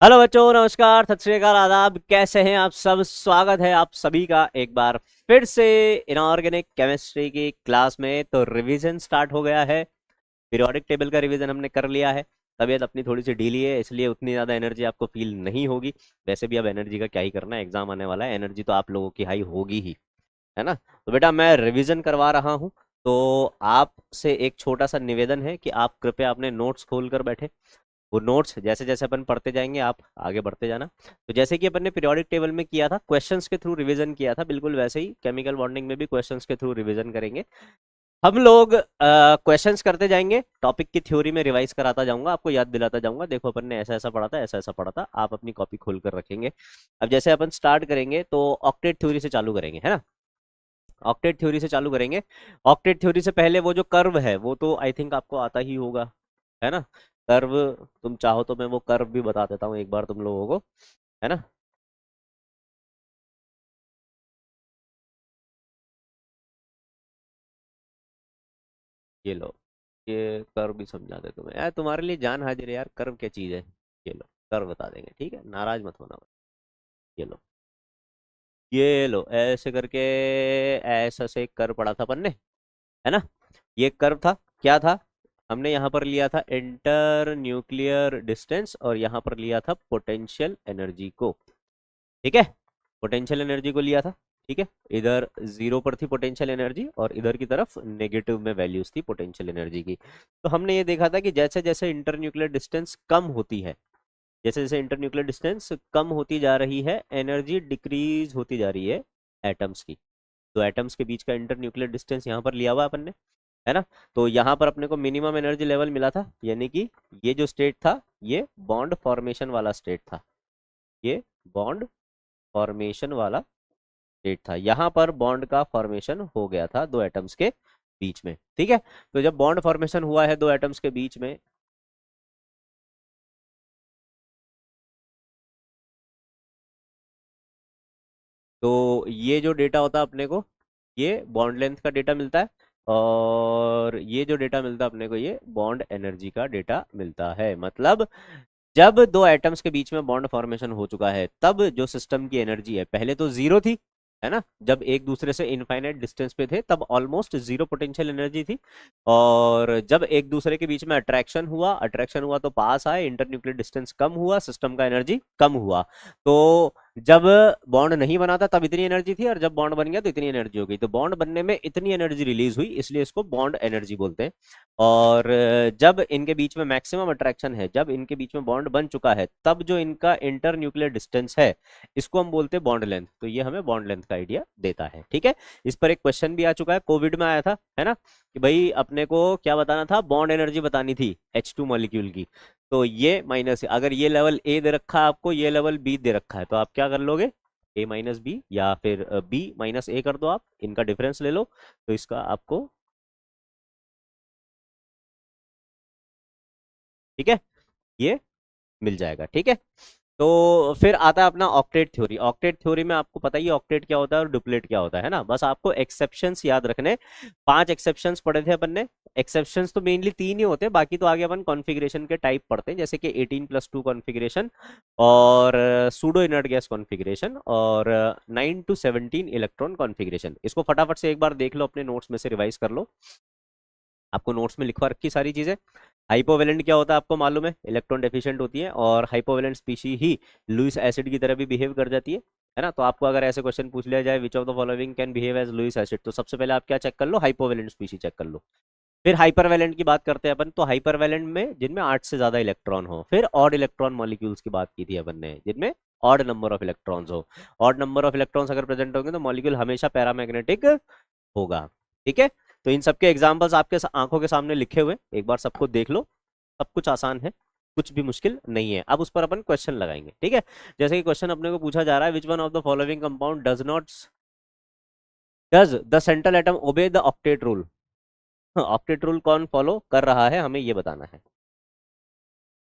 Hello बच्चों, नमस्कार, सत श्री अकाल, आदाब। कैसे हैं आप सब? स्वागत है आप सभी का एक बार फिर से इनऑर्गेनिक केमिस्ट्री की क्लास में। तो रिवीजन स्टार्ट हो गया है। पीरियोडिक टेबल का रिवीजन हमने कर लिया है। तबीयत अपनी थोड़ी सी ढीली है, इसलिए उतनी ज़्यादा एनर्जी आपको फील नहीं होगी। वैसे भी अब एनर्जी का क्या ही करना है, एग्जाम आने वाला है, एनर्जी तो आप लोगों की हाई होगी ही, है ना। तो बेटा मैं रिवीजन करवा रहा हूँ। तो आपसे एक छोटा सा निवेदन है कि आप कृपया अपने नोट्स खोल कर बैठे। वो नोट्स जैसे जैसे अपन पढ़ते जाएंगे आप आगे बढ़ते जाना। तो जैसे कि अपन ने पीरियोडिक टेबल में किया था, क्वेश्चंस के थ्रू रिवीजन किया था, बिल्कुल वैसे ही केमिकल बॉन्डिंग में भी क्वेश्चंस के थ्रू रिवीजन करेंगे हम लोग। क्वेश्चंस करते जाएंगे, टॉपिक की थ्योरी में रिवाइज कराता जाऊंगा, आपको याद दिलाता जाऊंगा। देखो अपन ने ऐसा ऐसा पढ़ा था, ऐसा ऐसा पढ़ा था, आप अपनी कॉपी खोल कर रखेंगे। अब जैसे अपन स्टार्ट करेंगे तो ऑक्टेट थ्योरी से चालू करेंगे, है ना। ऑक्टेट थ्योरी से चालू करेंगे। ऑक्टेट थ्योरी से पहले वो जो कर्व है वो तो आई थिंक आपको आता ही होगा, है ना। कर्व, तुम चाहो तो मैं वो कर्व भी बता देता हूँ एक बार तुम लोगों को, है ना। ये लो, ये कर्व भी समझा दे तुम्हें यार, तुम्हारे लिए जान हाजिर है यार। कर्व क्या चीज़ है, ये लो कर्व बता देंगे, ठीक है, नाराज मत होना। ये लो, ये लो ऐसे करके, ऐसा से एक कर्व पढ़ा था अपन ने, है ना। ये कर्व था, क्या था, हमने यहाँ पर लिया था इंटर न्यूक्लियर डिस्टेंस और यहाँ पर लिया था पोटेंशियल एनर्जी को, ठीक है। पोटेंशियल एनर्जी को लिया था, ठीक है। इधर जीरो पर थी पोटेंशियल एनर्जी और इधर की तरफ नेगेटिव में वैल्यूज थी पोटेंशियल एनर्जी की। तो हमने ये देखा था कि जैसे जैसे इंटर न्यूक्लियर डिस्टेंस कम होती है, जैसे जैसे इंटर न्यूक्लियर डिस्टेंस कम होती जा रही है, एनर्जी डिक्रीज होती जा रही है एटम्स की। तो एटम्स के बीच का इंटर न्यूक्लियर डिस्टेंस यहाँ पर लिया हुआ अपन ने, है ना। तो यहाँ पर अपने को मिनिमम एनर्जी लेवल मिला था, यानी कि ये जो स्टेट था ये बॉन्ड फॉर्मेशन वाला स्टेट था, ये बॉन्ड फॉर्मेशन वाला स्टेट था। यहाँ पर बॉन्ड का फॉर्मेशन हो गया था दो एटम्स के बीच में, ठीक है। तो जब बॉन्ड फॉर्मेशन हुआ है दो एटम्स के बीच में, तो ये जो डेटा होता है अपने को, ये बॉन्ड लेंथ का डेटा मिलता है। और ये जो डेटा मिलता है अपने को, ये बॉन्ड एनर्जी का डेटा मिलता है। मतलब जब दो एटम्स के बीच में बॉन्ड फॉर्मेशन हो चुका है, तब जो सिस्टम की एनर्जी है पहले तो जीरो थी, है ना। जब एक दूसरे से इनफाइनाइट डिस्टेंस पे थे तब ऑलमोस्ट जीरो पोटेंशियल एनर्जी थी। और जब एक दूसरे के बीच में अट्रैक्शन हुआ तो पास आए, इंटर न्यूक्लियर डिस्टेंस कम हुआ, सिस्टम का एनर्जी कम हुआ। तो जब बॉन्ड नहीं बना था तब इतनी एनर्जी थी, और जब बॉन्ड बन गया तो इतनी एनर्जी हो गई। तो बॉन्ड बनने में इतनी एनर्जी रिलीज हुई, इसलिए इसको बॉन्ड एनर्जी बोलते हैं। और जब इनके बीच में मैक्सिमम अट्रैक्शन है, जब इनके बीच में बॉन्ड बन चुका है, तब जो इनका इंटर न्यूक्लियर डिस्टेंस है, इसको हम बोलते हैं बॉन्ड लेंथ। तो ये हमें बॉन्ड लेंथ का आइडिया देता है, ठीक है। इस पर एक क्वेश्चन भी आ चुका है, कोविड में आया था, है ना, कि भाई अपने को क्या बताना था, बॉन्ड एनर्जी बतानी थी H2 मॉलिक्यूल की। तो ये माइनस, अगर ये लेवल ए दे रखा है आपको, ये लेवल बी दे रखा है, तो आप क्या कर लोगे, ए माइनस बी या फिर बी माइनस ए कर दो, आप इनका डिफरेंस ले लो। तो इसका आपको, ठीक है, ये मिल जाएगा, ठीक है। तो फिर आता है अपना ऑक्टेट थ्योरी। ऑक्टेट थ्योरी में आपको पता ही है ऑक्टेट क्या होता है और डुप्लेट क्या होता है ना। बस आपको एक्सेप्शंस याद रखने। पांच एक्सेप्शंस पढ़े थे अपन ने। एक्सेप्शंस तो मेनली तीन ही होते हैं, बाकी तो आगे अपन कॉन्फ़िगरेशन के टाइप पढ़ते हैं, जैसे कि 18+2 कॉन्फ़िगरेशन और सूडो इनर्ट गैस कॉन्फ़िगरेशन और 9 to 17 इलेक्ट्रॉन कॉन्फ़िगरेशन। इसको फटाफट से एक बार देख लो, अपने नोट्स में से रिवाइज कर लो। आपको नोट्स में लिखवा रखी सारी चीजें। हाइपोवेलेंट क्या होता है आपको मालूम है, इलेक्ट्रॉन डेफिशिएंट होती है, और हाइपोवेलेंट स्पीशी ही लुईस एसिड की तरह भी बिहेव कर जाती है ना। तो आपको अगर ऐसे क्वेश्चन पूछ लिया जाए which of the following can behave as Lewis acid, तो सबसे पहले आप क्या चेक कर लो, हाइपोवेलेंट स्पीशी चेक कर लो। फिर हाइपरवेलेंट की बात करते हैं अपन, तो हाइपरवेलेंट में जिनमें 8 से ज्यादा इलेक्ट्रॉन हो। फिर ऑड इलेक्ट्रॉन मॉलिक्यूल्स की बात की थी अपन ने, जिनमें ऑड नंबर ऑफ इलेक्ट्रॉन्स हो। ऑड नंबर ऑफ इलेक्ट्रॉन्स अगर प्रेजेंट होंगे तो मॉलिक्यूल हमेशा पैरामैग्नेटिक होगा, ठीक है। तो इन सबके एग्जांपल्स आपके आंखों के सामने लिखे हुए, एक बार सबको देख लो। सब कुछ आसान है, कुछ भी मुश्किल नहीं है। अब उस पर अपन क्वेश्चन लगाएंगे, ठीक है। जैसे कि क्वेश्चन अपने को पूछा जा रहा है, which one of the following compound does the central atom obey the octet rule. Octet rule कौन फॉलो कर रहा है, हमें ये बताना है।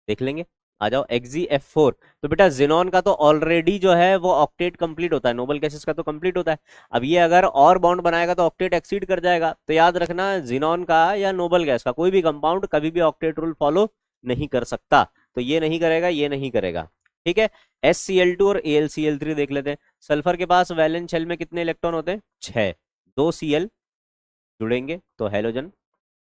देख लेंगे, आ जाओ। Xzf4, तो बेटा जिनॉन का तो ऑलरेडी जो है वो ऑक्टेट कंप्लीट होता है, नोबल गैसेस का तो कंप्लीट होता है। अब ये अगर और बॉन्ड बनाएगा तो ऑक्टेट एक्सीड कर जाएगा। तो याद रखना, जिनॉन का या नोबल गैस का कोई भी कंपाउंड कभी भी ऑक्टेट रूल फॉलो नहीं कर सकता। तो ये नहीं करेगा, ये नहीं करेगा। ठीक है। SCl2 और AlCl3 देख लेते हैं। सल्फर के पास वैलेंस शेल में कितने इलेक्ट्रॉन होते हैं? 6। 2 Cl जुड़ेंगे तो हेलोजन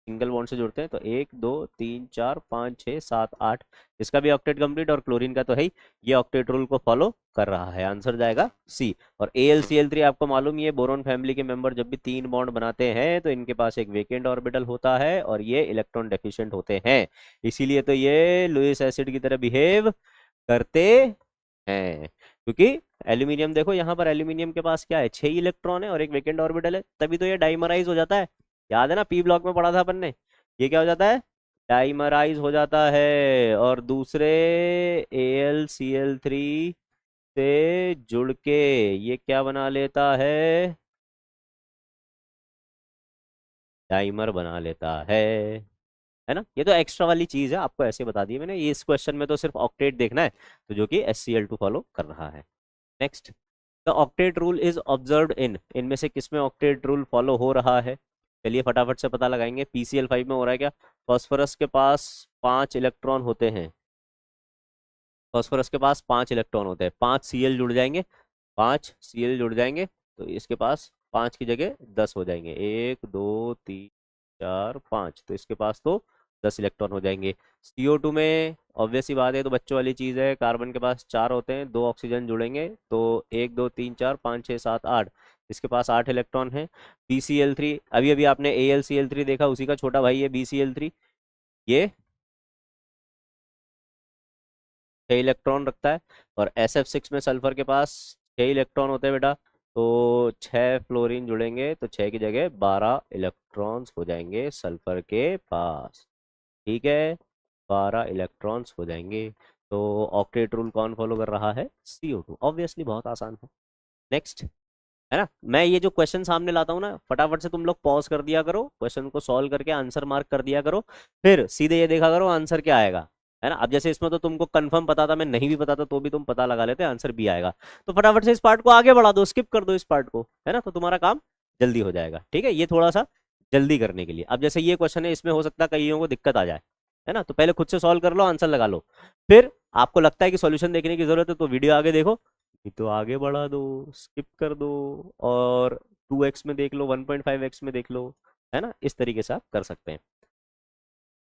सिंगल बॉन्ड से जुड़ते हैं, तो 1 2 3 4 5 6 7 8। इसका भी ऑक्टेट कंप्लीट, और क्लोरीन का तो है ही। ये ऑक्टेट रूल को फॉलो कर रहा है, आंसर जाएगा सी। और AlCl3 आपको मालूम ही है, बोरोन फैमिली के मेंबर जब भी 3 बॉन्ड बनाते हैं तो इनके पास एक वेकेंट ऑर्बिटल होता है और ये इलेक्ट्रॉन डेफिशिएंट होते हैं, इसीलिए तो ये लुईस एसिड की तरह बिहेव करते हैं। क्योंकि एल्यूमिनियम देखो, यहाँ पर एल्यूमिनियम के पास क्या है, 6 इलेक्ट्रॉन है और एक वेकेंट ऑर्बिटल है, तभी तो ये डाइमराइज हो जाता है। याद है ना, पी ब्लॉक में पढ़ा था अपन ने। ये क्या हो जाता है? डाइमराइज हो जाता है। और दूसरे AlCl3 से जुड़ के ये क्या बना लेता है? डाइमर बना लेता है ना। ये तो एक्स्ट्रा वाली चीज है, आपको ऐसे बता दी मैंने। ये इस क्वेश्चन में तो सिर्फ ऑक्टेट देखना है, तो जो कि SCl2 फॉलो कर रहा है। Next, the octet rule is observed in, इनमें से किस में ऑक्टेट रूल फॉलो हो रहा है? चलिए फटाफट से पता लगाएंगे। PCl5 में हो रहा है क्या? फास्फोरस के पास 5 इलेक्ट्रॉन होते हैं। फास्फोरस के पास 5 इलेक्ट्रॉन होते हैं, 5 Cl जुड़ जाएंगे, 5 Cl जुड़ जाएंगे, तो इसके पास 5 की जगह 10 हो जाएंगे। 1 2 3 4 5, तो इसके पास तो 10 इलेक्ट्रॉन हो जाएंगे। CO2 में ऑब्वियस सी बात है, तो बच्चों वाली चीज़ है, कार्बन के पास 4 होते हैं, 2 ऑक्सीजन जुड़ेंगे, तो 1 2 3 4 5 6 7 8, इसके पास 8 इलेक्ट्रॉन है। BCl3, अभी अभी आपने AlCl3 देखा, उसी का छोटा भाई है BCl3। ये 6 इलेक्ट्रॉन रखता है। और SF6 में सल्फर के पास 6 इलेक्ट्रॉन होते हैं बेटा, तो 6 फ्लोरीन जुड़ेंगे, तो 6 की जगह 12 इलेक्ट्रॉन्स हो जाएंगे सल्फर के पास। ठीक है, 12 इलेक्ट्रॉन्स हो जाएंगे। तो ऑक्टेट रूल कौन फॉलो कर रहा है? CO2। ऑब्वियसली बहुत आसान है। नेक्स्ट, है ना। मैं ये जो क्वेश्चन सामने लाता हूँ ना, फटाफट से तुम लोग पॉज कर दिया करो, क्वेश्चन को सॉल्व करके आंसर मार्क कर दिया करो, फिर सीधे ये देखा करो आंसर क्या आएगा। है ना। अब जैसे इसमें तो तुमको कंफर्म पता था, मैं नहीं भी पता था तो भी तुम पता लगा लेते, आंसर बी आएगा। तो फटाफट से इस पार्ट को आगे बढ़ा दो, स्किप कर दो इस पार्ट को, है ना, तो तुम्हारा काम जल्दी हो जाएगा। ठीक है, ये थोड़ा सा जल्दी करने के लिए। अब जैसे ये क्वेश्चन है, इसमें हो सकता है कईयों को दिक्कत आ जाए, है ना, तो पहले खुद से सॉल्व कर लो, आंसर लगा लो। फिर आपको लगता है कि सॉल्यूशन देखने की जरूरत है, तो वीडियो आगे देखो, नहीं तो आगे बढ़ा दो, स्किप कर दो, और 2x में देख लो, 1.5x में देख लो, है ना। इस तरीके से आप कर सकते हैं।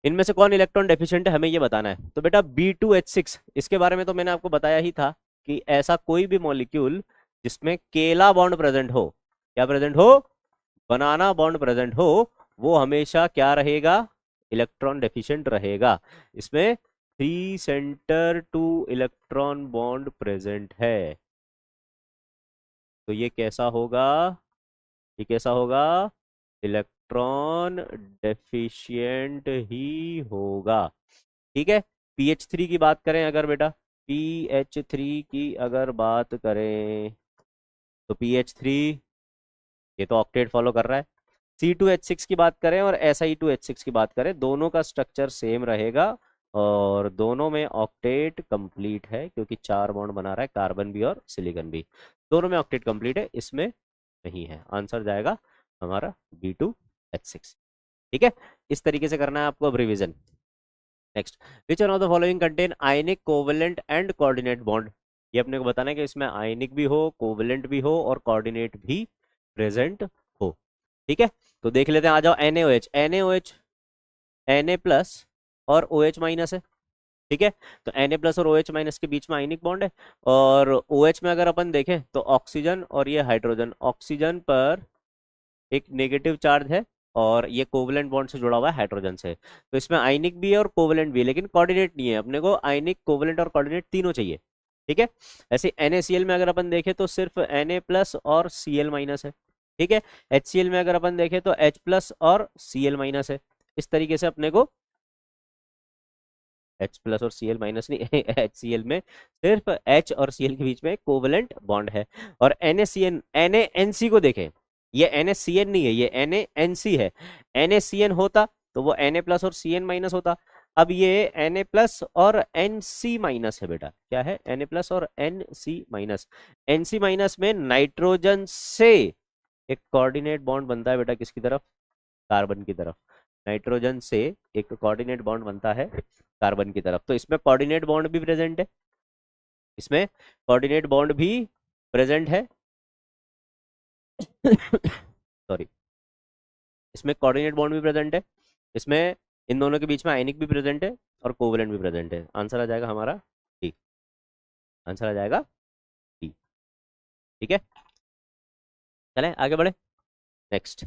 इनमें से कौन इलेक्ट्रॉन डेफिशिएंट है, हमें ये बताना है। तो बेटा B2H6, इसके बारे में तो मैंने आपको बताया ही था कि ऐसा कोई भी मॉलिक्यूल जिसमें केला बॉन्ड प्रेजेंट हो, क्या प्रेजेंट हो? बनाना बॉन्ड प्रेजेंट हो, वो हमेशा क्या रहेगा? इलेक्ट्रॉन डेफिशिएंट रहेगा। इसमें 3 सेंटर 2 इलेक्ट्रॉन बॉन्ड प्रेजेंट है, तो ये कैसा होगा? ये कैसा होगा? इलेक्ट्रॉन डेफिशिएंट ही होगा। ठीक है। PH3 की बात करें अगर बेटा, PH3 की अगर बात करें, तो PH3 ये तो ऑक्टेट फॉलो कर रहा है। C2H6 की बात करें और Si2H6 की बात करें, दोनों का स्ट्रक्चर सेम रहेगा, और दोनों में ऑक्टेट कंप्लीट है, क्योंकि 4 बॉन्ड बना रहा है, कार्बन भी और सिलिकॉन भी, दोनों में ऑक्टेट कंप्लीट है, इसमें नहीं है। आंसर जाएगा हमारा B2H6। ठीक है, इस तरीके से करना है आपको अब revision. Next, which one of the following contain ionic covalent and coordinate bond? ये अपने को बताना है कि इसमें आयनिक भी हो, कोवेलेंट भी हो और कोऑर्डिनेट भी प्रेजेंट हो। ठीक है, तो देख लेते हैं, आ जाओ। NaOH, NaOH Na प्लस और OH माइनस है। ठीक है, तो Na प्लस और OH माइनस के बीच में आयनिक बॉन्ड है। और OH में अगर अपन देखें तो ऑक्सीजन और ये हाइड्रोजन, ऑक्सीजन पर एक नेगेटिव चार्ज है, और ये कोवलेंट बॉन्ड से जुड़ा हुआ है हाइड्रोजन से, तो इसमें आयनिक भी है और कोवलेंट भी है, लेकिन कोऑर्डिनेट नहीं है। अपने को आयनिक, कोवलेंट और कोऑर्डिनेट तीनों चाहिए। ठीक है, ऐसे NaCl में अगर अपन देखें तो सिर्फ Na प्लस और Cl माइनस है। ठीक है, HCl में अगर अपन देखें तो H प्लस और Cl माइनस है। इस तरीके से अपने को H प्लस और Cl माइनस नहीं HCl में सिर्फ H और Cl के बीच में कोवलेंट बॉन्ड है। और NaCN, NaNC को देखें, ये NaCN नहीं है, ये NaNC है। NaCN होता तो वो Na प्लस और Cn माइनस होता। अब ये Na प्लस और Nc माइनस है बेटा, क्या है? Na प्लस और Nc माइनस। Nc माइनस में नाइट्रोजन से एक कोऑर्डिनेट बॉन्ड बनता है बेटा, किसकी तरफ? कार्बन की तरफ। नाइट्रोजन से एक कोऑर्डिनेट बॉन्ड बनता है कार्बन की तरफ, तो इसमें कोऑर्डिनेट बॉन्ड भी प्रेजेंट है। इसमें कोऑर्डिनेट बॉन्ड भी प्रेजेंट है। सॉरी, इसमें कोऑर्डिनेट बॉन्ड भी प्रेजेंट है, इसमें इन दोनों के बीच में आयनिक भी प्रेजेंट है और कोवेलेंट भी प्रेजेंट है। आंसर आ जाएगा हमारा डी। आंसर आ जाएगा डी। ठीक है, चलें आगे बढ़े। Next,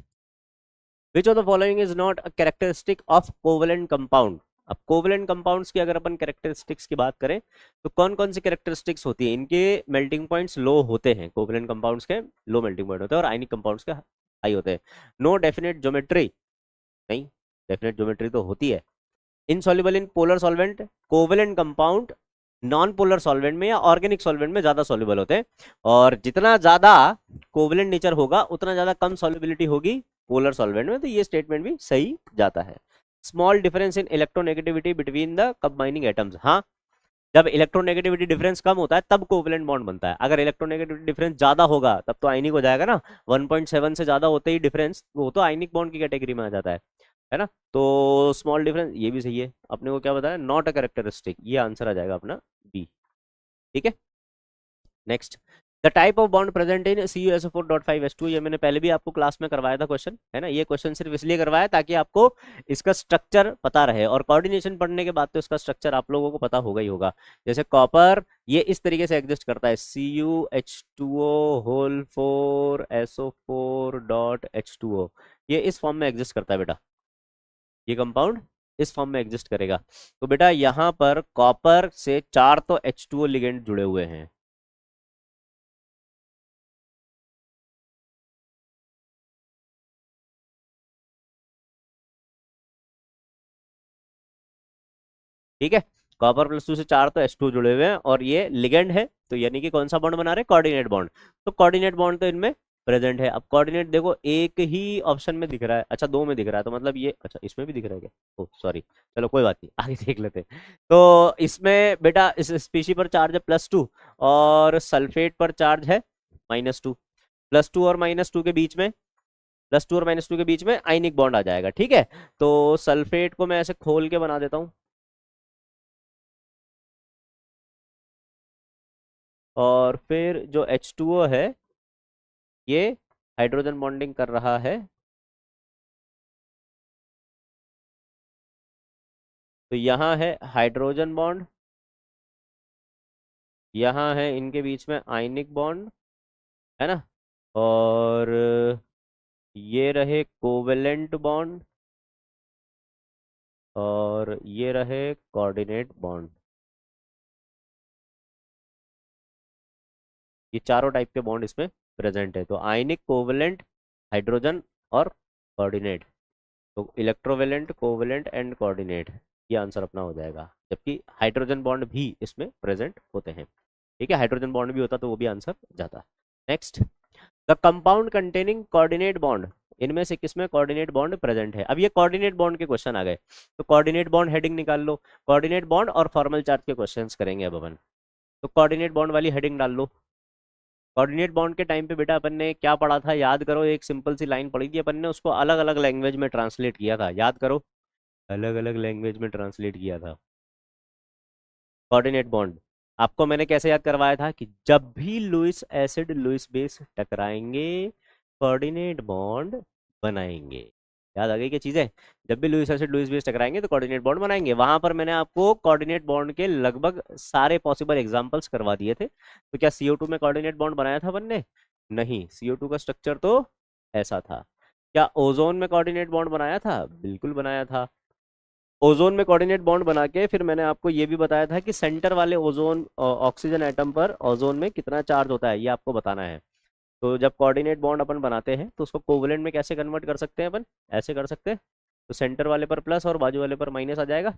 which of the following is not a characteristic of covalent compound. अब कोवेलेंट कंपाउंड्स की अगर अपन कैरेक्टरिस्टिक्स की बात करें तो कौन कौन सी कैरेक्टरिस्टिक्स होती है? इनके मेल्टिंग पॉइंट्स लो होते हैं, कोवेलेंट कंपाउंड्स के लो मेल्टिंग पॉइंट होते हैं और आयनिक कंपाउंड्स के हाई होते हैं। नो डेफिनेट ज्योमेट्री, नहीं, डेफिनेट ज्योमेट्री तो होती है। Insoluble in polar solvent, covalent compound non polar solvent में या ऑर्गेनिक सॉल्वेंट में ज्यादा सॉल्युबल होते हैं, और जितना ज्यादा कोवेलेंट नेचर होगा उतना ज्यादा कम सॉल्युबिलिटी होगी पोलर सॉल्वेंट में। तो ये स्टेटमेंट भी सही जाता है। Small difference in electronegativity between the combining atoms, हाँ, जब इलेक्ट्रोनेगेटिविटी डिफरेंस कम होता है तब कोवेलेंट बॉन्ड बनता है। अगर इलेक्ट्रोनेगेटिविटी डिफरेंस ज्यादा होगा तब तो आयनिक हो जाएगा ना। 1.7 से ज्यादा होते ही डिफरेंस, वो तो आयनिक बॉन्ड की कैटेगरी में आ जाता है ना। तो स्मॉल डिफरेंस ये भी सही है। अपने को क्या बताया? नॉट अ कैरेक्टरिस्टिक, ये आंसर आ जाएगा अपना बी। ठीक है, next, the type of bond present in CuSO4.5H2। ये मैंने पहले भी आपको क्लास में करवाया था क्वेश्चन, है ना। ये क्वेश्चन सिर्फ इसलिए करवाया ताकि आपको इसका स्ट्रक्चर पता रहे, और कोऑर्डिनेशन पढ़ने के बाद तो इसका स्ट्रक्चर आप लोगों को पता होगा ही होगा। जैसे कॉपर, ये इस तरीके से एग्जिस्ट करता है, CuH2O4SO4.H2O, ये इस फॉर्म में एग्जिस्ट करता है बेटा। ये कंपाउंड इस फॉर्म में एग्जिस्ट करेगा। तो बेटा यहां पर कॉपर से 4 तो H2O लिगेंड जुड़े हुए हैं। ठीक है, कॉपर +2 से 4 तो H2 जुड़े हुए हैं और ये लिगेंड है, तो यानी कि कौन सा बॉन्ड बना रहे हैं? Coordinate bond. तो कोऑर्डिनेट बॉन्ड तो इनमें प्रेजेंट है। अब कोऑर्डिनेट देखो एक ही ऑप्शन में दिख रहा है, अच्छा दो में दिख रहा है, तो मतलब ये, अच्छा इसमें भी दिख रहा है क्या? ओ सॉरी, चलो कोई बात नहीं, आगे देख लेते हैं। तो इसमें बेटा इस स्पीशी पर चार्ज है +2 और सल्फेट पर चार्ज है -2। +2 और -2 के बीच में, +2 और -2 के बीच में आयनिक बॉन्ड आ जाएगा। ठीक है, तो सल्फेट को मैं ऐसे खोल के बना देता हूँ, और फिर जो H2O है ये हाइड्रोजन बॉन्डिंग कर रहा है, तो यहाँ है हाइड्रोजन बॉन्ड, यहाँ है इनके बीच में आयनिक बॉन्ड, है ना। और ये रहे कोवेलेंट बॉन्ड, और ये रहे कोऑर्डिनेट बॉन्ड। ये चारों टाइप के बॉन्ड इसमें प्रेजेंट है। तो आयनिक, कोवेलेंट, हाइड्रोजन और कोऑर्डिनेट, तो इलेक्ट्रोवेलेंट, कोवेलेंट एंड कोऑर्डिनेट, ये आंसर अपना हो जाएगा। जबकि हाइड्रोजन बॉन्ड भी इसमें प्रेजेंट होते हैं। ठीक है, हाइड्रोजन बॉन्ड भी होता तो वो भी आंसर जाता। Next, the compound containing coordinate bond, इनमें से किसमें कोऑर्डिनेट बॉन्ड प्रेजेंट है? अब ये कोऑर्डिनेट बॉन्ड के क्वेश्चन आ गए, तो कोऑर्डिनेट बॉन्ड हेडिंग निकाल लो। कोऑर्डिनेट बॉन्ड और फॉर्मल चार्ज के क्वेश्चंस करेंगे अब अपन। तो कोऑर्डिनेट बॉन्ड वाली हेडिंग डाल लो। कोऑर्डिनेट बॉन्ड के टाइम पे बेटा अपन ने क्या पढ़ा था? याद करो, एक सिंपल सी लाइन पढ़ी थी अपन ने, उसको अलग अलग लैंग्वेज में ट्रांसलेट किया था, याद करो, अलग अलग लैंग्वेज में ट्रांसलेट किया था कोऑर्डिनेट बॉन्ड। आपको मैंने कैसे याद करवाया था कि जब भी लुईस एसिड लुईस बेस टकराएंगे कोऑर्डिनेट बॉन्ड बनाएंगे। याद आ गई क्या चीजें? जब भी लुईस एसिड लुईस बेस टकराएंगे तो कोऑर्डिनेट बॉन्ड बनाएंगे। वहां पर मैंने आपको कोऑर्डिनेट बॉन्ड के लगभग सारे पॉसिबल एग्जांपल्स करवा दिए थे। तो क्या CO2 में कोऑर्डिनेट बॉन्ड बनाया था अपन ने? नहीं, CO2 का स्ट्रक्चर तो ऐसा था। क्या ओजोन में कोऑर्डिनेट बॉन्ड बनाया था? बिल्कुल बनाया था। ओजोन में कोऑर्डिनेट बॉन्ड बना के फिर मैंने आपको ये भी बताया था कि सेंटर वाले ओजोन ऑक्सीजन एटम पर ओजोन में कितना चार्ज होता है, ये आपको बताना है। तो जब कोऑर्डिनेट बॉन्ड अपन बनाते हैं तो उसको कोवेलेंट में कैसे कन्वर्ट कर सकते हैं अपन? ऐसे कर सकते हैं, तो सेंटर वाले पर प्लस और बाजू वाले पर माइनस आ जाएगा।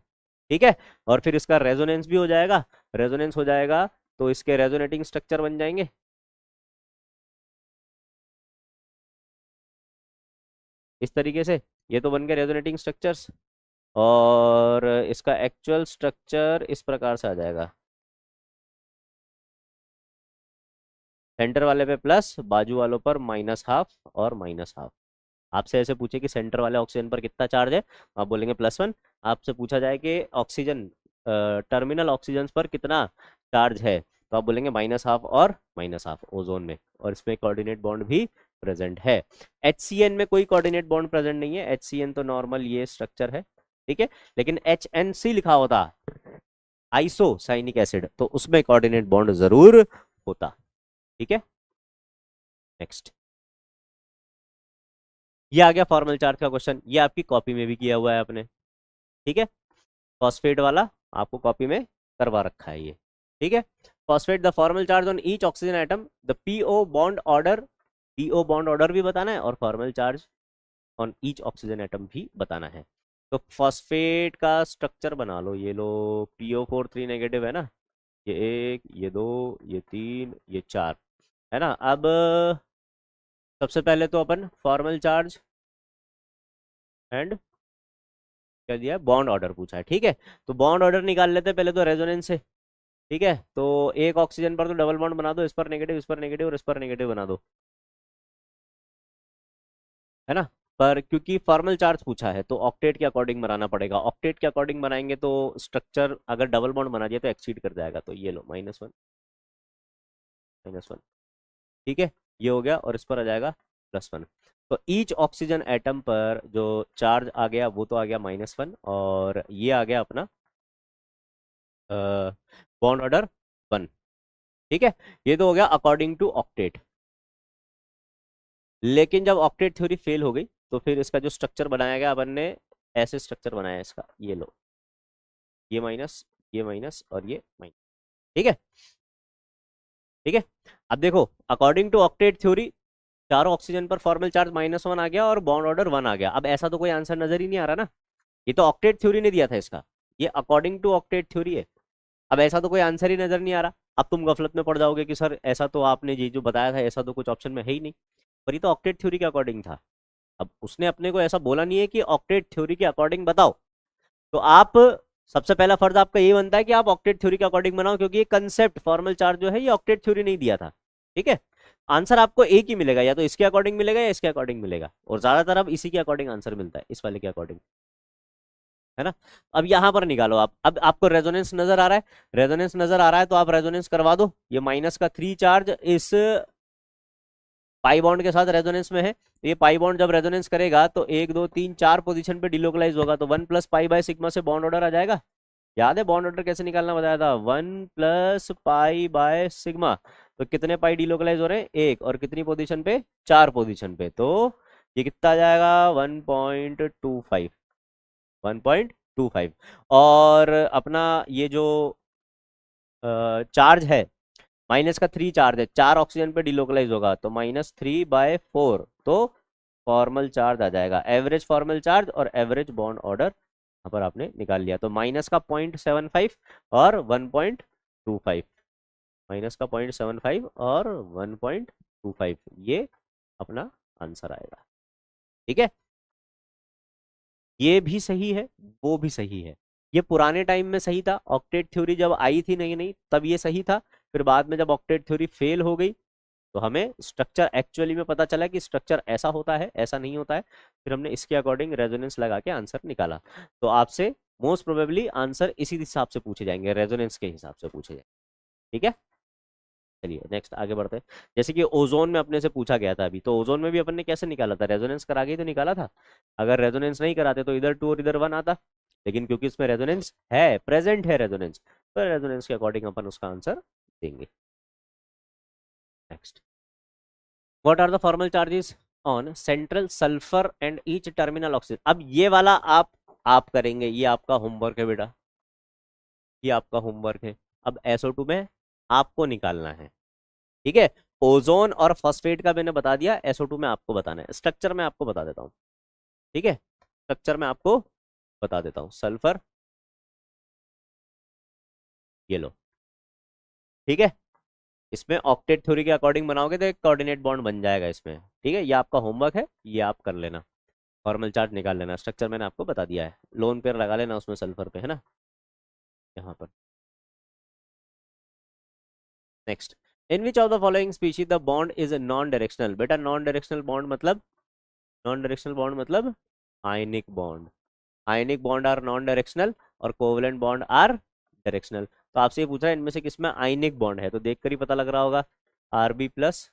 ठीक है, और फिर इसका रेजोनेंस भी हो जाएगा। रेजोनेंस हो जाएगा तो इसके रेजोनेटिंग स्ट्रक्चर बन जाएंगे। इस तरीके से ये तो बन गए रेजोनेटिंग स्ट्रक्चर्स, और इसका एक्चुअल स्ट्रक्चर इस प्रकार से आ जाएगा। सेंटर वाले पे प्लस, बाजू वालों पर -½ और -½ आपसे ऐसे पूछे कि सेंटर वाले ऑक्सीजन पर कितना चार्ज है, आप बोलेंगे +1। आपसे पूछा जाए कि ऑक्सीजन टर्मिनल ऑक्सीजन पर कितना चार्ज है, तो आप बोलेंगे -½ और -½ ओजोन में, और इसमें कोऑर्डिनेट बॉन्ड भी प्रेजेंट है। HCN में कोई कोऑर्डिनेट बॉन्ड प्रेजेंट नहीं है, HCN तो नॉर्मल ये स्ट्रक्चर है, ठीक है। लेकिन HNC लिखा होता आइसोसाइनिक एसिड, तो उसमें कोऑर्डिनेट बॉन्ड जरूर होता, ठीक है। नेक्स्ट, ये आ गया फॉर्मल चार्ज का क्वेश्चन, ये आपकी कॉपी में भी किया हुआ है आपने, ठीक है। फॉस्फेट वाला आपको कॉपी में करवा रखा है ये, ठीक है। Phosphate the formal charge on each oxygen atom, the PO bond order, PO bond order भी बताना है और formal charge on each oxygen atom भी बताना है। तो फॉस्फेट का स्ट्रक्चर बना लो, ये लो, PO4 3 नेगेटिव है ना, ये 1, ये 2, ये 3, ये 4 है ना। अब सबसे पहले तो अपन फॉर्मल चार्ज एंड क्या दिया, बॉन्ड ऑर्डर पूछा है, ठीक है। तो बॉन्ड ऑर्डर निकाल लेते हैं पहले तो रेजोनेंस से, ठीक है। तो एक ऑक्सीजन पर तो डबल बॉन्ड बना दो, इस पर नेगेटिव, इस पर नेगेटिव और इस पर नेगेटिव बना दो, है ना। पर क्योंकि फॉर्मल चार्ज पूछा है तो ऑक्टेट के अकॉर्डिंग बनाना पड़ेगा, ऑक्टेट के अकॉर्डिंग बनाएंगे तो स्ट्रक्चर अगर डबल बॉन्ड बना दिया तो एक्सीड कर जाएगा, तो ये लो -1 -1, ठीक है। ये हो गया और इस पर आ जाएगा +1। तो ईच ऑक्सीजन एटम पर जो चार्ज आ गया वो तो आ गया -1, और ये आ गया अपना बॉन्ड ऑर्डर 1, ठीक है। ये तो हो गया अकॉर्डिंग टू ऑक्टेट। लेकिन जब ऑक्टेट थ्योरी फेल हो गई तो फिर इसका जो स्ट्रक्चर बनाया गया, अपन ने ऐसे स्ट्रक्चर बनाया इसका, ये लो, ये माइनस, ये माइनस और ये माइनस, ठीक है, ठीक है। अब देखो, अकॉर्डिंग टू ऑक्टेट थ्योरी चारों ऑक्सीजन पर फॉर्मल चार्ज -1 आ गया और बॉन्ड ऑर्डर 1 आ गया। अब ऐसा तो कोई आंसर नजर ही नहीं आ रहा ना, ये तो ऑक्टेट थ्योरी ने दिया था इसका, ये अकॉर्डिंग टू ऑक्टेट थ्योरी है। अब ऐसा तो कोई आंसर ही नजर नहीं आ रहा। अब तुम गफलत में पड़ जाओगे कि सर ऐसा तो आपने ये जो बताया था ऐसा तो कुछ ऑप्शन में है ही नहीं, पर ये तो ऑक्टेट थ्योरी के अकॉर्डिंग था। अब उसने अपने को ऐसा बोला नहीं है कि ऑक्टेट थ्योरी के अकॉर्डिंग बताओ, तो आप सबसे पहला फर्ज आपका ये बनता है कि आप ऑक्टेट थ्योरी के अकॉर्डिंग बनाओ, क्योंकि ये कंसेप्ट फॉर्मल चार्ज जो है ये ऑक्टेट थ्योरी नहीं दिया था, ठीक है। आंसर आपको एक ही मिलेगा, या तो इसके अकॉर्डिंग मिलेगा या इसके अकॉर्डिंग मिलेगा, और ज्यादातर अब इसी के अकॉर्डिंग आंसर मिलता है, इस वाले के अकॉर्डिंग, है ना। अब यहां पर निकालो आप, अब आपको रेजोनेंस नजर आ रहा है, रेजोनेंस नजर आ रहा है तो आप रेजोनेंस करवा दो। ये -3 चार्ज इस पाई बॉन्ड के साथ रेजोनेंस में है, ये पाई बॉन्ड जब रेजोनेंस करेगा तो 1 2 3 4 पोजीशन पे डिलोकलाइज होगा, तो 1 + π/σ से बॉन्ड ऑर्डर आ जाएगा। याद है बॉन्ड ऑर्डर कैसे निकालना बताया था, 1 + π/σ। तो कितने पाई डिलोकलाइज हो रहे हैं, 1, और कितनी पोजीशन पे, 4 पोजीशन पे, तो ये कितना आ जाएगा, 1.25, 1.25। और अपना ये जो चार्ज है, -3 चार्ज है, 4 ऑक्सीजन पे डिलोकलाइज होगा, तो -3/4, तो फॉर्मल चार्ज आ जाएगा, एवरेज फॉर्मल चार्ज और एवरेज बॉन्ड ऑर्डर यहाँ पर आपने निकाल लिया। तो माइनस का 0.75 और 1.25, माइनस का 0.75 और 1.25, ये अपना आंसर आएगा, ठीक है। ये भी सही है, वो भी सही है। ये पुराने टाइम में सही था, ऑक्टेट थ्योरी जब आई थी नहीं नहीं तब ये सही था, फिर बाद में जब ऑक्टेट थ्योरी फेल हो गई तो हमें स्ट्रक्चर एक्चुअली में पता चला कि स्ट्रक्चर ऐसा होता है, ऐसा नहीं होता है, फिर हमने इसके अकॉर्डिंग रेजोनेंस लगा के आंसर निकाला। तो आपसे मोस्ट प्रोबेबली आंसर इसी हिसाब से पूछे जाएंगे, रेजोनेंस के हिसाब से पूछे जाएंगे, ठीक है। चलिए नेक्स्ट आगे बढ़ते हैं। जैसे कि ओजोन में अपने से पूछा गया था अभी, तो ओजोन में भी अपन ने कैसे निकाला था, रेजोनेंस करा के ही तो निकाला था। अगर रेजोनेंस नहीं कराते तो इधर 2 और इधर 1 आता, लेकिन क्योंकि इसमें रेजोनेंस है, प्रेजेंट है रेजोनेंस, तो रेजोनेंस के अकॉर्डिंग अपन उसका आंसर देंगे। Next, what are the formal charges on central sulphur and each terminal oxygen. अब ये वाला आप करेंगे, ये आपका होमवर्क है बेटा, ये आपका होमवर्क है। अब SO2 में आपको निकालना है, ठीक है। ओजोन और फॉस्फेट का मैंने बता दिया, SO2 में आपको बताना है। स्ट्रक्चर में आपको बता देता हूँ, ठीक है, स्ट्रक्चर में आपको बता देता हूँ। सल्फर, ये लो, ठीक है। इसमें ऑक्टेट थ्योरी के अकॉर्डिंग बनाओगे तो एक कोऑर्डिनेट बॉन्ड बन जाएगा इसमें, ठीक है। ये आपका होमवर्क है, ये आप कर लेना, फॉर्मल चार्ट निकाल लेना। स्ट्रक्चर मैंने आपको बता दिया है, लोन पेयर लगा लेना उसमें सल्फर पे, है ना, यहाँ पर। Next, in which of the following species the bond is non directional. बेटा नॉन डायरेक्शनल बॉन्ड मतलब, नॉन डायरेक्शनल बॉन्ड मतलब ionic bond, ionic bond are non directional और कोवलेंट बॉन्ड आर डायरेक्शनल। तो आपसे ये पूछ रहा है इनमें से किसमें आयनिक बॉन्ड है, तो देख कर ही पता लग रहा होगा, Rb प्लस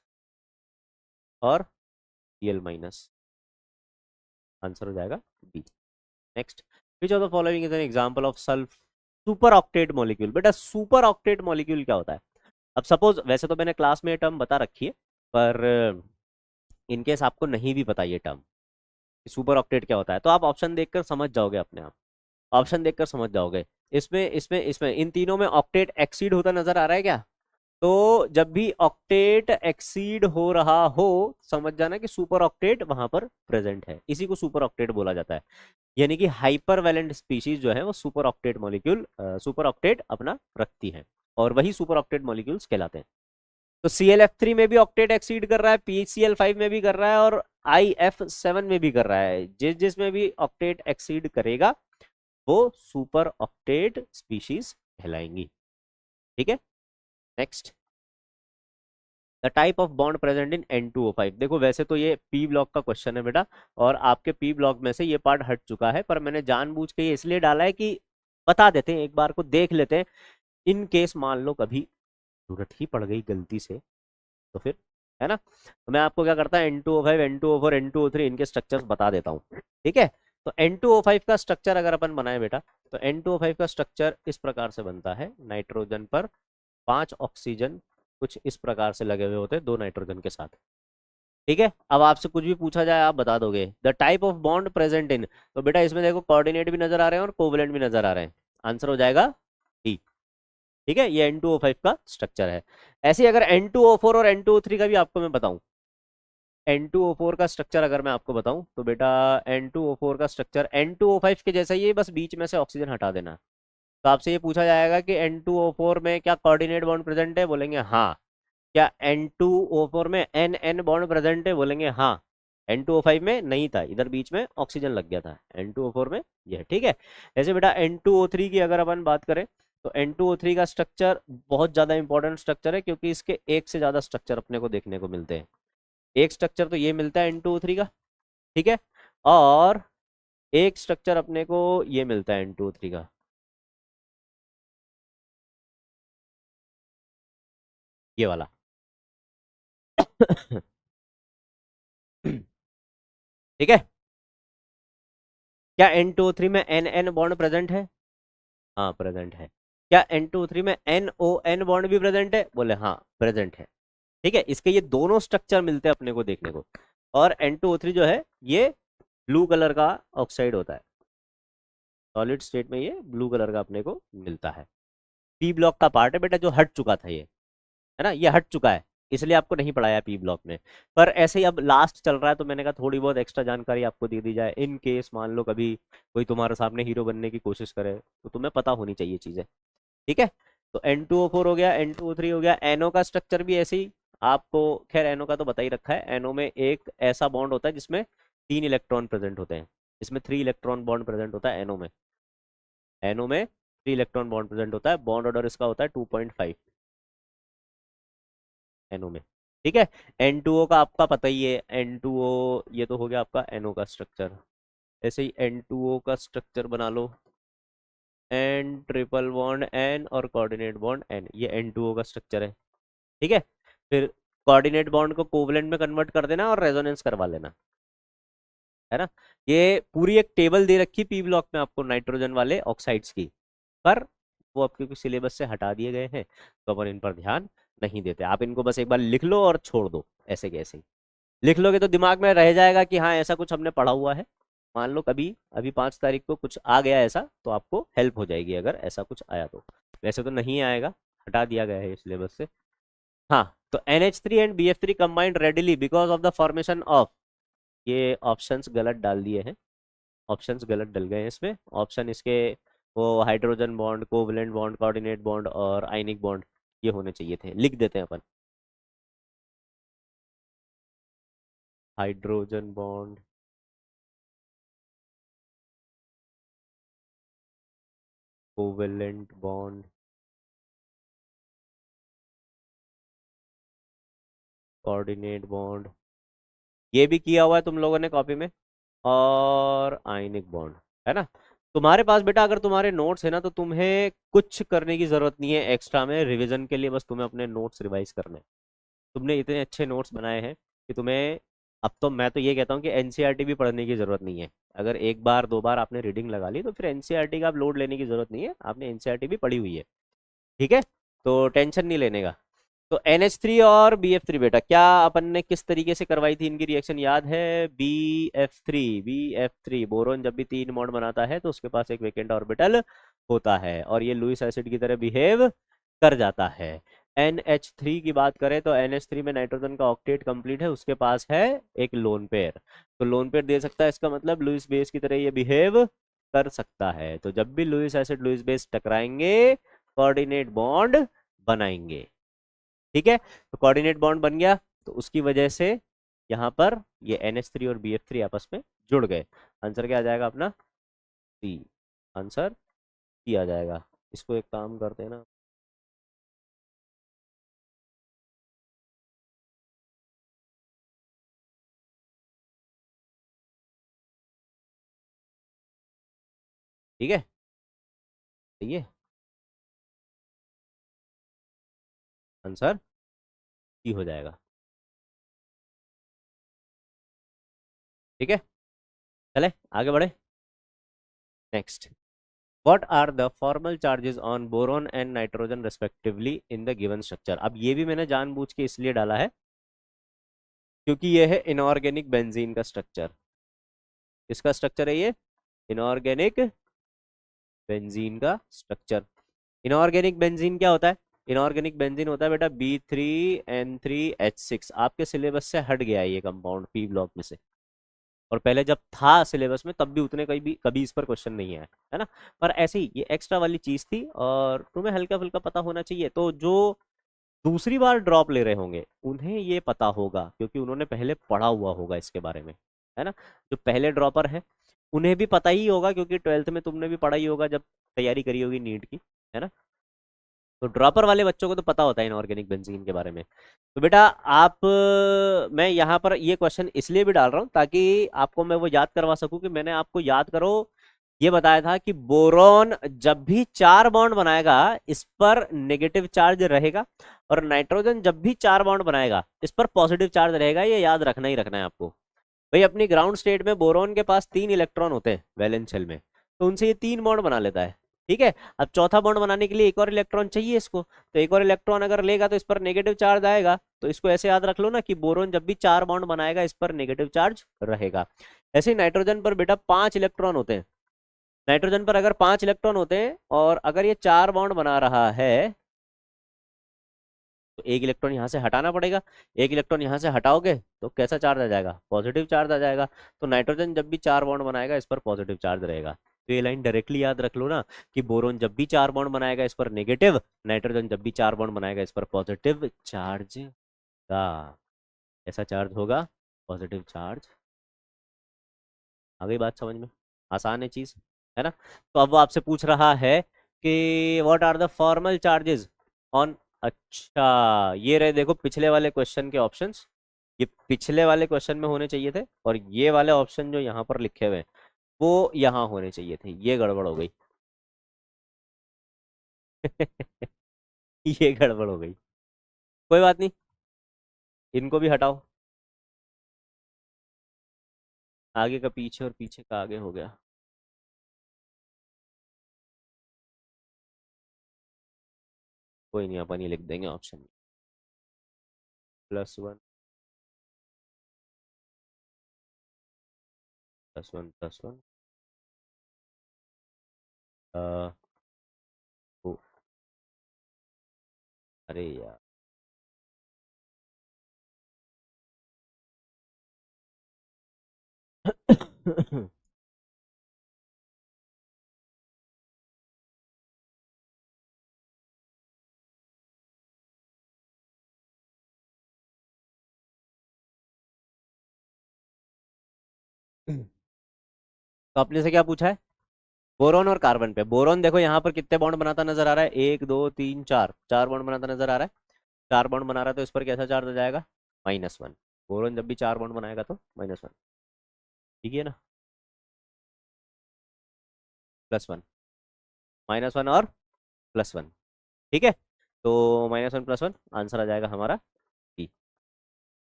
और Cl माइनस, आंसर हो जाएगा B. Next, which of the following is an example of sulph super octet molecule. बेटा सुपर ऑक्टेट मॉलिक्यूल क्या होता है? अब सपोज, वैसे तो मैंने क्लास में ये टर्म बता रखी है, पर इनकेस आपको नहीं भी पता ये टर्म सुपर ऑक्टेट क्या होता है, तो आप ऑप्शन देखकर समझ जाओगे अपने आप, ऑप्शन देखकर समझ जाओगे। इसमें इसमें इसमें इन तीनों में ऑक्टेट एक्सीड होता नजर आ रहा है क्या? तो जब भी ऑक्टेट एक्सीड हो रहा हो, समझ जाना कि सुपर ऑक्टेट वहां पर प्रेजेंट है, इसी को सुपर ऑक्टेट बोला जाता है। यानी कि हाइपर वैलेंट स्पीशीज जो है वो super octet molecule, super octet अपना रखती है, और वही सुपर ऑक्टेट मॉलिक्यूल्स कहलाते हैं। तो ClF3 में भी ऑक्टेट एक्सीड कर रहा है, PCl5 में भी कर रहा है, और IF7 में भी कर रहा है। जिसमें भी ऑक्टेट एक्सीड करेगा वो सुपर ऑक्टेट स्पीशीज कहलाएंगी। ठीक है, next, the type of bond present in N2O5। देखो वैसे तो ये पी ब्लॉक का क्वेश्चन है बेटा, और आपके पी ब्लॉक में से ये पार्ट हट चुका है, पर मैंने जानबूझ के ये इसलिए डाला है कि बता देते हैं, एक बार को देख लेते हैं, इन केस मान लो कभी जरूरत ही पड़ गई गलती से, तो फिर, है ना। तो मैं आपको क्या करता है, N2O5, N2O4, N2O3 इनके स्ट्रक्चर्स बता देता हूँ। ठीक है, तो N2O5 का स्ट्रक्चर अगर अपन बनाए बेटा, तो N2O5 का स्ट्रक्चर इस प्रकार से बनता है, नाइट्रोजन पर 5 ऑक्सीजन कुछ इस प्रकार से लगे हुए होते हैं 2 नाइट्रोजन के साथ। ठीक है, अब आपसे कुछ भी पूछा जाए आप बता दोगे। The type of bond present in, तो बेटा इसमें देखो कोऑर्डिनेट भी नजर आ रहे हैं और कोवलेंट भी नजर आ रहे हैं, आंसर हो जाएगा डी। ठीक है, ये N2O5 का स्ट्रक्चर है। ऐसे ही अगर N2O4 और N2O3 का भी आपको मैं बताऊं, N2O4 का स्ट्रक्चर अगर मैं आपको बताऊं, तो बेटा N2O4 का स्ट्रक्चर N2O5 के जैसा ही है, बस बीच में से ऑक्सीजन हटा देना। तो आपसे ये पूछा जाएगा कि N2O4 में क्या कोऑर्डिनेट बॉन्ड प्रेजेंट है, बोलेंगे हाँ। क्या N2O4 में NN बॉन्ड प्रेजेंट है, बोलेंगे हाँ। N2O5 में नहीं था, इधर बीच में ऑक्सीजन लग गया था, N2O4 में यह। ठीक है, ऐसे बेटा N2O3 की अगर अपन बात करें, तो N2O3 का स्ट्रक्चर बहुत ज्यादा इंपॉर्टेंट स्ट्रक्चर है, क्योंकि इसके एक से ज्यादा स्ट्रक्चर अपने को देखने को मिलते हैं। एक स्ट्रक्चर तो ये मिलता है N2O3 का, ठीक है, और एक स्ट्रक्चर अपने को ये मिलता है N2O3 का, ये वाला। ठीक है, क्या N2O3 में NN बॉन्ड प्रेजेंट है? हाँ प्रेजेंट है। क्या N2O3 में NON बॉन्ड भी प्रेजेंट है? बोले हाँ प्रेजेंट है। ठीक है, इसके ये दोनों स्ट्रक्चर मिलते हैं अपने को देखने को, और N2O3 जो है ये ब्लू कलर का ऑक्साइड होता है, सॉलिड स्टेट में ये ब्लू कलर का अपने को मिलता है। पी ब्लॉक का पार्ट है बेटा, जो हट चुका था ये, है ना, ये हट चुका है, इसलिए आपको नहीं पढ़ाया पी ब्लॉक में। पर ऐसे ही अब लास्ट चल रहा है, तो मैंने कहा थोड़ी बहुत एक्स्ट्रा जानकारी आपको दे दी जाए, इन केस मान लो कभी कोई तुम्हारे सामने हीरो बनने की कोशिश करे, तो तुम्हें पता होनी चाहिए चीजें। ठीक है, तो N2O4 हो गया, N2O3 हो गया। एनओ का स्ट्रक्चर भी ऐसे ही आपको, खैर एनओ का तो बता ही रखा है। एनओ में एक ऐसा बॉन्ड होता है जिसमें 3 इलेक्ट्रॉन प्रेजेंट होते हैं, इसमें 3 इलेक्ट्रॉन बॉन्ड प्रेजेंट होता है एनओ में। एनओ में 3 इलेक्ट्रॉन बॉन्ड प्रेजेंट होता है, बॉन्ड ऑर्डर इसका होता है 2.5 एनओ में। ठीक है, N2O का आपका पता ही है, N2O ये तो हो गया आपका एनओ का स्ट्रक्चर। ऐसे ही N2O का स्ट्रक्चर बना लो, N ट्रिपल बॉन्ड N और कोऑर्डिनेट बॉन्ड N, ये N2O का स्ट्रक्चर है। ठीक है, फिर कोऑर्डिनेट बॉन्ड को कोवलेंट में कन्वर्ट कर देना और रेजोनेंस करवा लेना, है ना। ये पूरी एक टेबल दे रखी पी ब्लॉक में आपको नाइट्रोजन वाले ऑक्साइड्स की, पर वो अब क्योंकि सिलेबस से हटा दिए गए हैं, तो अपन इन पर ध्यान नहीं देते। आप इनको बस एक बार लिख लो और छोड़ दो, ऐसे के ऐसे ही लिख लोगे तो दिमाग में रह जाएगा कि हाँ ऐसा कुछ हमने पढ़ा हुआ है। मान लो कभी अभी 5 तारीख को कुछ आ गया ऐसा, तो आपको हेल्प हो जाएगी अगर ऐसा कुछ आया तो। वैसे तो नहीं आएगा, हटा दिया गया है सिलेबस से। हाँ, तो NH3 and BF3 combined readily because of the formation of, ये ऑप्शंस गलत डाल दिए हैं, ऑप्शंस गलत डल गए हैं इसमें। ऑप्शन इसके वो hydrogen bond, covalent bond, coordinate bond और आयनिक बॉन्ड ये होने चाहिए थे, लिख देते हैं अपन। Hydrogen bond, covalent bond, coordinate bond, ये भी किया हुआ है तुम लोगों ने कॉपी में, और आयनिक बॉन्ड, है ना। तुम्हारे पास बेटा अगर तुम्हारे नोट्स है ना, तो तुम्हें कुछ करने की जरूरत नहीं है एक्स्ट्रा में रिवीजन के लिए, बस तुम्हें अपने नोट्स रिवाइज करने हैं। तुमने इतने अच्छे नोट्स बनाए हैं कि तुम्हें, अब तो मैं तो ये कहता हूँ कि एनसीईआरटी भी पढ़ने की जरूरत नहीं है। अगर एक बार दो बार आपने रीडिंग लगा ली तो फिर एनसीईआरटी का आप लोड लेने की जरूरत नहीं है, आपने एनसीईआरटी भी पढ़ी हुई है। ठीक है, तो टेंशन नहीं लेने का। तो NH3 और BF3 बेटा, क्या अपन ने किस तरीके से करवाई थी इनकी रिएक्शन याद है? BF3 बोरोन जब भी 3 बॉन्ड बनाता है तो उसके पास एक वेकेंट ऑर्बिटल होता है और ये लुईस एसिड की तरह बिहेव कर जाता है। NH3 की बात करें तो NH3 में नाइट्रोजन का ऑक्टेट कंप्लीट है, उसके पास है एक लोन पेयर। तो लोन पेयर दे सकता है, इसका मतलब लुईस बेस की तरह ये बिहेव कर सकता है। तो जब भी लुईस एसिड लुईस बेस टकराएंगे, कोऑर्डिनेट बॉन्ड बनाएंगे। ठीक है, तो कोऑर्डिनेट बॉन्ड बन गया, तो उसकी वजह से यहाँ पर ये NH3 और BF3 आपस में जुड़ गए। आंसर क्या आ जाएगा अपना? सी। आंसर सी आ जाएगा। इसको एक काम करते हैं ना, ठीक है, सही है, आंसर सी हो जाएगा। ठीक है, चले आगे बढ़े। Next, what are the formal charges on boron and nitrogen respectively in the given structure? अब ये भी मैंने जानबूझ के इसलिए डाला है क्योंकि ये है इनऑर्गेनिक बेंजीन का स्ट्रक्चर। किसका स्ट्रक्चर है ये? इनऑर्गेनिक बेंजीन का स्ट्रक्चर। इनऑर्गेनिक बेंजीन क्या होता है? इनऑर्गेनिक बेंजीन होता है बेटा B3N3H6। आपके सिलेबस से हट गया है ये कंपाउंड पी ब्लॉक में से, और पहले जब था सिलेबस में तब भी उतने कभी कभी इस पर क्वेश्चन नहीं आया है ना। पर ऐसे ही ये एक्स्ट्रा वाली चीज थी और तुम्हें हल्का फुल्का पता होना चाहिए। तो जो दूसरी बार ड्रॉप ले रहे होंगे उन्हें ये पता होगा क्योंकि उन्होंने पहले पढ़ा हुआ होगा इसके बारे में, है ना। जो पहले ड्रॉपर है उन्हें भी पता ही होगा क्योंकि 12th में तुमने भी पढ़ा ही होगा जब तैयारी करी होगी नीट की, है ना। तो ड्रॉपर वाले बच्चों को तो पता होता है इनऑर्गेनिक बेंजीन के बारे में। तो बेटा आप मैं यहाँ पर ये क्वेश्चन इसलिए भी डाल रहा हूँ ताकि आपको मैं वो याद करवा सकूं कि मैंने आपको याद करो ये बताया था कि बोरॉन जब भी 4 बॉन्ड बनाएगा इस पर नेगेटिव चार्ज रहेगा, और नाइट्रोजन जब भी 4 बॉन्ड बनाएगा इस पर पॉजिटिव चार्ज रहेगा। ये याद रखना ही रखना है आपको। भाई अपनी ग्राउंड स्टेट में बोरॉन के पास 3 इलेक्ट्रॉन होते हैं वैलेंस शेल में, तो उनसे ये 3 बॉन्ड बना लेता है। ठीक है, अब चौथा बॉन्ड बनाने के लिए एक और इलेक्ट्रॉन चाहिए इसको, तो एक और इलेक्ट्रॉन अगर लेगा तो इस पर नेगेटिव चार्ज आएगा। तो इसको ऐसे याद रख लो ना कि बोरोन जब भी 4 बॉन्ड बनाएगा इस पर नेगेटिव चार्ज रहेगा। ऐसे ही नाइट्रोजन पर बेटा 5 इलेक्ट्रॉन होते हैं। नाइट्रोजन पर अगर 5 इलेक्ट्रॉन होते हैं और अगर ये 4 बॉन्ड बना रहा है तो एक इलेक्ट्रॉन यहाँ से हटाना पड़ेगा। एक इलेक्ट्रॉन यहाँ से हटाओगे तो कैसा चार्ज आ जाएगा? पॉजिटिव चार्ज आ जाएगा। तो नाइट्रोजन जब भी 4 बॉन्ड बनाएगा इस पर पॉजिटिव चार्ज रहेगा। तो ये लाइन डायरेक्टली याद रख लो ना कि बोरोन जब भी 4 बॉन्ड बनाएगा इस पर नेगेटिव, नाइट्रोजन जब भी 4 बॉन्ड बनाएगा इस पर पॉजिटिव चार्ज का। ऐसा चार्ज होगा, पॉजिटिव चार्ज। आ गई बात समझ में? आसान है चीज, है ना। तो अब वो आपसे पूछ रहा है कि what are the formal charges on. अच्छा, ये रहे देखो पिछले वाले क्वेश्चन के ऑप्शंस। ये पिछले वाले क्वेश्चन में होने चाहिए थे और ये वाले ऑप्शन जो यहाँ पर लिखे हुए हैं वो यहाँ होने चाहिए थे। ये गड़बड़ हो गई। ये गड़बड़ हो गई। कोई बात नहीं, इनको भी हटाओ। आगे का पीछे और पीछे का आगे हो गया। कोई नहीं, अपन ये लिख देंगे ऑप्शन। +1 +1 +1। अरे यार। तो आपने से क्या पूछा है? बोरोन और कार्बन पे। बोरोन देखो यहाँ पर कितने बॉन्ड बनाता नजर आ रहा है? 1 2 3 4, 4 बॉन्ड बनाता नजर आ रहा है। 4 बॉन्ड बना रहा है तो इस पर कैसा चार्ज आ जाएगा? -1। बोरोन जब भी 4 बॉन्ड बनाएगा तो -1। ठीक है ना। +1, -1 और +1। ठीक है, तो -1 + 1 आंसर आ जाएगा हमारा डी।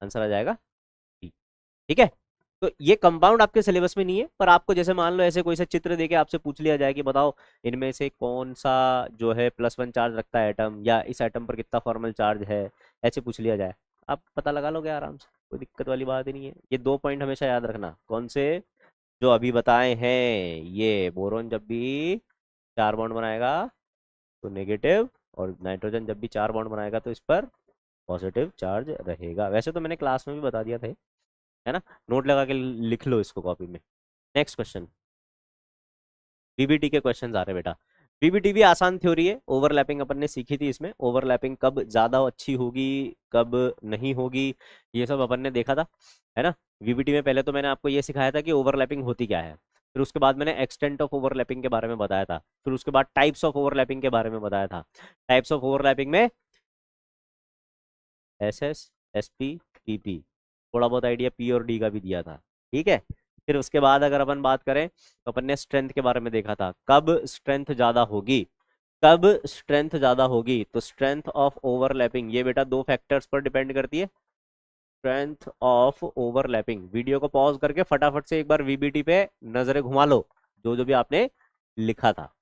आंसर आ जाएगा डी। ठीक है, तो ये कंपाउंड आपके सिलेबस में नहीं है, पर आपको जैसे मान लो ऐसे कोई सा चित्र देके आपसे पूछ लिया जाए कि बताओ इनमें से कौन सा जो है +1 चार्ज रखता है एटम, या इस एटम पर कितना फॉर्मल चार्ज है, ऐसे पूछ लिया जाए, आप पता लगा लोगे आराम से, कोई दिक्कत वाली बात ही नहीं है। ये 2 पॉइंट हमेशा याद रखना, कौन से, जो अभी बताए हैं। ये बोरोन जब भी 4 बॉन्ड बनाएगा तो नेगेटिव, और नाइट्रोजन जब भी 4 बॉन्ड बनाएगा तो इस पर पॉजिटिव चार्ज रहेगा। वैसे तो मैंने क्लास में भी बता दिया था, है ना, नोट लगा के लिख लो इसको कॉपी में। नेक्स्ट क्वेश्चन, बीबीटी के क्वेश्चन आ रहे हैं बेटा। बीबीटी भी आसान थ्योरी है, ओवरलैपिंग अपन ने सीखी थी, इसमें ओवरलैपिंग कब ज्यादा अच्छी होगी, कब नहीं होगी, ये सब अपन ने देखा था, है ना। बीबीटी में पहले तो मैंने आपको ये सिखाया था कि ओवरलैपिंग होती क्या है, फिर उसके बाद मैंने एक्सटेंट ऑफ ओवरलैपिंग के बारे में बताया था, फिर उसके बाद टाइप्स ऑफ ओवरलैपिंग के बारे में बताया था। टाइप्स ऑफ ओवरलैपिंग में SS, SP, PP, थोड़ा बहुत आइडिया P और D का भी दिया था। ठीक है, फिर उसके बाद अगर अपन बात करें तो अपन ने स्ट्रेंथ के बारे में देखा था, कब स्ट्रेंथ ज्यादा होगी, कब स्ट्रेंथ ज्यादा होगी, तो स्ट्रेंथ ऑफ ओवरलैपिंग ये बेटा 2 फैक्टर्स पर डिपेंड करती है। स्ट्रेंथ ऑफ ओवरलैपिंग, वीडियो को पॉज करके फटाफट से एक बार VBT पे नजरें घुमा लो, जो जो भी आपने लिखा था,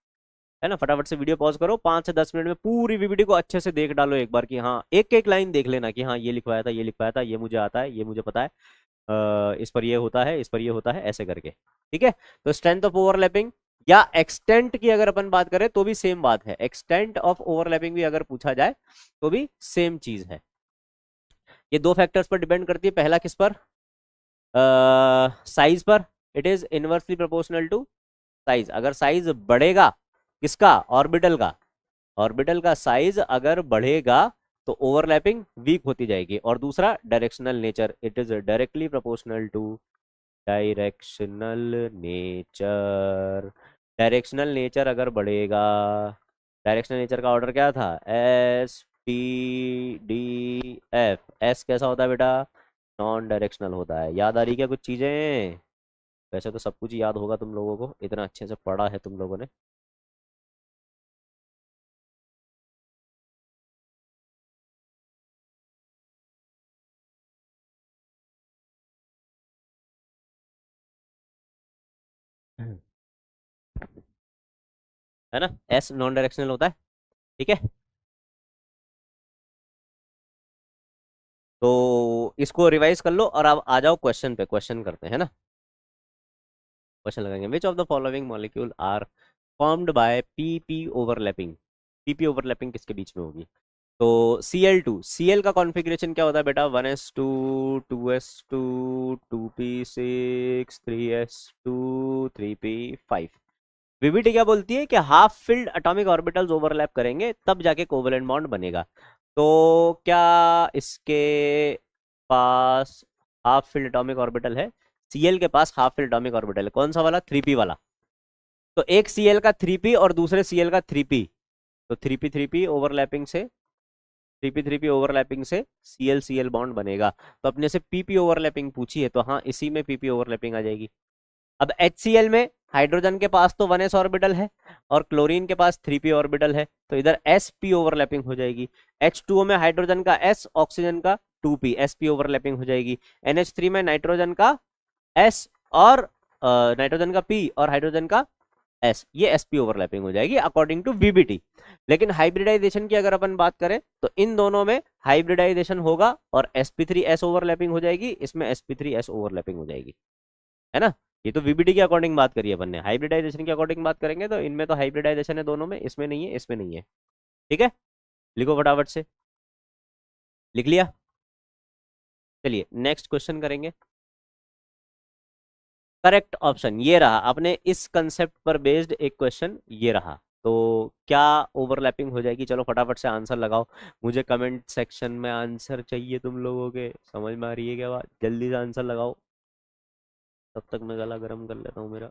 है ना, फटाफट से वीडियो पॉज करो, 5 से 10 मिनट में पूरी VBT को अच्छे से देख डालो एक बार, कि हाँ एक एक लाइन देख लेना कि हाँ ये लिखवाया था, ये लिखवाया था, ये मुझे आता है, ये मुझे पता है, इस पर ये होता है, इस पर ये होता है, ऐसे करके। ठीक है, तो स्ट्रेंथ ऑफ ओवरलैपिंग या एक्सटेंट की अगर अपन बात करें तो भी सेम बात है, एक्सटेंट ऑफ ओवरलैपिंग भी अगर पूछा जाए तो भी सेम चीज है। ये 2 फैक्टर्स पर डिपेंड करती है, पहला किस पर, साइज पर, it is inversely proportional to size. अगर साइज बढ़ेगा, किसका, ऑर्बिटल का, ऑर्बिटल का साइज अगर बढ़ेगा तो ओवरलैपिंग वीक होती जाएगी। और दूसरा directional nature, it is directly proportional to directional nature. Directional nature अगर बढ़ेगा, डायरेक्शनल नेचर का ऑर्डर क्या था, SPDF। एस कैसा होता है बेटा, नॉन डायरेक्शनल होता है। याद आ रही क्या कुछ चीजें, वैसे तो सब कुछ याद होगा तुम लोगों को, इतना अच्छे से पढ़ा है तुम लोगों ने। है ना, एस नॉन डायरेक्शनल होता है। ठीक है, तो इसको रिवाइज कर लो और अब आ जाओ क्वेश्चन पे, क्वेश्चन करते हैं ना। क्वेश्चन लगाएंगे, which of the following molecule are formed by PP overlapping. PP overlapping किसके बीच में होगी, तो Cl2, Cl का कॉन्फ़िगरेशन क्या होता है बेटा, 1s2, 2s2, 2p6, 3s2, 3p5। VBT क्या बोलती है कि half filled atomic orbitals overlap करेंगे तब जाके कोवेलेंट बॉन्ड बनेगा। तो क्या इसके पास हाफ फिल्ड एटॉमिक ऑर्बिटल है, Cl के पास हाफ फिल्ड एटॉमिक ऑर्बिटल है, कौन सा वाला, 3p वाला। तो एक Cl का 3p और दूसरे Cl का 3p, तो 3p ओवरलैपिंग से, 3p ओवरलैपिंग से Cl बॉन्ड बनेगा। तो अपने से PP ओवरलैपिंग पूछी है, तो हाँ इसी में PP ओवरलैपिंग आ जाएगी। अब HCl में हाइड्रोजन के पास तो 1s ऑर्बिटल है और क्लोरीन के पास 3p ऑर्बिटल है, तो इधर sp ओवरलैपिंग हो जाएगी। H2O में हाइड्रोजन का s, ऑक्सीजन का 2p, sp ओवरलैपिंग हो जाएगी। NH3 में नाइट्रोजन का s और नाइट्रोजन का p और हाइड्रोजन का s, ये sp ओवरलैपिंग हो जाएगी अकॉर्डिंग टू VBT। लेकिन हाइब्रिडाइजेशन की अगर अपन बात करें तो इन दोनों में हाइब्रिडाइजेशन होगा और sp3s ओवरलैपिंग हो जाएगी, इसमें sp3s ओवरलैपिंग हो जाएगी, है ना। ये तो VBT के अकॉर्डिंग बात करी है अपन ने, हाइब्रिडाइजेशन के अकॉर्डिंग बात करेंगे तो इनमें तो हाइब्रिडाइजेशन है दोनों में, इसमें नहीं है, इसमें नहीं है। ठीक है, लिखो फटाफट से, लिख लिया। चलिए नेक्स्ट क्वेश्चन करेंगे। करेक्ट ऑप्शन ये रहा, अपने इस कंसेप्ट पर बेस्ड एक क्वेश्चन ये रहा। तो क्या ओवरलैपिंग हो जाएगी, चलो फटाफट से आंसर लगाओ, मुझे कमेंट सेक्शन में आंसर चाहिए तुम लोगों के, समझ में आ रही है क्या बात, जल्दी से आंसर लगाओ, तब तक मैं गला गर्म कर लेता हूँ मेरा।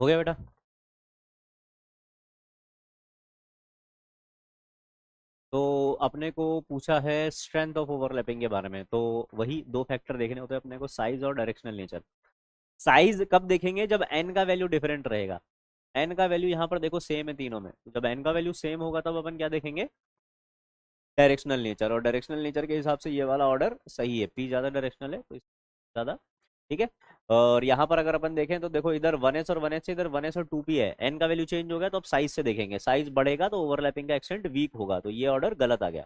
हो गया बेटा, तो अपने को पूछा है स्ट्रेंथ ऑफ ओवरलैपिंग के बारे में, तो वही 2 फैक्टर देखने होते हैं अपने को, साइज और डायरेक्शनल नेचर। साइज कब देखेंगे? जब एन का वैल्यू डिफरेंट रहेगा। एन का वैल्यू यहाँ पर देखो सेम है तीनों में, तो जब एन का वैल्यू सेम होगा तब अपन क्या देखेंगे? Directional nature. और डायरेक्शनल नेचर के हिसाब से ये वाला ऑर्डर सही है, पी ज्यादा डायरेक्शनल है तो ज्यादा। ठीक है। और यहाँ पर अगर अपन देखें तो देखो इधर 1s और 1s से इधर 1s और 2p है, एन का वैल्यू चेंज हो गया तो अब साइज से देखेंगे, साइज बढ़ेगा तो ओवरलैपिंग का एक्सटेंट वीक होगा, तो ये ऑर्डर गलत आ गया,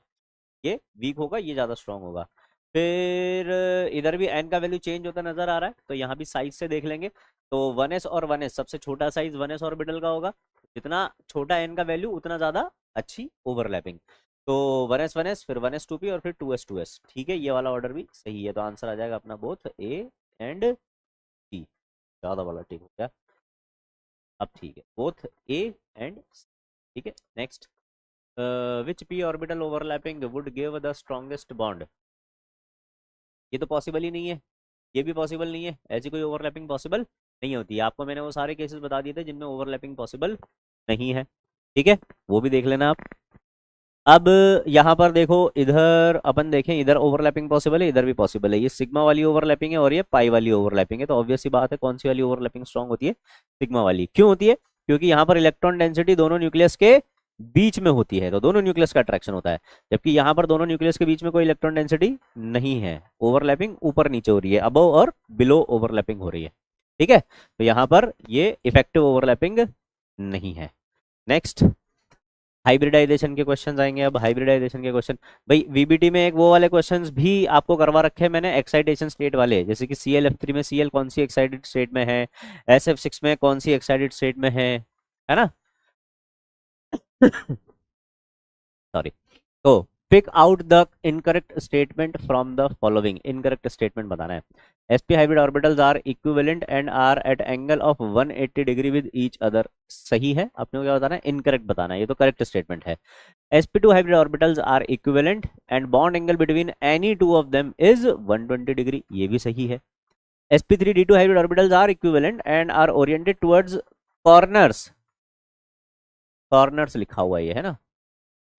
ये वीक होगा, ये ज्यादा स्ट्रांग होगा। फिर इधर भी एन का वैल्यू चेंज होता नजर आ रहा है, तो यहाँ भी साइज से देख लेंगे। तो 1s और 1s सबसे छोटा साइज 1s ऑर्बिटल का होगा, जितना छोटा एन का वैल्यू उतना ज्यादा अच्छी ओवरलैपिंग। तो 1s 1s, फिर 1s 2p और फिर 2s 2s। ठीक है, ये वाला ऑर्डर भी सही है, तो आंसर आ जाएगा अपना बोथ ए एंड सी। ज्यादा वाला ठीक हो गया। अब ठीक है, बोथ ए एंड सी। ठीक है, next. Which P orbital overlapping would give the strongest bond? ये तो पॉसिबल ही नहीं है, ये भी पॉसिबल नहीं है, ऐसी कोई ओवरलैपिंग पॉसिबल नहीं होती है। आपको मैंने वो सारे केसेस बता दिए थे जिनमें ओवरलैपिंग पॉसिबल नहीं है। ठीक है, वो भी देख लेना आप। अब यहाँ पर देखो, इधर अपन देखें, इधर ओवरलैपिंग पॉसिबल है, इधर भी पॉसिबल है। ये सिग्मा वाली ओवरलैपिंग है और ये पाई वाली ओवरलैपिंग है, तो ऑब्वियस सी बात है कौन सी वाली ओवरलैपिंग स्ट्रांग होती है? सिग्मा वाली। क्यों होती है? क्योंकि यहाँ पर इलेक्ट्रॉन डेंसिटी दोनों न्यूक्लियस के बीच में होती है, तो दोनों न्यूक्लियस का अट्रैक्शन होता है, जबकि यहाँ पर दोनों न्यूक्लियस के बीच में कोई इलेक्ट्रॉन डेंसिटी नहीं है। ओवरलैपिंग ऊपर नीचे हो रही है, अबव और बिलो ओवरलैपिंग हो रही है। ठीक है, तो यहाँ पर ये इफेक्टिव ओवरलैपिंग नहीं है। नेक्स्ट, हाइब्रिडाइजेशन के क्वेश्चन आएंगे। अब हाइब्रिडाइजेशन के क्वेश्चन, भाई वीबीटी में एक वो वाले क्वेश्चंस भी आपको करवा रखे हैं मैंने, एक्साइटेशन स्टेट वाले, जैसे कि ClF3 में Cl कौन सी एक्साइटेड स्टेट में है, SF6 में कौन सी एक्साइटेड स्टेट में है ना? सॉरी। तो pick out the incorrect statement from the following. Incorrect statement बताना है। sp hybrid orbitals are equivalent and are at angle of 180 degree with each other. सही है, अपने को क्या बताना है? इनकरेक्ट बताना है, ये तो करेक्ट स्टेटमेंट है। sp2 hybrid orbitals are equivalent and bond angle between any two of them is 120 degree, ये भी सही है। sp3d2 hybrid orbitals are equivalent and are oriented towards corners, corners लिखा हुआ ये है ना,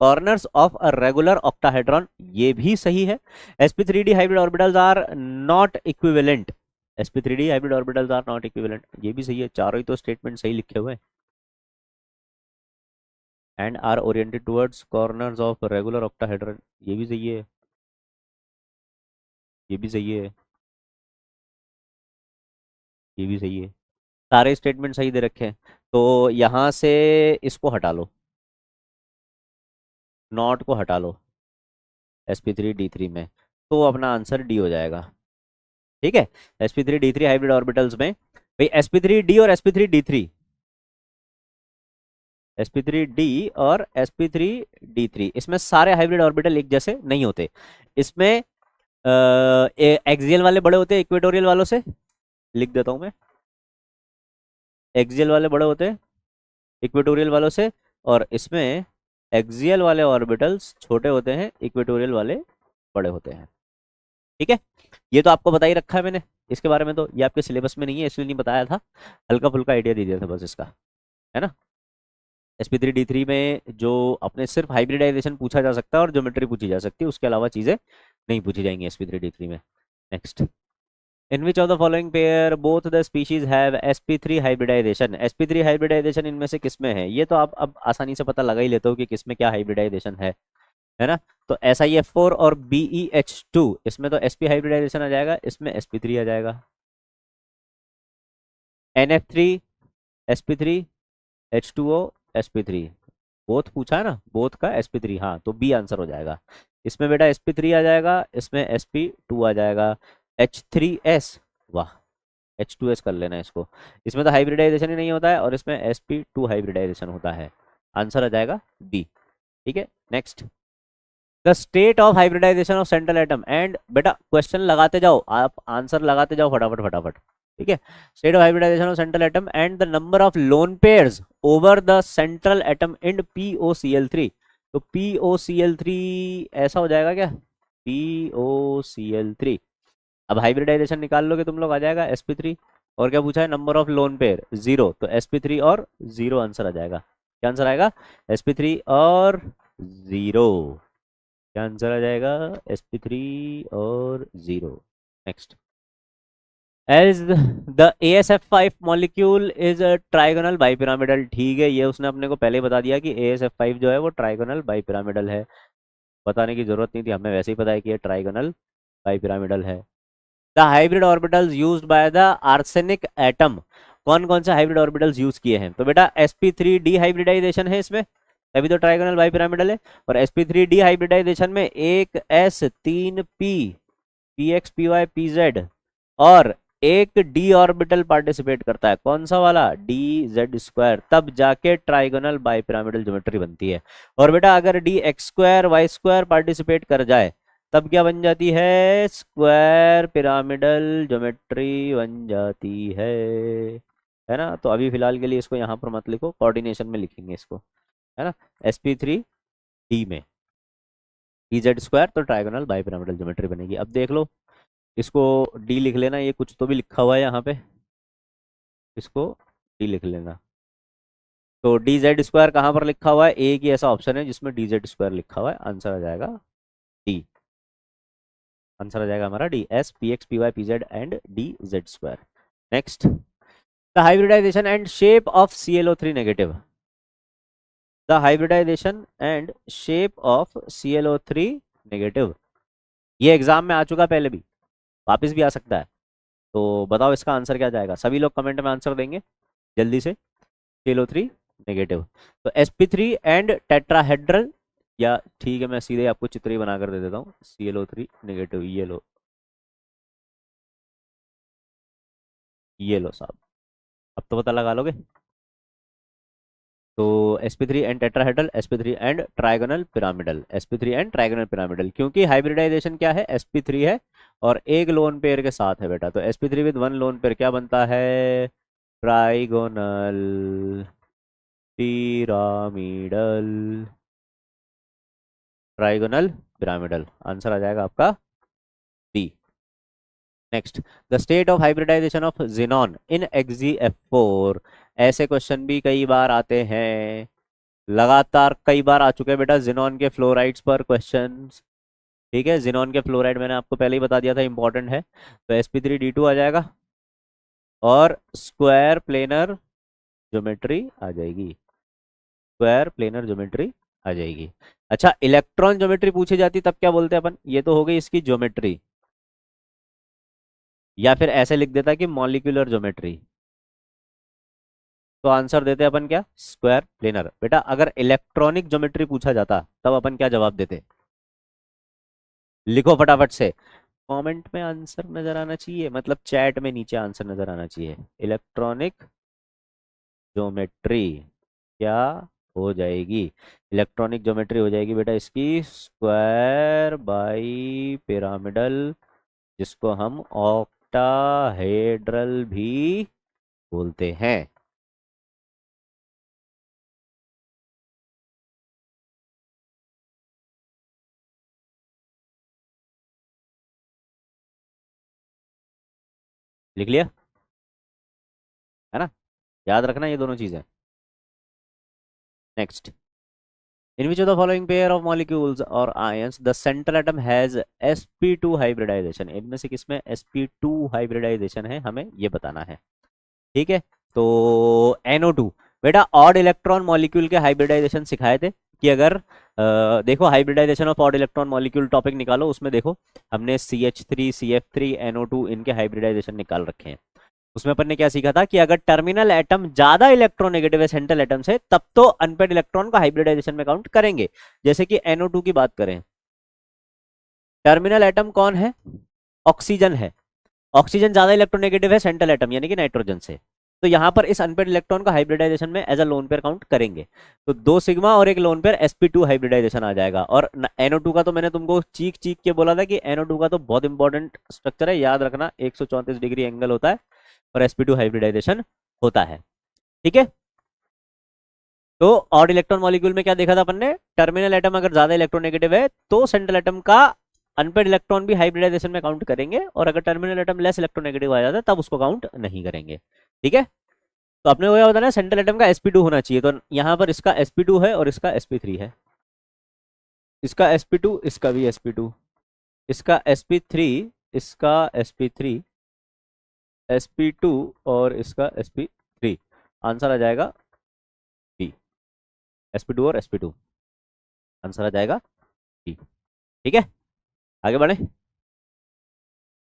corners of a regular octahedron, ये भी सही है। sp3d hybrid orbitals are not equivalent, sp3d hybrid orbitals are not equivalent, ये भी सही है। चारों ही तो स्टेटमेंट सही लिखे हुए हैं। And are oriented towards corners of regular octahedron, ये भी सही है, ये भी सही है, ये भी सही है। सारे स्टेटमेंट सही दे रखे हैं, तो यहाँ से इसको हटा लो, नॉट को हटा लो sp3d3 में, तो अपना आंसर डी हो जाएगा। ठीक है, sp3d3 हाइब्रिड ऑर्बिटल्स में, भाई sp3d और sp3d3, sp3d और sp3d3 इसमें सारे हाइब्रिड ऑर्बिटल एक जैसे नहीं होते। इसमें एक्सियल वाले बड़े होते हैं इक्वेटोरियल वालों से, लिख देता हूं मैं, एक्सियल वाले बड़े होते हैं इक्वेटोरियल वालों से, और इसमें एक्सियल वाले ऑर्बिटल्स छोटे होते हैं, इक्वेटोरियल वाले बड़े होते हैं। ठीक है, ये तो आपको बता ही रखा है मैंने, इसके बारे में तो ये आपके सिलेबस में नहीं है इसलिए नहीं बताया था, हल्का फुल्का आइडिया दे दिया था बस इसका, है ना? sp3d3 में जो अपने सिर्फ हाइब्रिडाइजेशन पूछा जा सकता है और ज्योमेट्री पूछी जा सकती है, उसके अलावा चीजें नहीं पूछी जाएंगी sp3d3 में। Next, in which of the following pair both the species have sp3 hybridization? sp3 hybridization इनमें से किसमें है? ये तो आप अब आसानी से पता लगा ही लेते हो कि किसमें क्या हाइब्रिडाइजेशन है ना? तो SiF4 और BeH2, इसमें तो sp हाइब्रिडाइजेशन आ जाएगा, इसमें sp3 आ जाएगा। NF3 sp3 H2O sp3, both पूछा है ना, बोथ का sp3, हाँ तो बी आंसर हो जाएगा। इसमें बेटा sp3 आ जाएगा, इसमें sp2 आ जाएगा। H3S, वाह, H2S कर लेना इसको, इसमें तो हाइब्रिडाइजेशन ही नहीं होता है और इसमें sp2 हाइब्रिडाइजेशन होता है, आंसर आ जाएगा बी। ठीक है, next, the state of hybridisation of central atom and, बेटा क्वेश्चन लगाते जाओ आप, आंसर लगाते जाओ फटाफट फटाफट। ठीक है, state of hybridisation of central atom and the number of lone pairs over the central atom in POCl3, तो POCl3 ऐसा हो जाएगा क्या? POCl3, अब हाइब्रिडाइजेशन निकाल लोगे तुम लोग, आ जाएगा sp3, और क्या पूछा है? नंबर ऑफ लोन पेयर 0, तो sp3 और 0 आंसर आ जाएगा। क्या आंसर आएगा? sp3 और 0, क्या आंसर आ जाएगा? sp3 और 0। Next, as the ASF5 molecule is trigonal bipyramidal. ठीक है, ये उसने अपने को पहले ही बता दिया कि ASF5 जो है वो ट्राइगोनल बाइपिरामिडल है। बताने की जरूरत नहीं थी, हमें वैसे ही पता है कि ये ट्राइगोनल बाइपिरामिडल है। The hybrid orbitals used by the arsenic atom. कौन कौन से हाइब्रिड ऑर्बिटल्स यूज किए हैं? तो बेटा sp3 डिहाइब्रिडाइजेशन है इसमें, तभी तो ट्राइगोनल बाइपिरामिडल है। और sp3 डिहाइब्रिडाइजेशन में एक s3p px py pz और एक d ऑर्बिटल पार्टिसिपेट करता है। कौन सा वाला? dz², तब जाके ट्राइगोनल बाइपिरामिडल ज्योमेट्री बनती है। और बेटा अगर dx²y² पार्टिसिपेट कर जाए तब क्या बन जाती है? स्क्वायर पिरामिडल ज्योमेट्री बन जाती है ना। तो अभी फिलहाल के लिए इसको यहाँ पर मत लिखो, कोऑर्डिनेशन में लिखेंगे इसको, है ना। sp3 d में dz² तो ट्राइगोनल बाइपिरामिडल ज्योमेट्री बनेगी। अब देख लो, इसको डी लिख लेना, ये कुछ तो भी लिखा हुआ है यहाँ पे, इसको डी लिख लेना। तो dz² कहाँ पर लिखा हुआ है? एक ही ऐसा ऑप्शन है जिसमें dz² लिखा हुआ है, आंसर आ जाएगा डी। आंसर आ जाएगा हमारा D, s px py pz and dz²। Next, the hybridization and shape of ClO3 negative. The hybridization and shape of ClO3 negative, ये एग्जाम में आ चुका पहले भी, वापस भी आ सकता है। तो बताओ इसका आंसर क्या जाएगा? सभी लोग कमेंट में आंसर देंगे जल्दी से। ClO3 नेगेटिव, तो sp3 एंड टेट्राहेड्रल, या ठीक है मैं सीधे आपको चित्र ही बना कर दे देता हूँ। ClO3 नेगेटिव, ये लो साहब, अब तो पता लगा लोगे। तो sp3 and tetrahedral, sp3 and trigonal pyramidal, sp3 and trigonal pyramidal, क्योंकि हाइब्रिडाइजेशन क्या है? sp3 है और एक लोन पेयर के साथ है बेटा, तो sp3 with one lone pair क्या बनता है? Trigonal pyramidal, trigonal pyramidal, answer आ जाएगा आपका D. Next, the state of hybridisation of xenon in XeF4। ऐसे क्वेश्चन भी कई बार आते हैं, लगातार कई बार आ चुके हैं बेटा जिनॉन के फ्लोराइड्स पर क्वेश्चंस। ठीक है, जिनॉन के फ्लोराइड मैंने आपको पहले ही बता दिया था, इंपॉर्टेंट है। तो sp3d2 आ जाएगा और स्क्वायर प्लेनर ज्योमेट्री आ जाएगी, स्क्वायर प्लेनर ज्योमेट्री आ जाएगी। अच्छा, इलेक्ट्रॉन ज्योमेट्री पूछी जाती तब क्या बोलते हैं अपन? ये तो हो गई इसकी ज्योमेट्री, या फिर ऐसे लिख देता कि मॉलिक्यूलर ज्योमेट्री। तो आंसर देते अपन क्या? Square planar. बेटा अगर इलेक्ट्रॉनिक ज्योमेट्री पूछा जाता तब अपन क्या जवाब देते? लिखो फटाफट से, कमेंट में आंसर नजर आना चाहिए, मतलब चैट में नीचे आंसर नजर आना चाहिए। इलेक्ट्रॉनिक ज्योमेट्री क्या हो जाएगी? इलेक्ट्रॉनिक ज्योमेट्री हो जाएगी बेटा इसकी स्क्वायर बाई पिरामिडल, जिसको हम ऑक्टाहेड्रल भी बोलते हैं। लिख लिया है ना, याद रखना ये दोनों चीजें। Next, in which of the following pair of molecules or ions the central atom has sp2 hybridization। इनमें से किसमें sp2 hybridization है, हमें ये बताना है। ठीक है, तो NO2, बेटा ऑड इलेक्ट्रॉन मॉलिक्यूल के हाइब्रिडाइजेशन सिखाए थे कि अगर देखो hybridisation of odd electron molecule topic निकालो, उसमें देखो हमने CH3 CF3 NO2 इनके हाइब्रिडाइजेशन निकाल रखे हैं। उसमें अपन ने क्या सीखा था कि अगर टर्मिनल एटम ज्यादा इलेक्ट्रोनेगेटिव है सेंट्रल एटम से, तब तो अनपेड इलेक्ट्रॉन को हाइब्रिडाइजेशन में काउंट करेंगे। जैसे कि NO2 की बात करें, टर्मिनल एटम कौन है? ऑक्सीजन है। ऑक्सीजन ज्यादा इलेक्ट्रोनेगेटिव है सेंट्रल एटम यानी कि नाइट्रोजन से, तो यहां पर इस अनपेड इलेक्ट्रॉन को हाइब्रिडाइजेशन में as a lone pair count करेंगे। तो 2 सिग्मा और एक लोन पेयर sp2 हाइब्रिडाइजेशन आ जाएगा। और NO2 का तो मैंने तुमको चीख चीख के बोला था कि NO2 का तो बहुत इंपॉर्टेंट स्ट्रक्चर है, याद रखना 134 डिग्री एंगल होता है और sp2 हाइब्रिडाइजेशन होता है। ठीक है, तो ऑड इलेक्ट्रॉन मॉलिक्यूल में क्या देखा था अपन ने? टर्मिनल एटम अगर ज्यादा इलेक्ट्रोनेगेटिव है तो सेंट्रल एटम का अनपेड इलेक्ट्रॉन भी हाइब्रिडाइजेशन में काउंट करेंगे, और अगर टर्मिनल एटम लेस इलेक्ट्रोनेगेटिव आ जाता है तब उसको काउंट नहीं करेंगे। ठीक है, तो अपने को क्या बताना है? सेंट्रल एटम का sp2 होना चाहिए, तो यहाँ पर इसका sp2 है और इसका sp3 है। इसका sp2, इसका भी sp2, इसका sp3, इसका sp3, sp2 और इसका sp3, आंसर आ जाएगा बी। sp2 और sp2, आंसर आ जाएगा बी। ठीक है, आगे बढ़े।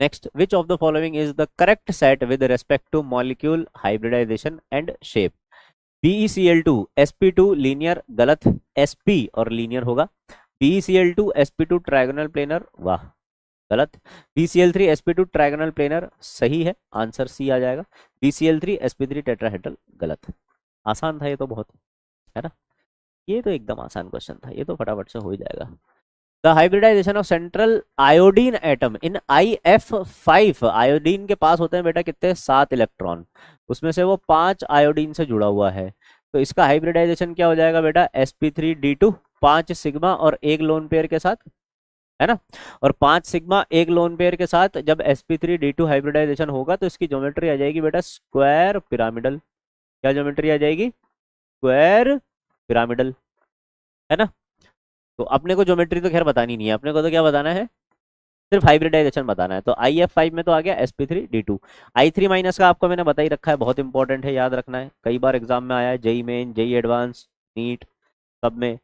Next, which of the following is the correct set with respect two molecule hybridization and shape. BeCl2 sp2 linear, गलत। sp और लीनियर होगा। BeCl2 sp2 ट्रायगोनल प्लेनर, वाह, गलत। BeCl3 sp2 ट्रायगोनल प्लेनर, सही है, आंसर सी आ जाएगा। BeCl3 sp3 टेट्राहेड्रल, गलत। आसान था ये तो बहुत, है ना, ये तो एकदम आसान क्वेश्चन था, ये तो फटाफट से हो ही जाएगा। The hybridisation of central iodine atom in IF5, iodine के पास होते हैं बेटा कितने, 7 इलेक्ट्रॉन, उसमें से वो 5 आयोडीन से जुड़ा हुआ है, तो इसका हाइब्रिडाइजेशन क्या हो जाएगा बेटा, sp3d2, 5 सिग्मा और एक लोन पेयर के साथ, है ना, और 5 सिग्मा एक लोन पेयर के साथ जब sp3d2 हाइब्रिडाइजेशन होगा तो इसकी ज्योमेट्री आ जाएगी बेटा स्क्वायर पिरामिडल। क्या ज्योमेट्री आ जाएगी, स्क्वायर पिरामिडल, है ना। तो अपने को ज्योमेट्री तो खैर बतानी नहीं है, अपने को तो क्या बताना है, सिर्फ हाइब्रिडाइजेशन बताना है। तो IF5 में तो आ गया sp3d2। I3 माइनस का आपको मैंने बता ही रखा है, बहुत इंपॉर्टेंट है, याद रखना है, कई बार एग्जाम में आया है, JEE Main, JEE Advance, NEET, सब में।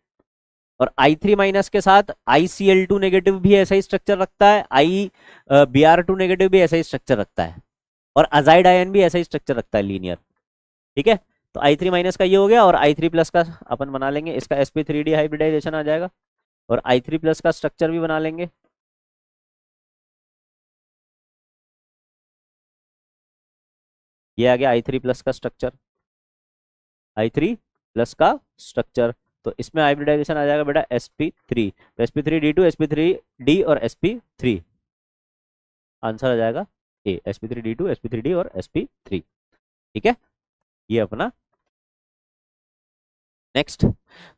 और I3 माइनस के साथ ICl2 नेगेटिव भी ऐसा ही स्ट्रक्चर रखता है, Br2 नेगेटिव भी ऐसा ही स्ट्रक्चर रखता है, और अजाइड आयन भी ऐसा ही स्ट्रक्चर रखता है, लीनियर। ठीक है, तो I3 माइनस का ये हो गया, और I3 प्लस का अपन बना लेंगे, इसका sp3d हाइब्रिडाइजेशन आ जाएगा, और I3 प्लस का स्ट्रक्चर भी बना लेंगे। ये आ गया I3 प्लस का स्ट्रक्चर, I3 प्लस का स्ट्रक्चर, तो इसमें हाइब्रिडाइजेशन आ जाएगा बेटा sp3, तो sp3d2 sp3d और sp3, आंसर आ जाएगा ए, sp3d2 sp3d और sp3। ठीक है, ये अपना। Next,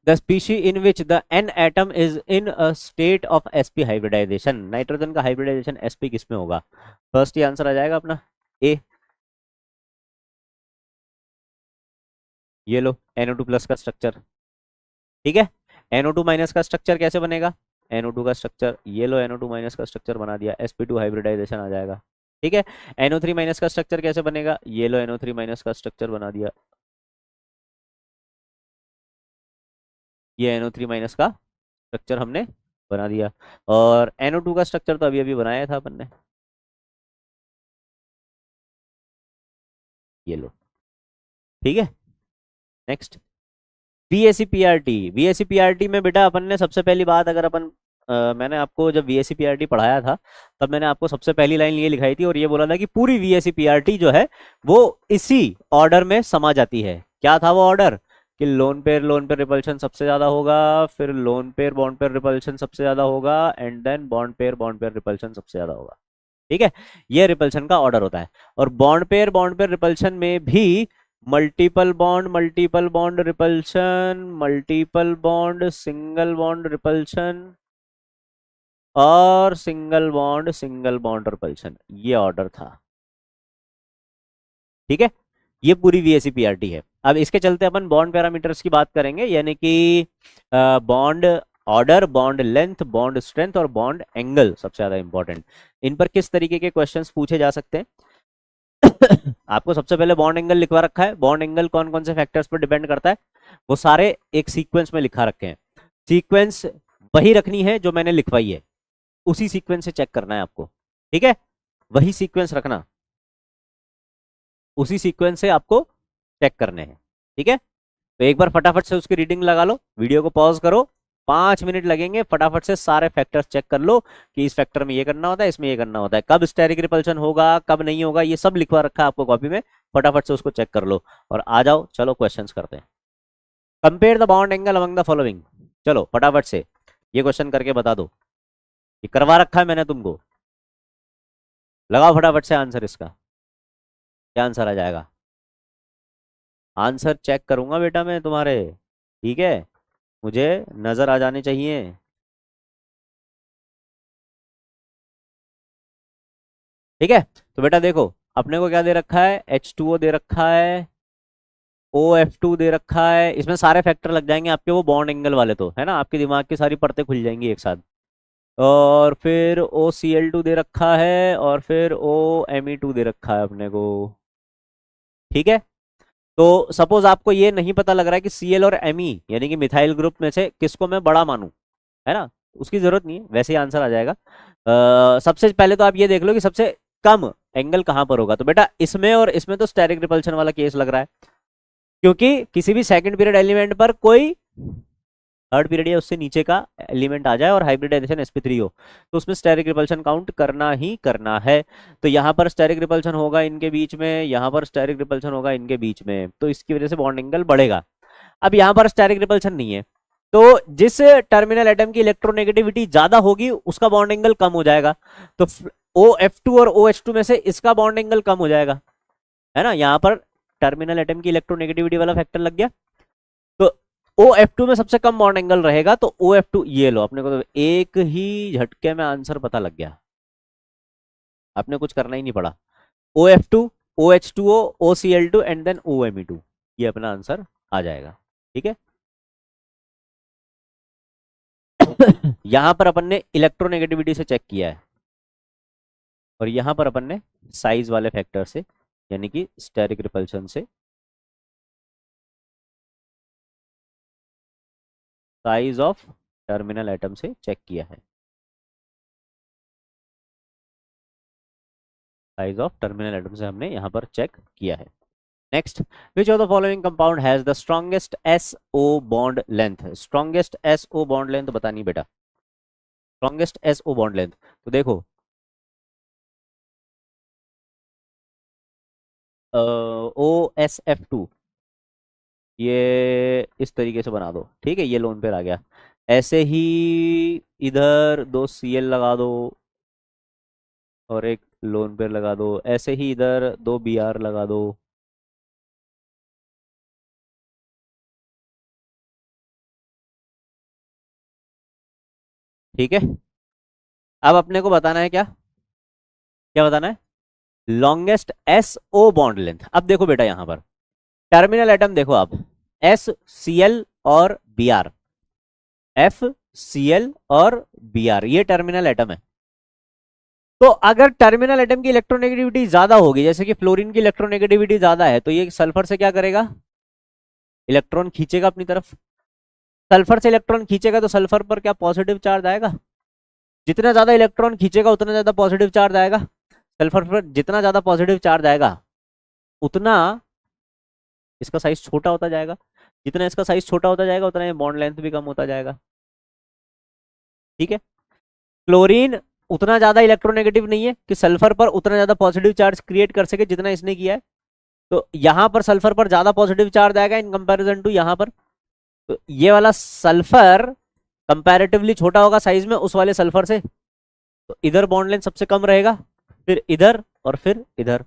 the species in which the n atom is in a state of sp hybridization, nitrogen का हाइब्रिडाइजेशन sp किस में होगा, फर्स्ट ही आंसर आ जाएगा अपना ए। ये लो NO2 प्लस का स्ट्रक्चर, ठीक है। NO2 माइनस का स्ट्रक्चर कैसे बनेगा, NO2 का स्ट्रक्चर, ये लो NO2 माइनस का स्ट्रक्चर बना दिया, sp2 हाइब्रिडाइजेशन आ जाएगा। ठीक है, NO3 माइनस का स्ट्रक्चर कैसे बनेगा, ये लो NO3 माइनस का स्ट्रक्चर बना दिया, ये NO3 माइनस का स्ट्रक्चर हमने बना दिया, और NO2 का स्ट्रक्चर तो अभी अभी बनाया था अपन ने, ये लो। ठीक है, नेक्स्ट, VAC PRT में बेटा अपन ने सबसे पहली बात, अगर अपन मैंने आपको जब VAC PRT पढ़ाया था तब मैंने आपको सबसे पहली लाइन ये लिखाई थी और ये बोला था कि पूरी VAC PRT जो है वो इसी ऑर्डर में समा जाती है। क्या था वो ऑर्डर, कि लोन पेयर रिपल्शन सबसे ज्यादा होगा, फिर lone pair bond pair repulsion सबसे ज्यादा होगा, and then bond pair repulsion सबसे ज्यादा होगा। ठीक है, ये रिपल्शन का ऑर्डर होता है। और बॉन्ड पेयर रिपल्शन में भी multiple bond repulsion, multiple bond single bond repulsion, और सिंगल बॉन्ड रिपल्शन, ये ऑर्डर था। ठीक है, ये पूरी VAC PRT है। अब इसके चलते अपन बॉन्ड पैरामीटर्स की बात करेंगे, यानी कि bond order, bond length, bond strength और बॉन्ड एंगल सबसे ज्यादा इंपॉर्टेंट। इन पर किस तरीके के क्वेश्चंस पूछे जा सकते हैं। आपको सबसे पहले बॉन्ड एंगल लिखवा रखा है, बॉन्ड एंगल कौन कौन से फैक्टर्स पर डिपेंड करता है, वो सारे एक सीक्वेंस में लिखा रखे हैं। सीक्वेंस वही रखनी है जो मैंने लिखवाई है, उसी सीक्वेंस से चेक करना है आपको। ठीक है, वही सीक्वेंस रखना, उसी सीक्वेंस से आपको चेक करने हैं। ठीक है, तो एक बार फटाफट से उसकी रीडिंग लगा लो, वीडियो को पॉज करो, 5 मिनट लगेंगे, फटाफट से सारे फैक्टर्स चेक कर लो कि इस फैक्टर में ये करना होता है, इसमें ये करना होता है, कब स्टेरिक रिपल्शन होगा, कब नहीं होगा, ये सब लिखवा रखा है आपको कॉपी में, फटाफट से उसको चेक कर लो और आ जाओ। चलो क्वेश्चंस करते हैं। Compare the bond angle among the following, चलो फटाफट से ये क्वेश्चन करके बता दो, ये करवा रखा है मैंने तुमको, लगाओ फटाफट से आंसर इसका, क्या आंसर आ जाएगा। आंसर चेक करूंगा बेटा मैं तुम्हारे, ठीक है, मुझे नजर आ जाने चाहिए। ठीक है, तो बेटा देखो, अपने को क्या दे रखा है, H2O दे रखा है, OF2 दे रखा है, इसमें सारे फैक्टर लग जाएंगे आपके, वो बॉन्ड एंगल वाले तो है ना, आपके दिमाग की सारी परतें खुल जाएंगी एक साथ। और फिर OCl2 दे रखा है, और फिर OMe2 दे रखा है अपने को। ठीक है। तो सपोज आपको ये नहीं पता लग रहा है कि Cl और Me यानी कि मिथाइल ग्रुप में से किसको मैं बड़ा मानूं, है ना, उसकी जरूरत नहीं है, वैसे ही आंसर आ जाएगा। सबसे पहले तो आप ये देख लो कि सबसे कम एंगल कहां पर होगा। तो बेटा इसमें और इसमें तो स्टेरिक रिपल्शन वाला केस लग रहा है, क्योंकि किसी भी सेकंड पीरियड एलिमेंट पर कोई थर्ड पीरियड या उससे नीचे का एलिमेंट आ जाए और हाइब्रिडाइजेशन sp3 हो, तो उसमें स्टेरिक रिपल्शन काउंट करना ही करना है। तो यहाँ पर स्टेरिक रिपल्शन होगा इनके बीच में, यहाँ पर स्टेरिक रिपल्शन होगा इनके बीच में, तो इसकी वजह से बॉन्ड एंगल बढ़ेगा। अब यहाँ पर स्टेरिक रिपल्शन नहीं है, तो जिस टर्मिनल एटम की इलेक्ट्रोनेगेटिविटी ज्यादा होगी उसका बॉन्ड एंगल कम हो जाएगा। तो OF2 और OH2 में से इसका बॉन्ड एंगल कम हो जाएगा, है ना। यहाँ पर टर्मिनल एटम की इलेक्ट्रोनेगेटिविटी वाला फैक्टर लग गया। तो OF2 में सबसे कम बॉन्ड एंगल रहेगा, तो OF2 ये लो, अपने को तो एक ही झटके में आंसर पता लग गया, आपने कुछ करना ही नहीं पड़ा। OF2, OH2O, OCl2 and then OMe2, ये अपना आंसर आ जाएगा। ठीक है। यहां पर अपन ने इलेक्ट्रोनेगेटिविटी से चेक किया है, और यहां पर अपन ने साइज वाले फैक्टर से यानी कि स्टेरिक रिपल्शन से, साइज ऑफ टर्मिनल एटम से चेक किया है, साइज ऑफ टर्मिनल एटम से हमने यहां पर चेक किया है। Next, which of the following compound has the strongest SO bond length. Strongest SO bond length बतानी बेटा, स्ट्रॉन्गेस्ट SO बॉन्ड लेंथ। तो देखो OSF2, ये इस तरीके से बना दो, ठीक है, ये लोन पेयर आ गया। ऐसे ही इधर दो Cl लगा दो और एक लोन पेयर लगा दो, ऐसे ही इधर दो Br लगा दो। ठीक है। अब अपने को बताना है क्या, क्या बताना है, लॉन्गेस्ट SO बॉन्ड लेंथ। अब देखो बेटा यहां पर टर्मिनल एटम देखो आप, SCl और Br, FCl और Br, ये टर्मिनल एटम है। तो अगर टर्मिनल एटम की इलेक्ट्रोनेगेटिविटी ज्यादा होगी, जैसे कि फ्लोरीन की इलेक्ट्रोनेगेटिविटी ज्यादा है, तो ये सल्फर से क्या करेगा, इलेक्ट्रॉन खींचेगा अपनी तरफ। सल्फर से इलेक्ट्रॉन खींचेगा तो सल्फर पर क्या पॉजिटिव चार्ज आएगा, जितना ज्यादा इलेक्ट्रॉन खींचेगा उतना ज्यादा पॉजिटिव चार्ज आएगा। सल्फर पर जितना ज्यादा पॉजिटिव चार्ज आएगा उतना इसका साइज छोटा होता जाएगा, जितना इसका साइज छोटा होता जाएगा उतना ये बॉन्ड लेंथ भी कम होता जाएगा। ठीक है। क्लोरीन उतना ज्यादा इलेक्ट्रोनेगेटिव नहीं है कि सल्फर पर उतना ज्यादा पॉजिटिव चार्ज क्रिएट कर सके जितना इसने किया है, तो यहां पर सल्फर पर ज्यादा पॉजिटिव चार्ज आएगा इन कंपैरिजन टू यहां पर। तो ये वाला सल्फर कंपैरेटिवली छोटा होगा साइज में उस वाले सल्फर से, तो इधर बॉन्ड लेंथ सबसे कम रहेगा, फिर इधर और फिर इधर।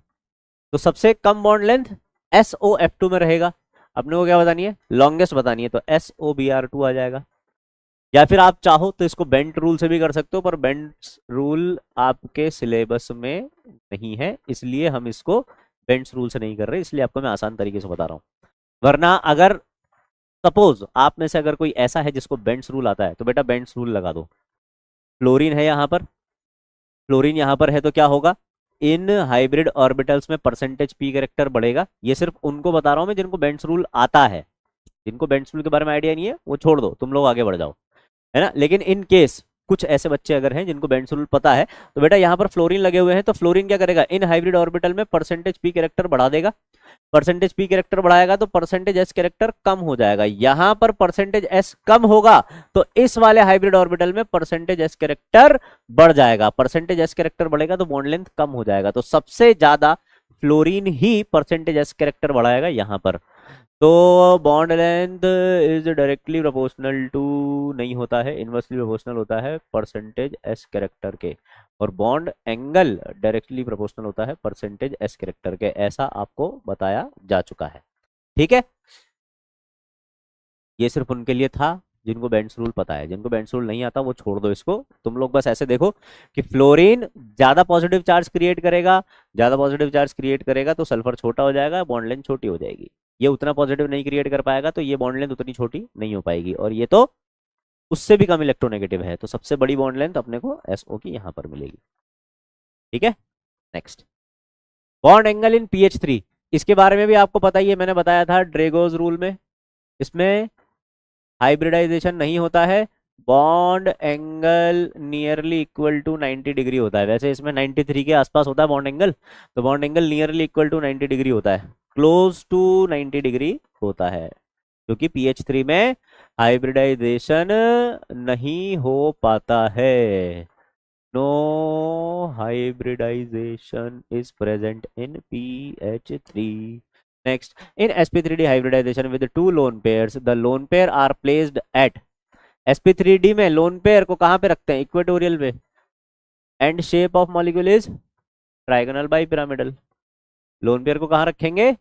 तो सबसे कम बॉन्ड लेंथ SOF2 में रहेगा। अपने को क्या बतानी है, लॉन्गेस्ट बतानी है, तो SOBr2 आ जाएगा। या फिर आप चाहो तो इसको बेंट रूल से भी कर सकते हो, पर बेंट रूल आपके सिलेबस में नहीं है, इसलिए हम इसको बेंट्स रूल से नहीं कर रहे, इसलिए आपको मैं आसान तरीके से बता रहा हूँ। वरना अगर सपोज आप में से अगर कोई ऐसा है जिसको बेंट्स रूल आता है, तो बेटा बेंट्स रूल लगा दो। फ्लोरीन है यहाँ पर, फ्लोरीन यहाँ पर है, तो क्या होगा, इन हाइब्रिड ऑर्बिटल्स में परसेंटेज P कैरेक्टर बढ़ेगा। ये सिर्फ उनको बता रहा हूँ मैं जिनको बेंट्स रूल आता है, जिनको बेंट्स रूल के बारे में आइडिया नहीं है वो छोड़ दो, तुम लोग आगे बढ़ जाओ, है ना। लेकिन इन केस कुछ ऐसे बच्चे अगर हैं जिनको बेंट्स रूल पता है, तो बेटा यहाँ पर फ्लोरीन लगे हुए हैं, तो फ्लोरीन क्या करेगा, इन हाइब्रिड ऑर्बिटल में परसेंटेज P कैरेक्टर बढ़ा देगा। परसेंटेज P कैरेक्टर बढ़ाएगा तो परसेंटेज S कैरेक्टर कम हो जाएगा। यहां पर परसेंटेज S कम होगा तो इस वाले हाइब्रिड ऑर्बिटल में परसेंटेज S कैरेक्टर बढ़ जाएगा। परसेंटेज S कैरेक्टर बढ़ेगा तो बॉन्ड लेंथ कम हो जाएगा। तो सबसे ज्यादा फ्लोरीन ही परसेंटेज S कैरेक्टर बढ़ाएगा यहां पर। तो bond length is directly proportional to, नहीं होता है, इनवर्सली प्रोपोर्शनल होता है परसेंटेज S कैरेक्टर के, और बॉन्ड एंगल डायरेक्टली प्रोपोर्शनल होता है परसेंटेज S कैरेक्टर के, ऐसा आपको बताया जा चुका है। ठीक है। ये सिर्फ उनके लिए था जिनको बेंट्स रूल पता है, जिनको बेंट्स रूल नहीं आता वो छोड़ दो इसको। तुम लोग बस ऐसे देखो कि फ्लोरीन ज्यादा पॉजिटिव चार्ज क्रिएट करेगा, ज्यादा पॉजिटिव चार्ज क्रिएट करेगा तो सल्फर छोटा हो जाएगा, बॉन्ड लेंथ छोटी हो जाएगी। ये उतना पॉजिटिव नहीं क्रिएट कर पाएगा तो ये बॉन्ड लेंथ उतनी छोटी नहीं हो पाएगी, और ये तो उससे भी कम इलेक्ट्रोनेगेटिव है, तो सबसे बड़ी बॉन्ड लेंथ अपने को SO की यहां पर मिलेगी। ठीक है, next, bond angle in PH3। इसके बारे में भी आपको पता ही है, मैंने बताया था ड्रेगोज रूल में। इसमें हाइब्रिडाइजेशन नहीं होता है, bond angle nearly equal to 90 degree होता है। वैसे इसमें 93 के आसपास होता है बॉन्ड एंगल, तो bond angle nearly equal to 90 degree होता है, क्लोज टू 90 डिग्री होता है, क्योंकि PH3 में हाइब्रिडाइजेशन नहीं हो पाता है। No hybridization is present in PH3. Next, in sp3d hybridization with two lone pairs, the lone pair are placed at sp3d में lone pair को कहाँ पे रखते हैं, इक्वेटोरियल पे, and shape of molecule is trigonal bi pyramidal. Lone pair को कहाँ रखेंगे,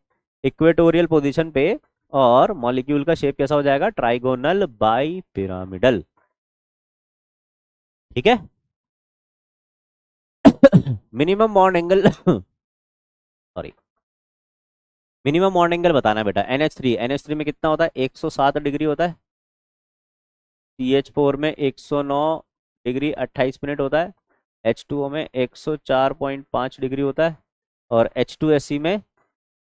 इक्वेटोरियल पोजीशन पे, और मॉलिक्यूल का शेप कैसा हो जाएगा, ट्राइगोनल बाई पिरामिडल। ठीक है, minimum bond angle sorry, minimum bond angle बताना है बेटा। NH3 में कितना होता है, 107 डिग्री होता है। CH4 में 109 डिग्री 28 मिनट होता है। H2O में 104.5 डिग्री होता है। और H2SE में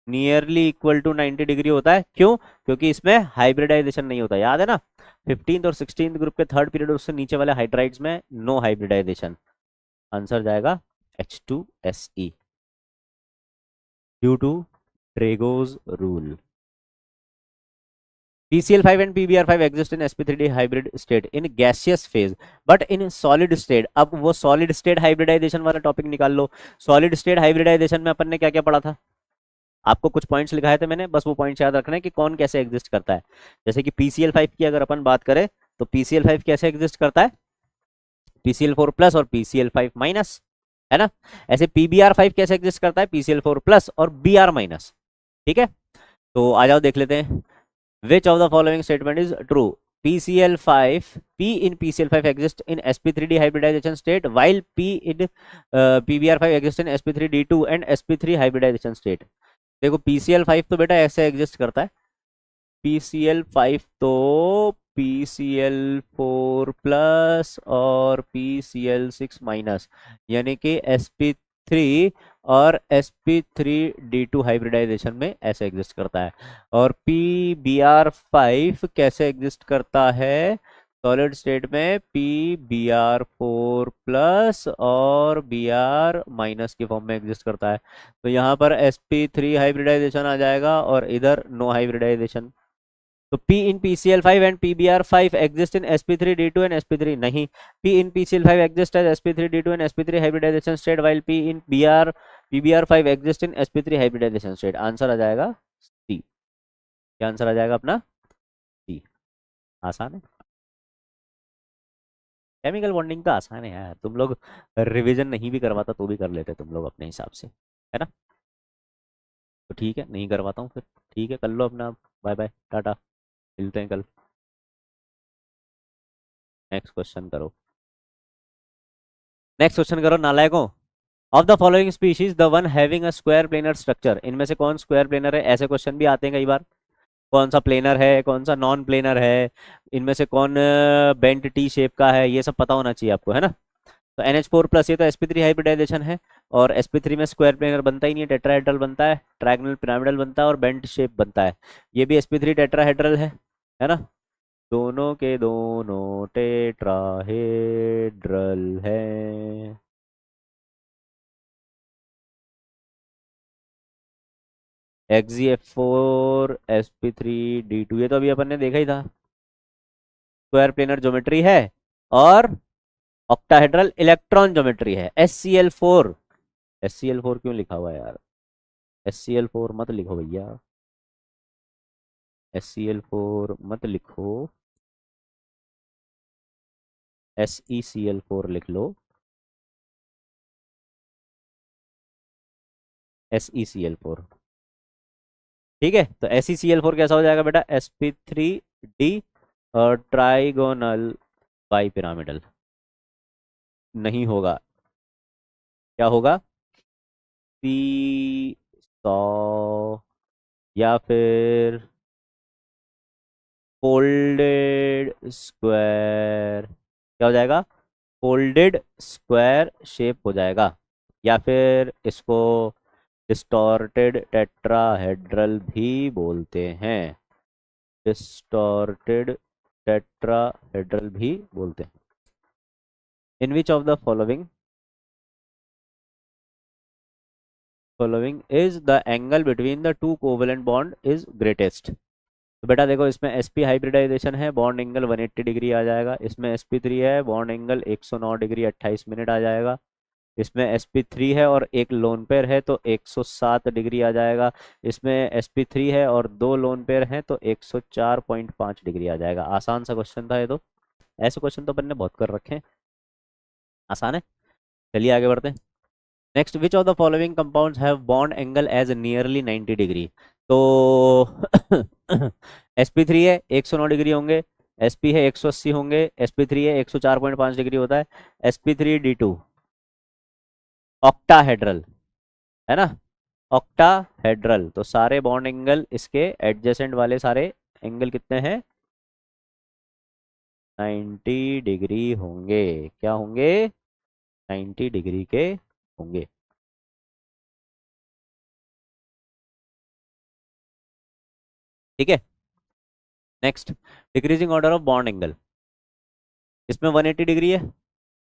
नियरली इक्वल टू 90 डिग्री होता है। क्यों, क्योंकि इसमें हाइब्रिडाइजेशन नहीं होता, याद है ना, 15th और 16th ग्रुप के थर्ड पीरियड उससे नीचे वाले हाइड्राइड्स में नो हाइब्रिडाइजेशन। आंसर जाएगा H2SE due to Drago's rule. PCl5 and PBr5 exist in sp3d hybrid state in gaseous phase, but in solid state। अब वो solid state hybridization वाला topic निकाल लो। solid state hybridization में अपन ने क्या क्या पढ़ा था, आपको कुछ पॉइंट्स लिखाए थे मैंने, बस वो पॉइंट्स याद रखना है कि कौन कैसे एग्जिस्ट करता है। जैसे कि PCl5 की अगर अपन बात करें, तो PCl5 कैसे एग्जिस्ट करता है, PCl4 प्लस और PCl5 माइनस, है ना। ऐसे PBr5 कैसे एग्जिस्ट करता है, PCl4 प्लस और Br माइनस। ठीक है, तो आ जाओ देख लेते हैं। Which of the following statement is true? PCl5, P in PCl5 exists in sp3d hybridization state, while P in PBr5 exists in sp3d2 and sp3 hybridization state। देखो PCl5 तो बेटा ऐसे एग्जिस्ट करता है, PCl5 तो PCl4 प्लस और PCl6 minus, यानी कि sp3 और sp3d2 हाइब्रिडाइजेशन में ऐसे एग्जिस्ट करता है। और PBr5 कैसे एग्जिस्ट करता है, सॉलिड स्टेट में PBr4 प्लस और Br माइनस के फॉर्म में एग्जिस्ट करता है। तो यहाँ पर sp3 हाइब्रिडाइजेशन आ जाएगा और इधर नो हाइब्रिडाइजेशन। तो P in PCl5 and PBr5 exist in sp3d2 and sp3 नहीं, P in PCl5 exist as sp3d2 and sp3 hybridization state, while P in PBr5 exist in sp3 hybridization state। Answer आ जाएगा C। क्या answer आ जाएगा अपना, C। आसान है, chemical bonding का आसान है यार, तुम लोग रिवीजन नहीं भी करवाता तो भी कर लेते तुम लोग अपने हिसाब से, है ना। तो ठीक है, नहीं करवाता हूँ फिर, ठीक है कर लो अपना, बाय बाय टाटा, मिलते हैं कल। नेक्स्ट क्वेश्चन करो, नेक्स्ट क्वेश्चन करो नालायकों। Of the following species the one having a square planar structure, इनमें से कौन स्क्वायर प्लेनर है, ऐसे क्वेश्चन भी आते हैं कई बार। कौन सा प्लेनर है, कौन सा नॉन प्लेनर है, इनमें से कौन बेंट टी शेप का है, ये सब पता होना चाहिए आपको, है ना। तो NH4 प्लस ये तो sp3 हाइब्रिडाइजेशन है, और sp3 में स्क्वायर प्लेनर बनता ही नहीं है, टेट्राहेड्रल बनता है, ट्रायंगल पिरामिडल बनता है और बेंट शेप बनता है। ये भी sp3 टेट्राहेड्रल है ना। दोनों के दोनों टेट्राहेड्रल है। XeF4 sp3d2, ये तो अभी अपन ने देखा ही था, स्क्वायर प्लेनर ज्योमेट्री है, और ऑक्टाहेड्रल इलेक्ट्रॉन ज्योमेट्री है। SCl4, SCl4 क्यों लिखा हुआ है यार, SCl4 मत लिखो भैया, SCl4 मत लिखो, SeCl4 लिख लो, SeCl4। ठीक है, तो SeCl4 कैसा हो जाएगा बेटा, sp3d और ट्राइगोनल बाई पिरामिडल। नहीं होगा, क्या होगा, P100, या फिर फोल्डेड स्क्वायर, क्या हो जाएगा, फोल्डेड स्क्वायर शेप हो जाएगा, या फिर इसको डिस्टॉर्टेड टेट्राहेड्रल भी बोलते हैं, डिस्टॉर्टेड टेट्राहेड्रल भी बोलते हैं। In which of the following is the angle between the two covalent bond is greatest. तो बेटा देखो, इसमें sp हाइब्रिडाइजेशन है, बॉन्ड एंगल 180 डिग्री आ जाएगा। इसमें sp3 है, बॉन्ड एंगल 109 डिग्री 28 मिनट आ जाएगा। इसमें sp3 है और एक लोन पेयर है तो 107 डिग्री आ जाएगा। इसमें sp3 है और दो लोन पेयर हैं तो 104.5 डिग्री आ जाएगा। आसान सा क्वेश्चन था ये तो, ऐसे क्वेश्चन तो अपन ने बहुत कर रखे हैं, आसान है। चलिए आगे बढ़ते हैं। Next, which of the following compounds have bond angle as nearly 90 degree. तो sp3 है 109 डिग्री होंगे, sp है 180 होंगे, sp3 है 104.5 डिग्री होता है, sp3d2 ऑक्टाहेड्रल है ना, ऑक्टाहेड्रल। तो सारे बॉन्ड एंगल इसके एडजेसेंट वाले सारे एंगल कितने हैं, 90 डिग्री होंगे। क्या होंगे, 90 डिग्री के होंगे। ठीक है। Next, decreasing order of bond angle, इसमें 180 डिग्री है,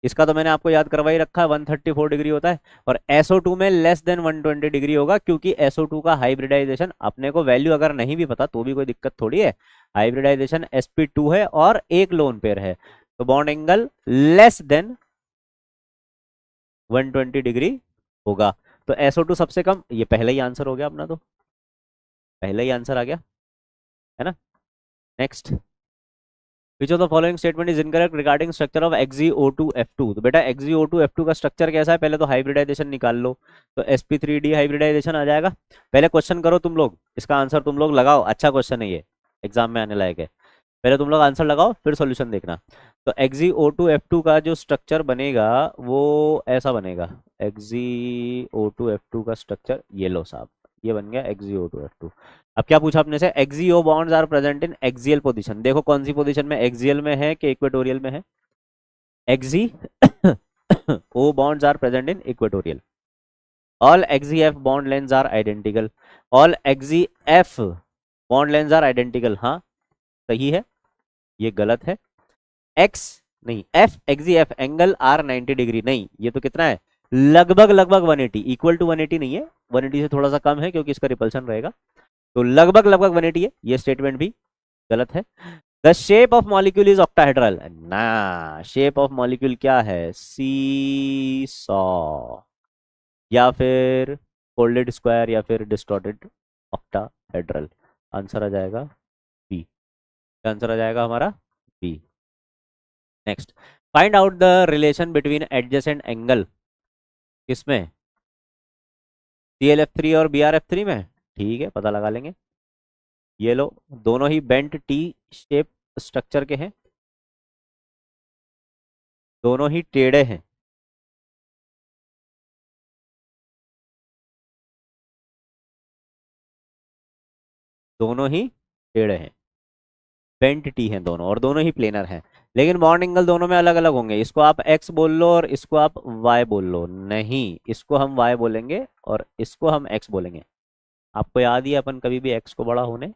इसका तो मैंने आपको याद करवा ही रखा है, 134 डिग्री होता है। और SO2 में लेस देन 120 डिग्री होगा, क्योंकि SO2 का हाइब्रिडाइजेशन अपने को वैल्यू अगर नहीं भी पता तो भी कोई दिक्कत थोड़ी है, हाइब्रिडाइजेशन sp2 है और एक लोन पेयर है, तो bond angle less than 120 degree होगा। तो SO2 सबसे कम, ये पहला ही आंसर हो गया अपना, तो पहला ही आंसर आ गया, है ना। Next, which of the following statement is incorrect regarding structure of XeO2F2। तो बेटा XeO2F2 का स्ट्रक्चर कैसा है, पहले तो हाइब्रिडाइजेशन निकाल लो, तो sp3d हाइब्रिडाइजेशन आ जाएगा। पहले क्वेश्चन करो तुम लोग, इसका आंसर तुम लोग लगाओ, अच्छा क्वेश्चन है ये, एग्जाम में आने लायक है। पहले तुम लोग आंसर लगाओ फिर सॉल्यूशन देखना। तो XeO2F2 का जो स्ट्रक्चर बनेगा वो ऐसा बनेगा, XeO2F2 का स्ट्रक्चर ये लो साहब, ये बन गया XeO2F2। अब क्या पूछा आपने से, axial bonds are present in axial position, देखो कौन सी पोजीशन में, एक्सियल में है कि इक्वेटोरियल में है, Xe O bonds are present in equatorial. All XeF bond length are identical, all XeF bond length are identical, हाँ सही है, ये गलत है। एक्स नहीं, F XeF angle are 90 degree, नहीं ये तो कितना है, लगभग लगभग 180, इक्वल टू 180 नहीं है, 180 से थोड़ा सा कम है क्योंकि इसका रिपल्शन रहेगा, तो लगभग लगभग 180 है, ये स्टेटमेंट भी गलत है। The shape of molecule is octahedral, ना शेप ऑफ मॉलिक्यूल क्या है, सी सॉ, या फिर फोल्डेड स्क्वायर, या फिर डिस्टॉर्टेड ऑक्टाहेड्रल। आंसर आ जाएगा बी, आंसर आ जाएगा हमारा B. Next, find out the relation between adjacent angle, किसमें, ClF3 और BrF3 में, ठीक है पता लगा लेंगे। ये लो, दोनों ही बेंट टी शेप स्ट्रक्चर के हैं, दोनों ही टेढ़े हैं, दोनों ही टेढ़े हैं, बेंट टी हैं दोनों, और दोनों ही प्लेनर हैं, लेकिन बॉन्ड एंगल दोनों में अलग अलग होंगे। इसको आप x बोल लो और इसको आप y बोल लो, नहीं इसको हम y बोलेंगे और इसको हम x बोलेंगे। आपको याद ही है, अपन कभी भी x को बड़ा होने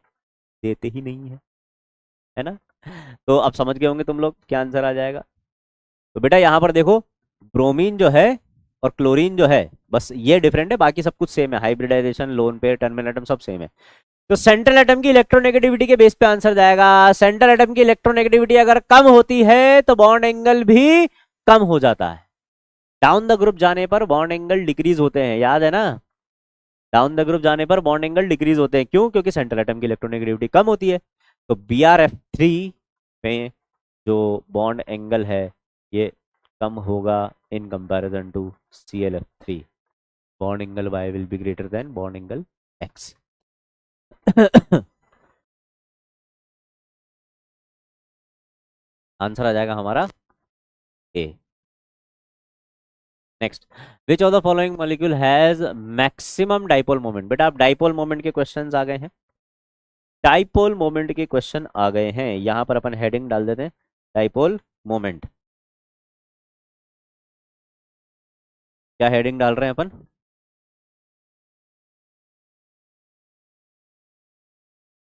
देते ही नहीं है ना। तो अब समझ गए होंगे तुम लोग क्या आंसर आ जाएगा। तो बेटा यहाँ पर देखो, ब्रोमीन जो है और क्लोरीन जो है, बस ये डिफरेंट है, बाकी सब कुछ सेम है, hybridization, lone pair, terminal atom सब सेम है। तो सेंट्रल एटम की इलेक्ट्रोनेगेटिविटी के बेस पे आंसर जाएगा। सेंट्रल एटम की इलेक्ट्रोनेगेटिविटी अगर कम होती है तो बॉन्ड एंगल भी कम हो जाता है। डाउन द ग्रुप जाने पर बॉन्ड एंगल डिक्रीज होते हैं, याद है ना, डाउन द ग्रुप जाने पर बॉन्ड एंगल डिक्रीज होते हैं, क्यों, क्योंकि सेंट्रल एटम की इलेक्ट्रोनेगेटिविटी कम होती है। तो BrF3 में जो बॉन्ड एंगल है ये कम होगा in comparison to ClF3, bond angle y will be greater than bond angle x। Answer आ जाएगा हमारा A. Next, which of the following molecule has maximum dipole moment. बेटा आप डाइपोल मोमेंट के क्वेश्चंस आ गए हैं, डाइपोल मोमेंट के क्वेश्चन आ गए हैं, यहां पर अपन हेडिंग डाल देते हैं डाइपोल मोमेंट। क्या हेडिंग डाल रहे हैं अपन?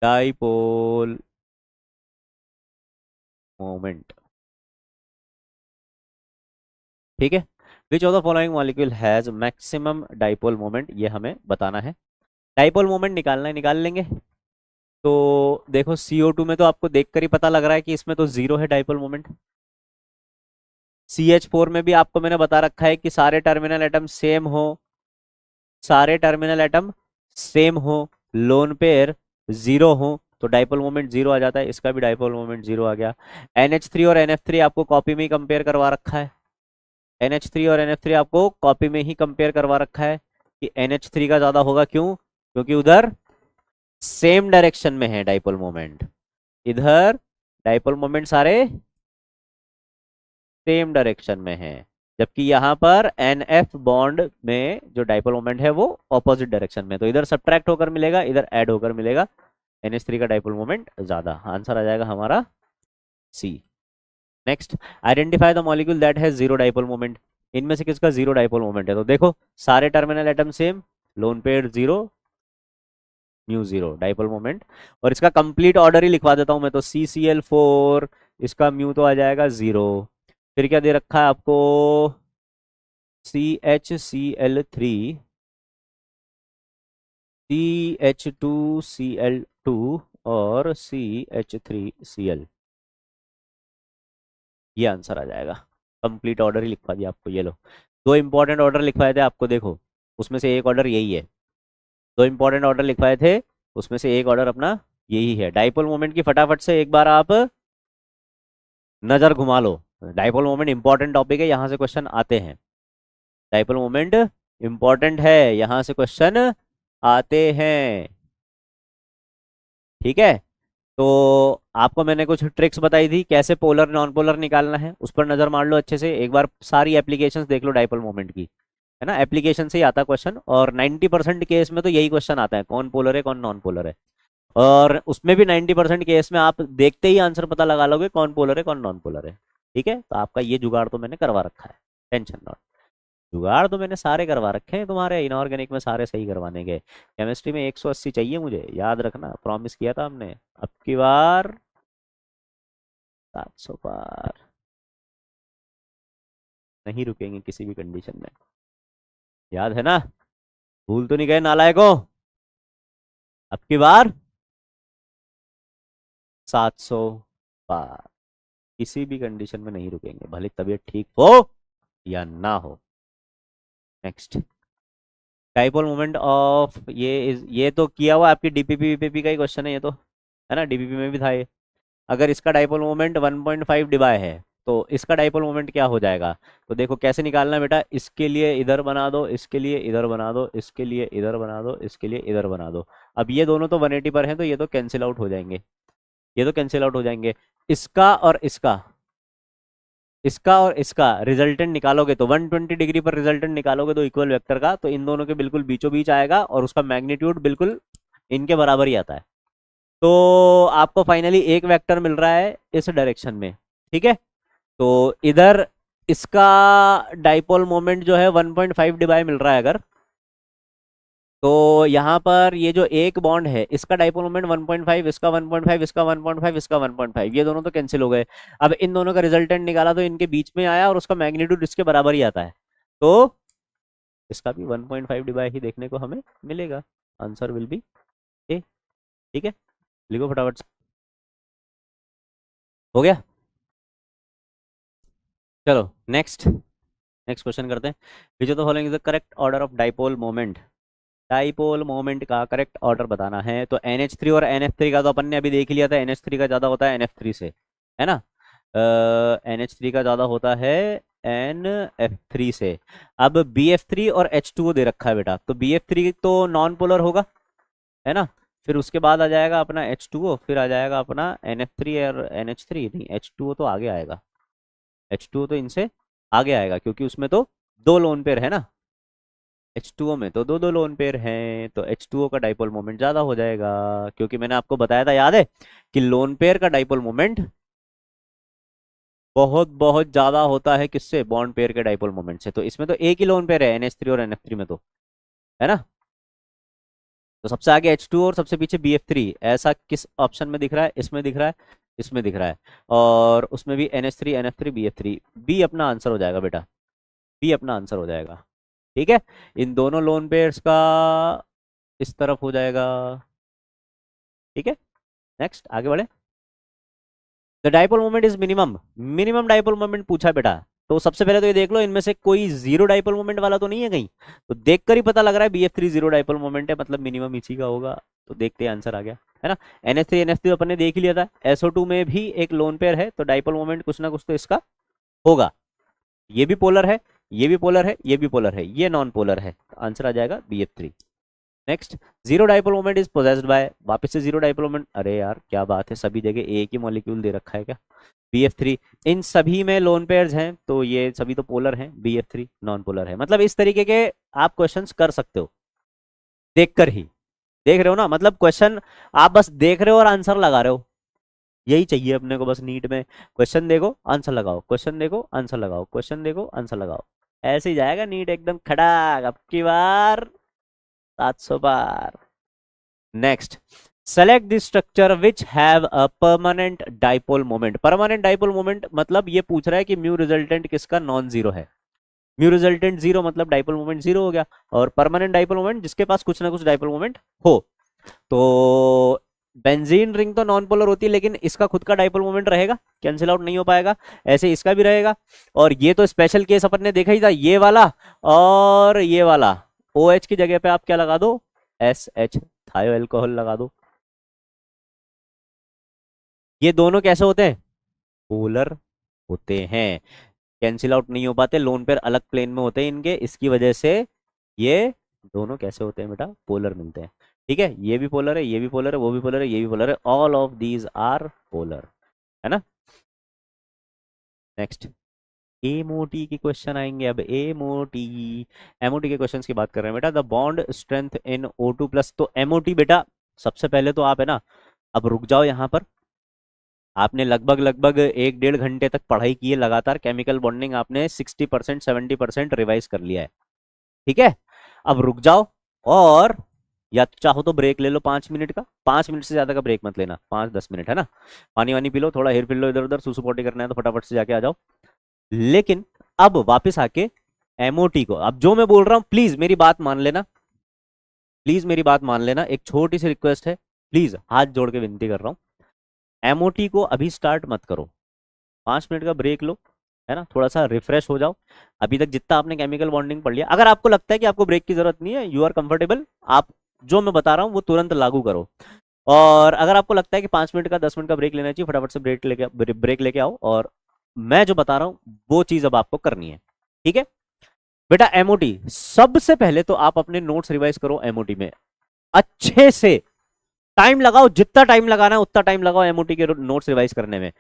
Dipole moment. ठीक है। विच of the following molecule has maximum dipole moment, ये हमें बताना है। डाइपोल मोमेंट निकालना है, निकाल लेंगे। तो देखो CO2 में तो आपको देखकर ही पता लग रहा है कि इसमें तो जीरो है डाइपोल मोमेंट। CH4 में भी आपको मैंने बता रखा है कि सारे टर्मिनल एटम सेम हो, सारे टर्मिनल एटम सेम हो, लोन पेयर जीरो हो, तो डाइपोल मोमेंट जीरो आ जाता है। इसका भी डाइपोल मोमेंट जीरो आ गया। NH3 और NF3 आपको कॉपी में ही कंपेयर करवा रखा है। NH3 और NF3 आपको कॉपी में ही कंपेयर करवा रखा है कि NH3 का ज्यादा होगा, क्यों? क्योंकि उधर सेम डायरेक्शन में है डाइपोल मोमेंट, इधर डाइपोल मोमेंट सारे सेम डायरेक्शन में है, जबकि यहाँ पर NF बॉन्ड में जो डाइपोल मोमेंट है वो ऑपोजिट डायरेक्शन में, तो इधर सब्ट्रैक्ट होकर मिलेगा, इधर ऐड होकर मिलेगा। NH3 का डाइपोल मोमेंट ज्यादा, आंसर आ जाएगा हमारा C। Next, identify the molecule that has zero dipole moment. इनमें से किसका जीरो डाइपोल मोमेंट है? तो देखो सारे terminal atom same, lone pair zero, mu zero dipole moment. और इसका कंप्लीट ऑर्डर ही लिखवा देता हूं मैं, तो CCl4, इसका म्यू तो आ जाएगा जीरो। फिर क्या दे रखा है आपको? CHCl3, CH2Cl2 और CH3Cl, ये आंसर आ जाएगा। कंप्लीट ऑर्डर ही लिखवा दिया आपको, ये लो। दो इंपॉर्टेंट ऑर्डर लिखवाए थे आपको, देखो उसमें से एक ऑर्डर यही है। दो इंपॉर्टेंट ऑर्डर लिखवाए थे, उसमें से एक ऑर्डर अपना यही है। डाइपोल मोमेंट की फटाफट से एक बार आप नजर घुमा लो। डाइपोल मोमेंट इंपॉर्टेंट टॉपिक है, यहां से क्वेश्चन आते हैं। डाइपोल मोमेंट इंपॉर्टेंट है, यहां से क्वेश्चन आते हैं। ठीक है। तो आपको मैंने कुछ ट्रिक्स बताई थी कैसे पोलर नॉन पोलर निकालना है, उस पर नजर मार लो अच्छे से एक बार, सारी एप्लीकेशंस देख लो डाइपोल मोमेंट की, है ना। एप्लीकेशन से ही आता क्वेश्चन, और 90% केस में तो यही क्वेश्चन आता है, कौन पोलर है कौन नॉन पोलर है। और उसमें भी 90% केस में आप देखते ही आंसर पता लगा लोगे कौन पोलर है कौन नॉन पोलर है। ठीक है, तो आपका ये जुगाड़ तो मैंने करवा रखा है, टेंशन नॉट। जुगाड़ तो मैंने सारे करवा रखे हैं तुम्हारे, इनऑर्गेनिक में सारे सही करवाने के। केमिस्ट्री में 180 चाहिए मुझे, याद रखना, प्रॉमिस किया था हमने। अब की बार 700 पार, नहीं रुकेंगे किसी भी कंडीशन में, याद है ना? भूल तो नहीं गए नालायकों? अब की बार 700 पार, किसी भी कंडीशन में नहीं रुकेंगे, भले तबीयत ठीक हो या ना हो। नेक्स्ट, डाइपोल मोमेंट ऑफ, ये तो किया हुआ आपकी DPP VPP का ही क्वेश्चन है ये तो, है ना। DPP में भी था ये। अगर इसका डाइपोल मोमेंट 1.5 डिबाई है, तो इसका डाइपोल मोमेंट क्या हो जाएगा? तो देखो कैसे निकालना है बेटा, इसके लिए इधर बना दो, इसके लिए इधर बना दो, इसके लिए इधर बना दो, इसके लिए इधर बना दो। अब ये दोनों तो 180 पर हैं, तो ये तो कैंसिल आउट हो जाएंगे, ये तो कैंसिल आउट हो जाएंगे। इसका और इसका, इसका और इसका रिजल्टेंट निकालोगे तो 120 डिग्री पर रिजल्टेंट निकालोगे तो इक्वल वेक्टर का, तो इन दोनों के बिल्कुल बीचों बीच आएगा, और उसका मैग्नीट्यूड बिल्कुल इनके बराबर ही आता है। तो आपको फाइनली एक वेक्टर मिल रहा है इस डायरेक्शन में। ठीक है, तो इधर इसका डाइपोल मोमेंट जो है 1.5 डिबाई मिल रहा है अगर, तो यहाँ पर ये जो एक बॉन्ड है इसका डाइपोल मोमेंट 1.5, इसका 1.5, इसका 1.5, इसका 1.5, ये दोनों तो कैंसिल हो गए। अब इन दोनों का रिजल्टेंट निकाला तो इनके बीच में आया, और उसका मैग्नीट्यूड इसके बराबर ही आता है, तो इसका भी 1.5 डिवाइड ही देखने को हमें मिलेगा। आंसर विल बी ए। ठीक है, लिखो फटाफट से। हो गया? चलो नेक्स्ट, नेक्स्ट क्वेश्चन करते हैं। विच of the following is the correct order of dipole moment? Dipole moment का करेक्ट ऑर्डर बताना है, तो NH3 और NF3 का तो अपन ने अभी देख लिया था, NH3 का ज्यादा होता है NF3 से, है ना। NH3 का ज्यादा होता है NF3 से। अब BF3 और H2O दे रखा है बेटा, तो BF3 तो नॉन पोलर होगा, है ना। फिर उसके बाद आ जाएगा अपना H2O, फिर आ जाएगा अपना NF3 और NH3, नहीं H2O तो आगे आएगा, H2O तो इनसे आगे आएगा, क्योंकि उसमें तो दो लोन पेयर है ना। H2O में तो दो दो लोन पेयर हैं, तो H2O का डाइपोल मोमेंट ज्यादा हो जाएगा, क्योंकि मैंने आपको बताया था, याद है, कि लोन पेयर का डाइपोल मोमेंट बहुत बहुत ज्यादा होता है किससे, बॉन्ड पेयर के डाइपोल मोमेंट से। तो इसमें तो एक ही लोन पेयर है NH3 और NF3 में, तो है ना। तो सबसे आगे H2 और सबसे पीछे BF3, ऐसा किस ऑप्शन में दिख रहा है, इसमें दिख रहा है, इसमें दिख रहा है। और उसमें भी NH3 NF3 BF3, बी अपना आंसर हो जाएगा बेटा, बी अपना आंसर हो जाएगा। ठीक है, इन दोनों लोन पेयर्स का इस तरफ हो जाएगा। ठीक है, नेक्स्ट आगे बढ़े। The dipole moment is minimum, minimum dipole moment पूछा बेटा। तो सबसे पहले तो ये देख लो, इनमें से कोई जीरो डाइपोल मोमेंट वाला तो नहीं है कहीं। तो देखकर ही पता लग रहा है BF3 जीरो डाइपोल मोमेंट है, मतलब मिनिमम इसी का होगा। तो देखते ही आंसर आ गया, है ना। NH3 NF3 अपन ने देख ही लिया था। SO2 में भी एक लोन पेयर है, तो डाइपोल मोमेंट कुछ ना कुछ तो इसका होगा। ये भी पोलर है, ये भी पोलर है, ये भी पोलर है, ये नॉन पोलर है, आंसर आ जाएगा BF3। Next, zero dipole moment is possessed by, वापस से जीरो डाइपोल मोमेंट, अरे यार क्या बात है, सभी जगह एक ही मॉलिक्यूल दे रखा है क्या। BF3, इन सभी में लोन पेयर्स हैं, तो ये सभी तो पोलर हैं, BF3 नॉन पोलर है। मतलब इस तरीके के आप क्वेश्चंस कर सकते हो देखकर ही, देख रहे हो ना, मतलब क्वेश्चन आप बस देख रहे हो और आंसर लगा रहे हो, यही चाहिए अपने को बस नीट में। क्वेश्चन देखो आंसर लगाओ, क्वेश्चन देखो आंसर लगाओ, क्वेश्चन देखो आंसर लगाओ, ऐसे ही जाएगा नीट एकदम खड़ा, अब की बार 700 बार। Next, select the structure which have a permanent dipole moment. Permanent dipole moment मतलब ये पूछ रहा है कि म्यू रिजल्टेंट किसका नॉन जीरो है। म्यू रिजल्टेंट जीरो मतलब डाइपोल मोमेंट जीरो हो गया, और परमानेंट डाइपोल मोमेंट जिसके पास कुछ ना कुछ डाइपोल मोमेंट हो। तो बेंजीन रिंग तो नॉन पोलर होती है, लेकिन इसका खुद का डाइपोल मोमेंट रहेगा, कैंसिल आउट नहीं हो पाएगा। ऐसे इसका भी रहेगा। और ये तो स्पेशल केस अपन ने देखा ही था, ये वाला और ये वाला। OH की जगह पे आप क्या लगा दो, SH थायो एल्कोहल लगा दो। ये दोनों कैसे होते हैं, पोलर होते हैं, कैंसिल आउट नहीं हो पाते, लोन पेयर अलग प्लेन में होते हैं इनके, इसकी वजह से ये दोनों कैसे होते हैं बेटा, पोलर मिलते हैं। ठीक है, ये भी पोलर है, ये भी पोलर है, वो भी पोलर है, ये भी पोलर है, all of these are polar, है ना। नेक्स्ट, एमओटी के क्वेश्चन आएंगे अब। एमओटी, एमओटी के क्वेश्चंस की बात कर रहे हैं बेटा। The bond strength in O2+, तो एमओटी बेटा, सबसे पहले तो आप है ना, अब रुक जाओ यहाँ पर। आपने लगभग लगभग 1-1.5 घंटे तक पढ़ाई की है लगातार, केमिकल बॉन्डिंग आपने 60% 70% रिवाइज कर लिया है। ठीक है, अब रुक जाओ, और या तो चाहो तो ब्रेक ले लो 5 मिनट का, 5 मिनट से ज्यादा का ब्रेक मत लेना, 5-10 मिनट, है ना। पानी वानी पी लो, थोड़ा हेर फिर लो इधर उधर, सुसु पोटी करना है तो फटाफट से जाके आ जाओ। लेकिन अब वापस आके एमओटी को, अब जो मैं बोल रहा हूं प्लीज मेरी बात मान लेना, प्लीज मेरी बात मान लेना, एक छोटी सी रिक्वेस्ट है, प्लीज हाथ जोड़ के विनती कर रहा हूँ। एमओटी को अभी स्टार्ट मत करो, 5 मिनट का ब्रेक लो, है ना, थोड़ा सा रिफ्रेश हो जाओ। अभी तक जितना आपने केमिकल बॉन्डिंग पढ़ लिया, अगर आपको लगता है कि आपको ब्रेक की जरूरत नहीं है, यू आर कंफर्टेबल, आप जो मैं बता रहा हूँ वो तुरंत लागू करो। और अगर आपको लगता है कि 5 मिनट का 10 मिनट का ब्रेक लेना चाहिए, फटाफट से ब्रेक लेके आओ, और मैं जो बता रहा हूँ वो चीज अब आपको करनी है। ठीक है बेटा, एमओटी सबसे पहले तो आप अपने नोट्स रिवाइज करो एमओटी में अच्छे से, टाइम लगाओ, जितना टाइम लगाना है उतना टाइम लगाओ एमओटी के नोट्स रिवाइज करने में।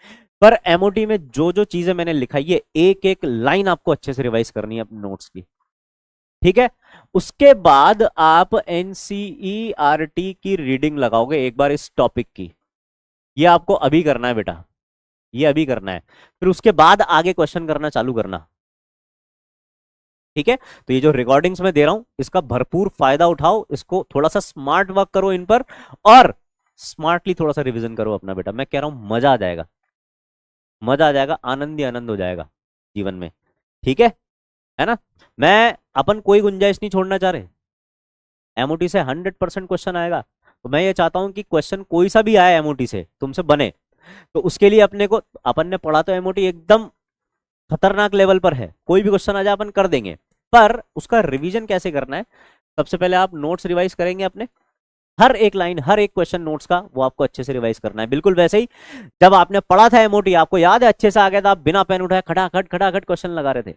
पर एमओटी में जो जो चीजें मैंने लिखाई है, एक एक लाइन आपको अच्छे से रिवाइज करनी है अपने नोट्स की। ठीक है, उसके बाद आप एनसीईआरटी की रीडिंग लगाओगे एक बार इस टॉपिक की। ये आपको अभी करना है बेटा, ये अभी करना है, फिर उसके बाद आगे क्वेश्चन करना चालू करना। ठीक है, तो ये जो रिकॉर्डिंग्स मैं दे रहा हूं इसका भरपूर फायदा उठाओ, इसको थोड़ा सा स्मार्ट वर्क करो इन पर, और स्मार्टली थोड़ा सा रिवीजन करो अपना बेटा, मैं कह रहा हूं मजा आ जाएगा, मजा आ जाएगा, आनंद ही आनंद हो जाएगा जीवन में। ठीक है ना। मैं अपन कोई गुंजाइश नहीं छोड़ना चाह रहे, एमओटी से 100% क्वेश्चन आएगा, तो मैं ये चाहता हूं कि क्वेश्चन कोई सा भी आए एमओटी से तुमसे बने, तो उसके लिए अपने को, अपन ने पढ़ा तो एमओटी एकदम खतरनाक लेवल पर है, कोई भी क्वेश्चन आ जाए अपन कर देंगे, पर उसका रिवीजन कैसे करना है। सबसे पहले आप नोट्स रिवाइज करेंगे अपने, हर एक लाइन हर एक क्वेश्चन नोट्स का वो आपको अच्छे से रिवाइज करना है, बिल्कुल वैसे ही जब आपने पढ़ा था एमओटी, आपको याद है अच्छे से आ गया था, आप बिना पेन उठाए खटाखट खटाखट क्वेश्चन लगा रहे थे।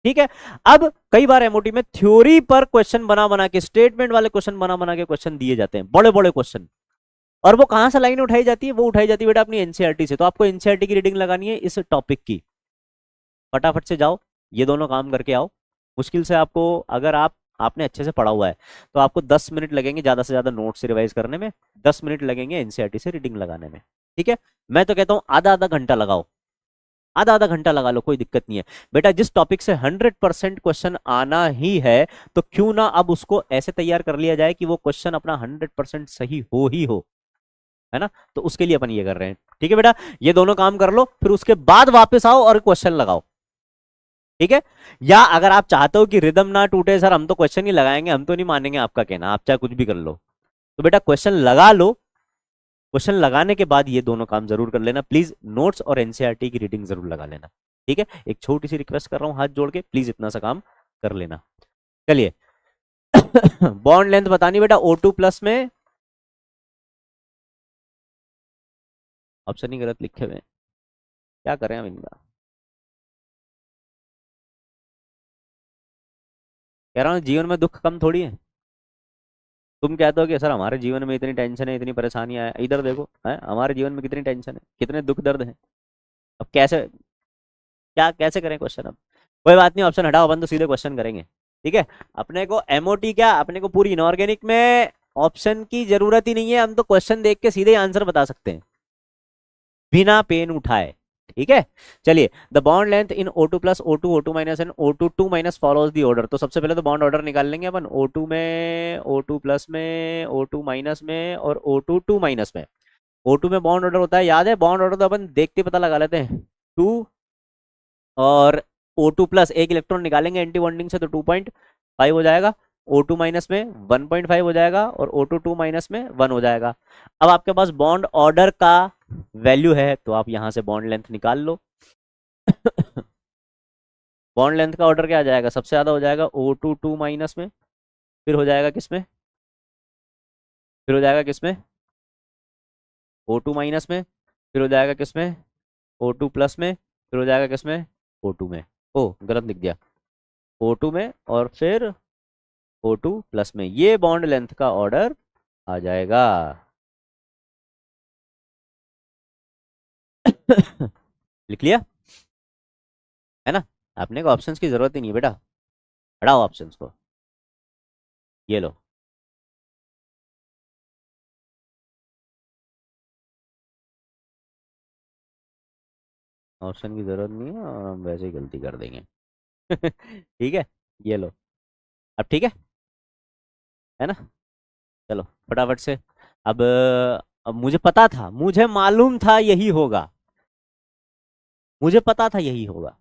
ठीक है, अब कई बार एमओटी में थ्योरी पर क्वेश्चन बना बना के, स्टेटमेंट वाले क्वेश्चन बना बना के क्वेश्चन दिए जाते हैं, बड़े बड़े क्वेश्चन, और वो कहां से लाइन उठाई जाती है, वो उठाई जाती है बेटा अपनी एनसीईआरटी से। तो आपको एनसीईआरटी की रीडिंग लगानी है इस टॉपिक की, फटाफट से जाओ, ये दोनों काम करके आओ। मुश्किल से आपको, अगर आप आपने अच्छे से पढ़ा हुआ है, तो आपको 10 मिनट लगेंगे ज़्यादा से ज़्यादा नोट से रिवाइज करने में, 10 मिनट लगेंगे एनसीईआरटी से रीडिंग लगाने में। ठीक है, मैं तो कहता हूँ आधा आधा घंटा लगाओ, आधा आधा घंटा लगा लो, कोई दिक्कत नहीं है बेटा। जिस टॉपिक से 100% क्वेश्चन आना ही है, तो क्यों ना अब उसको ऐसे तैयार कर लिया जाए कि वो क्वेश्चन अपना 100% सही हो ही हो, है ना। तो उसके लिए अपन ये कर रहे हैं। ठीक है बेटा, ये दोनों काम कर लो, फिर उसके बाद वापस आओ और क्वेश्चन लगाओ। ठीक है, या अगर आप चाहते हो कि रिदम ना टूटे, सर हम तो क्वेश्चन ही लगाएंगे, हम तो नहीं मानेंगे आपका कहना, आप चाहे कुछ भी कर लो, तो बेटा क्वेश्चन लगा लो। क्वेश्चन लगाने के बाद ये दोनों काम जरूर कर लेना प्लीज, नोट्स और एनसीईआरटी की रीडिंग जरूर लगा लेना। ठीक है, एक छोटी सी रिक्वेस्ट कर रहा हूं हाथ जोड़ के, प्लीज इतना सा काम कर लेना। चलिए बॉन्ड लेंथ बतानी बेटा, O2 प्लस में ऑप्शन ही गलत लिखे हुए हैं, क्या करें हम इनका। कह रहा हूँ जीवन में दुख कम थोड़ी है। तुम कहते हो कि सर हमारे जीवन में इतनी टेंशन है, इतनी परेशानियां है, इधर देखो है हमारे जीवन में कितनी टेंशन है, कितने दुख दर्द है। अब कैसे, क्या कैसे करें क्वेश्चन अब। कोई बात नहीं, ऑप्शन हटाओ, अपन तो सीधे क्वेश्चन करेंगे। ठीक है, अपने को एमओटी क्या, अपने को पूरी इनऑर्गेनिक में ऑप्शन की जरूरत ही नहीं है, हम तो क्वेश्चन देख के सीधे आंसर बता सकते हैं बिना पेन उठाए। ठीक है, चलिए the bond length in O2 plus O2 O2 minus and O2 2 minus follows the order. तो सबसे पहले तो बॉन्ड ऑर्डर निकाल लेंगे अपन, O2 में, O2 प्लस में, O2 माइनस में और O2 2 माइनस में। O2 में बॉन्ड ऑर्डर होता है, याद है बॉन्ड ऑर्डर तो अपन देखते पता लगा लेते हैं, 2 और O2 प्लस एक इलेक्ट्रॉन निकालेंगे एंटी बॉन्डिंग से तो 2.5 हो जाएगा, O2 माइनस में 1.5 हो जाएगा और O2 2 माइनस में 1 हो जाएगा। अब आपके पास बॉन्ड ऑर्डर का वैल्यू है, तो आप यहां से बॉन्ड लेंथ निकाल लो। बॉन्ड लेंथ का ऑर्डर क्या आ जाएगा, सबसे ज्यादा हो जाएगा O2 2 माइनस में, फिर हो जाएगा किसमें, फिर हो जाएगा किसमें, O2 माइनस में, फिर हो जाएगा किसमें, O2 प्लस में, फिर हो जाएगा किसमें, O2 में। ओ गलत लिख दिया, O2 में और फिर O2 प्लस में, ये बॉन्ड लेंथ का ऑर्डर आ जाएगा। लिख लिया है ना। अपने को ऑप्शंस की जरूरत ही नहीं है बेटा, हटाओ ऑप्शंस को, ये लो। ऑप्शन की जरूरत नहीं है और हम वैसे ही गलती कर देंगे। ठीक है, ये लो। अब ठीक है ना। चलो फटाफट से। अब अब मुझे पता था, मुझे मालूम था यही होगा, मुझे पता था यही होगा।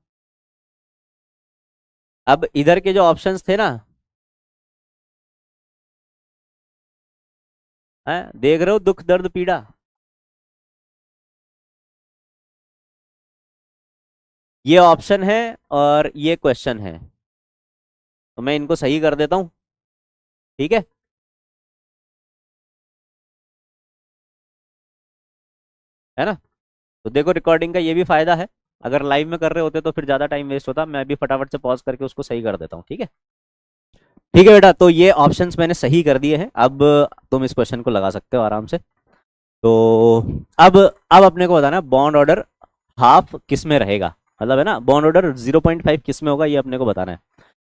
अब इधर के जो ऑप्शंस थे ना, हैं देख रहे हो, दुख दर्द पीड़ा, ये ऑप्शन है और ये क्वेश्चन है, तो मैं इनको सही कर देता हूँ। ठीक है, है ना। तो देखो रिकॉर्डिंग का ये भी फायदा है, अगर लाइव में कर रहे होते तो फिर ज्यादा टाइम वेस्ट होता, मैं भी फटाफट से पॉज करके उसको सही कर देता हूँ। ठीक है, ठीक है बेटा, तो ये ऑप्शंस मैंने सही कर दिए हैं, अब तुम इस क्वेश्चन को लगा सकते हो आराम से। तो अब अपने को बताना बॉन्ड ऑर्डर हाफ किस में रहेगा, मतलब है ना बॉन्ड ऑर्डर 0.5 किस में होगा, ये अपने को बताना है।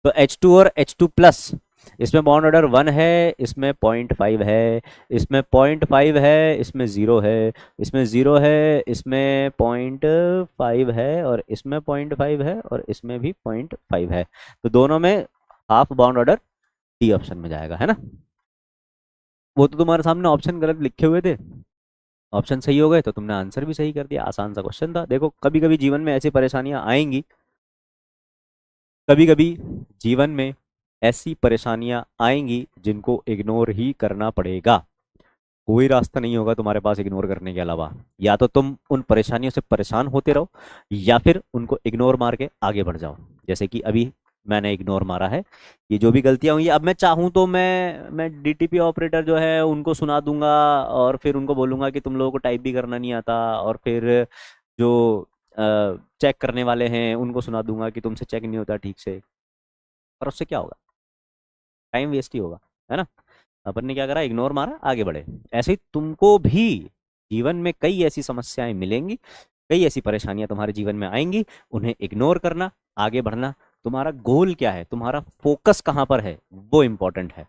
तो H2 और H2 प्लस, इसमें बॉन्ड ऑर्डर 1 है, इसमें 0.5 है, इसमें 0.5 है, इसमें 0 है, इसमें 0 है, इसमें 0.5 है और इसमें 0.5 है और इसमें भी 0.5 है, तो दोनों में half bond order D option में जाएगा, है ना। वो तो तुम्हारे सामने ऑप्शन गलत लिखे हुए थे, ऑप्शन सही हो गए तो तुमने आंसर भी सही कर दिया, आसान सा क्वेश्चन था। देखो कभी कभी जीवन में ऐसी परेशानियां आएंगी, कभी कभी जीवन में ऐसी परेशानियां आएंगी जिनको इग्नोर ही करना पड़ेगा, कोई रास्ता नहीं होगा तुम्हारे पास इग्नोर करने के अलावा, या तो तुम उन परेशानियों से परेशान होते रहो या फिर उनको इग्नोर मार के आगे बढ़ जाओ, जैसे कि अभी मैंने इग्नोर मारा है। ये जो भी गलतियां हुई, अब मैं चाहूँ तो मैं डीटीपी ऑपरेटर जो है उनको सुना दूंगा और फिर उनको बोलूंगा कि तुम लोगों को टाइप भी करना नहीं आता, और फिर जो चेक करने वाले हैं उनको सुना दूंगा कि तुमसे चेक नहीं होता ठीक से, पर उससे क्या होगा, टाइम वेस्ट ही होगा, है ना। अपन ने क्या करा, इग्नोर मारा, आगे बढ़े। ऐसे ही तुमको भी जीवन में कई ऐसी समस्याएं मिलेंगी, कई ऐसी परेशानियां तुम्हारे जीवन में आएंगी, उन्हें इग्नोर करना, आगे बढ़ना तुम्हारा गोल क्या है, तुम्हारा फोकस कहां पर है, वो इंपॉर्टेंट है।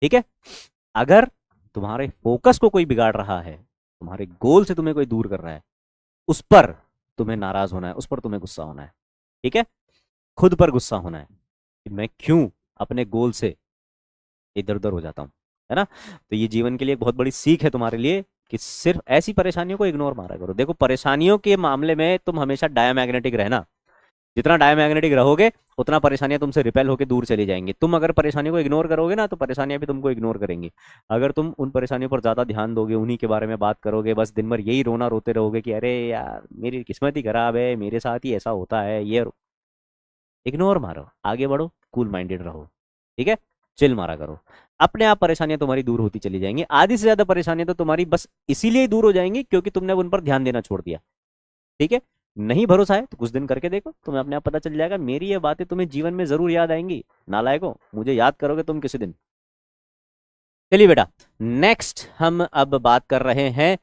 ठीक है, अगर तुम्हारे फोकस को कोई बिगाड़ रहा है, तुम्हारे गोल से तुम्हें कोई दूर कर रहा है, उस पर तुम्हें नाराज होना है, उस पर तुम्हें गुस्सा होना है। ठीक है, खुद पर गुस्सा होना है कि मैं क्यों अपने गोल से इधर उधर हो जाता हूँ, है ना। तो ये जीवन के लिए एक बहुत बड़ी सीख है तुम्हारे लिए कि सिर्फ ऐसी परेशानियों को इग्नोर मारा करो। देखो, परेशानियों के मामले में तुम हमेशा डायमैग्नेटिक रहना। जितना डायमैग्नेटिक रहोगे उतना परेशानियां तुमसे रिपेल होकर दूर चली जाएंगी। तुम अगर परेशानियों को इग्नोर करोगे ना, तो परेशानियां भी तुमको इग्नोर करेंगी। अगर तुम उन परेशानियों पर ज्यादा ध्यान दोगे, उन्हीं के बारे में बात करोगे, बस दिन भर यही रोना रोते रहोगे कि अरे यार मेरी किस्मत ही खराब है, मेरे साथ ही ऐसा होता है, ये इग्नोर मारो, आगे बढ़ो, कूल माइंडेड रहो। ठीक है, चिल मारा करो, अपने आप परेशानियां तुम्हारी दूर होती चली जाएंगी। आधी से ज्यादा परेशानियां तो तुम्हारी बस इसीलिए ही दूर हो जाएंगी क्योंकि तुमने उन पर ध्यान देना छोड़ दिया। ठीक है, नहीं भरोसा है तो कुछ दिन करके देखो, तुम्हें अपने आप पता चल जाएगा। मेरी ये बातें तुम्हें जीवन में जरूर याद आएंगी। नालायको, मुझे याद करोगे तुम किसी दिन। चलिए बेटा, नेक्स्ट हम अब बात कर रहे हैं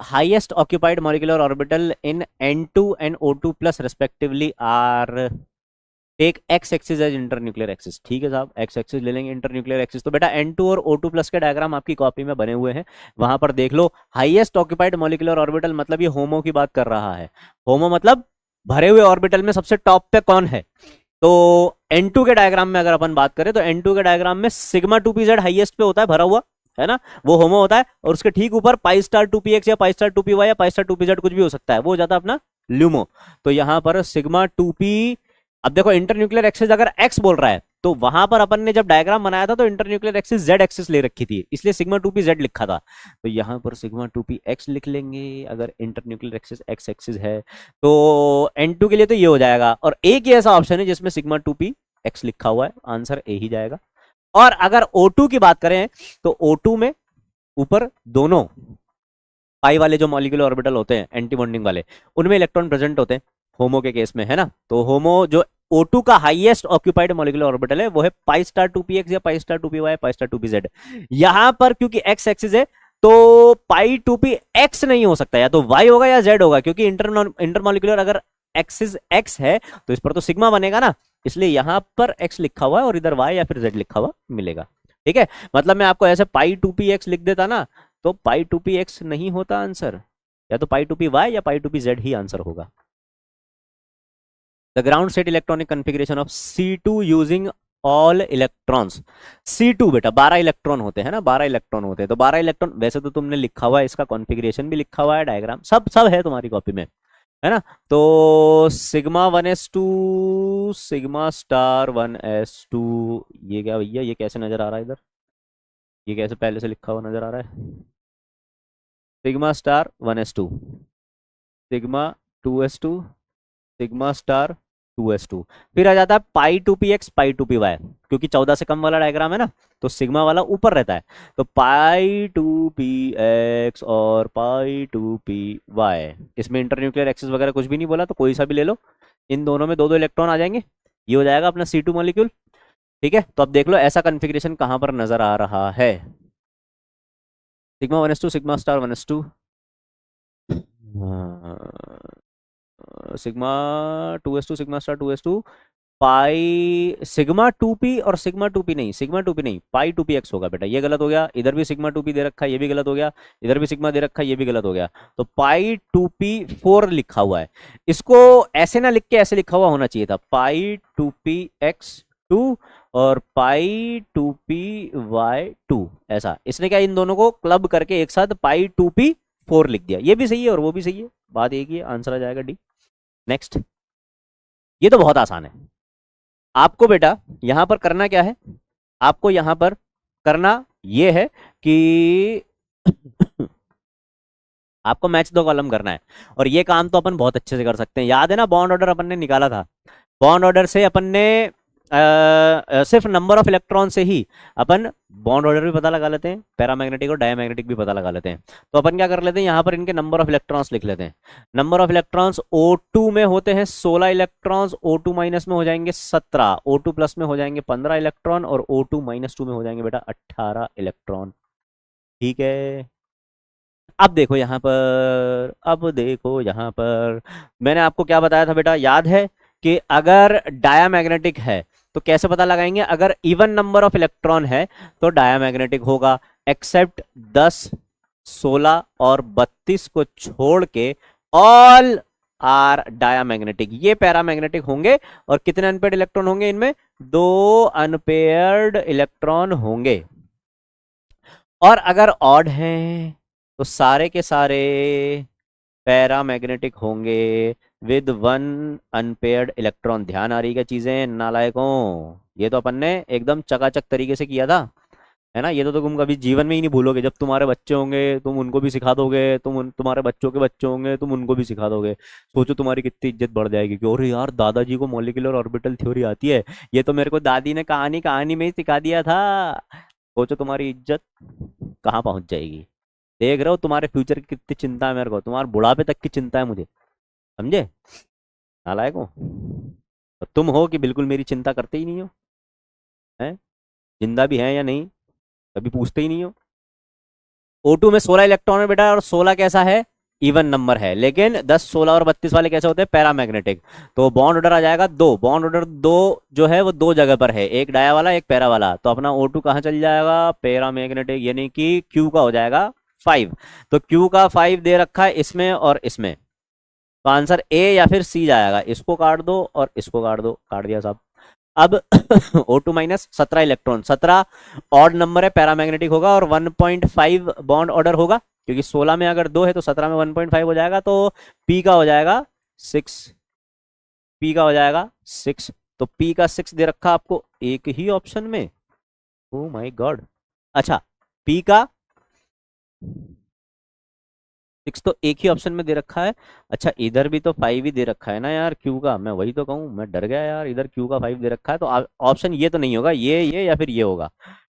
highest occupied molecular orbital in N2 and O2 plus respectively are. Take X axis as internuclear axis. ठीक है साहब, एक्स एक्सिस ले लेंगे, इंटरन्यूक्लियर एक्सिस। तो बेटा N2 और O2 प्लस के डायग्राम आपकी कॉपी में बने हुए हैं, वहां पर देख लो। हाईएस्ट ऑक्यूपाइड मॉलिक्यूलर ऑर्बिटल मतलब ये होमो की बात कर रहा है। होमो मतलब भरे हुए ऑर्बिटल में सबसे टॉप पे कौन है। तो N2 के डायग्राम में अगर अपन बात करें तो N2 के डायग्राम में सिग्मा 2pz हाईएस्ट पे होता है, भरा हुआ, है ना, वो होमो होता है। और उसके ठीक ऊपर पाई स्टार 2px या पाई स्टार 2py या पाई स्टार 2pz कुछ भी हो सकता है, वो हो जाता है अपना ल्यूमो। तो यहां पर सिग्मा 2p। अब देखो, इंटरन्यूक्लियर एक्सिस अगर x बोल रहा है तो वहां पर अपन ने जब डायग्राम बनाया था तो इंटरन्यूक्लियर एक्सिस z एक्सिस ले रखी थी, इसलिए सिग्मा 2pz लिखा था। तो यहां पर सिग्मा 2px लिख लेंगे अगर इंटरन्यूक्लियर एक्सिस x एक्सिस है। तो N2 के लिए तो ये हो जाएगा, और एक ही ऐसा ऑप्शन है जिसमें सिग्मा 2px लिखा हुआ है, आंसर ए ही जाएगा। और अगर O2 की बात करें तो O2 में ऊपर दोनों पाई वाले जो मॉलिक्यूलर ऑर्बिटल होते हैं एंटी बॉन्डिंग वाले, उनमें इलेक्ट्रॉन प्रेजेंट होते हैं, होमो के केस में, है ना। तो होमो जो O2 का हाईएस्ट ऑक्यूपाइड मॉलिक्यूलर ऑर्बिटल है वो है पाई स्टार 2px या pi star 2py, pi star 2pz। यहां पर क्योंकि x एक्सिस है तो पाई 2px नहीं हो सकता, या तो y होगा या z होगा, क्योंकि इंटरमॉलिक्यूलर अगर एक्सिस x है तो इस पर तो सिग्मा बनेगा ना, इसलिए यहां पर x लिखा हुआ है और इधर y या फिर z लिखा हुआ मिलेगा। ठीक है, मतलब मैं आपको ऐसे पाई 2px लिख देता ना, तो पाई 2px नहीं होता आंसर, या तो पाई 2py या पाई 2pz ही आंसर होगा। The ground state electronic configuration of C2 using all electrons. C2 बेटा 12 इलेक्ट्रॉन होते हैं ना, 12 इलेक्ट्रॉन होते हैं। तो 12 इलेक्ट्रॉन वैसे तो तुमने लिखा हुआ है, इसका कॉन्फ़िगरेशन भी लिखा हुआ है, डायग्राम सब सब है तुम्हारी कॉपी में, है ना। तो sigma 1s2 sigma star 1s2, ये क्या भैया, ये कैसे नजर आ रहा है इधर, ये कैसे पहले से लिखा हुआ नजर आ रहा है। Sigma star 1s2 sigma 2s2 sigma star 2s2। फिर आ जाता है पाई 2px पाई 2py, क्योंकि 14 से कम वाला डायग्राम है ना, तो सिग्मा वाला ऊपर रहता है। तो पाई 2px और पाई 2py, इसमें इंटरन्यूक्लियर एक्सिस वगैरह कुछ भी नहीं बोला, तो कोई सा भी ले लो, इन दोनों में दो दो इलेक्ट्रॉन आ जाएंगे, ये हो जाएगा अपना C2 मॉलिक्यूल। ठीक है, तो अब देख लो ऐसा कन्फिग्रेशन कहां पर नजर आ रहा है। Sigma 1s2 sigma star 1s2, sigma 2s2 sigma star 2s2, pi sigma 2p और सिग्मा 2p नहीं, सिग्मा 2p नहीं, पाई 2px होगा बेटा, ये गलत हो गया। इधर भी सिग्मा 2p दे रखा है, ये भी गलत हो गया। इधर भी सिग्मा दे रखा है, ये भी गलत हो गया। तो पाई 2p4 लिखा हुआ है, इसको ऐसे ना लिख के ऐसे लिखा हुआ होना चाहिए था, पाई 2px2 और पाई 2py2, ऐसा। इसने क्या इन दोनों को क्लब करके एक साथ पाई 2p4 लिख दिया, ये भी सही है और वो भी सही है, बात एक ही है, आंसर आ जाएगा डी। नेक्स्ट, ये तो बहुत आसान है। आपको बेटा यहां पर करना क्या है, आपको यहां पर करना ये है कि आपको मैच दो कॉलम करना है, और ये काम तो अपन बहुत अच्छे से कर सकते हैं। याद है ना, बॉन्ड ऑर्डर अपन ने निकाला था, बॉन्ड ऑर्डर से अपन ने सिर्फ नंबर ऑफ इलेक्ट्रॉन से ही अपन बॉन्ड ऑर्डर भी पता लगा लेते हैं, पैरामैग्नेटिक और डायमैग्नेटिक भी पता लगा लेते हैं। तो अपन क्या कर लेते हैं, यहाँ पर इनके नंबर ऑफ इलेक्ट्रॉन्स लिख लेते हैं। नंबर ऑफ इलेक्ट्रॉन्स O2 में होते हैं 16 इलेक्ट्रॉन्स, O2 माइनस में हो जाएंगे 17, O2 प्लस में हो जाएंगे 15 इलेक्ट्रॉन, और O2 माइनस 2 में हो जाएंगे बेटा 18 इलेक्ट्रॉन। ठीक है, अब देखो यहाँ पर, अब देखो यहाँ पर, मैंने आपको क्या बताया था बेटा, याद है कि अगर डायामैग्नेटिक है तो कैसे पता लगाएंगे, अगर इवन नंबर ऑफ इलेक्ट्रॉन है तो डायामैग्नेटिक होगा, एक्सेप्ट 10, 16 और 32 को छोड़ के ऑल आर डायामैग्नेटिक, ये पैरामैग्नेटिक होंगे। और कितने अनपेयर्ड इलेक्ट्रॉन होंगे इनमें, 2 अनपेयर्ड इलेक्ट्रॉन होंगे। और अगर ऑड हैं तो सारे के सारे पैरामैग्नेटिक होंगे विद 1 अनपेयर्ड इलेक्ट्रॉन। ध्यान आ रही क्या चीजें नालायकों, ये तो अपन ने एकदम चकाचक तरीके से किया था, है ना। ये तो तुम कभी जीवन में ही नहीं भूलोगे, जब तुम्हारे बच्चे होंगे तुम उनको भी सिखा दोगे, तुम्हारे बच्चों के बच्चे होंगे तुम उनको भी सिखा दोगे। सोचो तुम्हारी कितनी इज्जत बढ़ जाएगी कि अरे यार दादाजी को मॉलिक्यूलर ऑर्बिटल थ्योरी आती है, ये तो मेरे को दादी ने कहानी कहानी में ही सिखा दिया था। सोचो तुम्हारी इज्जत कहाँ पहुंच जाएगी। देख रहे हो तुम्हारे फ्यूचर की कितनी चिंता है मेरे को, तुम्हारे बुढ़ापे तक की चिंता है मुझे, समझे नालायक हो। तो तुम हो कि बिल्कुल मेरी चिंता करते ही नहीं हो, हैं जिंदा भी हैं या नहीं कभी पूछते ही नहीं हो। O2 में 16 इलेक्ट्रॉन है बेटा, और 16 कैसा है, इवन नंबर है, लेकिन 10, 16 और 32 वाले कैसे होते हैं, पैरामैग्नेटिक। तो बॉन्ड ऑर्डर आ जाएगा 2, बॉन्ड ऑर्डर 2 जो है वो 2 जगह पर है, एक डाया वाला एक पैरा वाला। तो अपना O2 कहाँ चल जाएगा, पैरामैग्नेटिक, यानी कि Q का हो जाएगा 5। तो Q का 5 दे रखा है इसमें और इसमें, तो आंसर A या फिर C जाएगा। इसको काट दो और इसको काट दो, काट दिया साहब। अब O2 minus 17 electron, 17 odd number है, पैरामैग्नेटिक होगा और 1.5 बॉन्ड ऑर्डर होगा, क्योंकि 16 में अगर 2 है तो 17 में 1.5 हो जाएगा, तो P का हो जाएगा 6, P का हो जाएगा 6। तो P का 6 दे रखा आपको एक ही ऑप्शन में, ओ माय गॉड। अच्छा P का 6 तो एक ही ऑप्शन में दे रखा है। अच्छा इधर भी तो 5 ही दे रखा है ना यार Q का, मैं वही तो कहूँ, मैं डर गया यार, इधर Q का 5 दे रखा है, तो ऑप्शन ये तो नहीं होगा, ये या फिर ये होगा।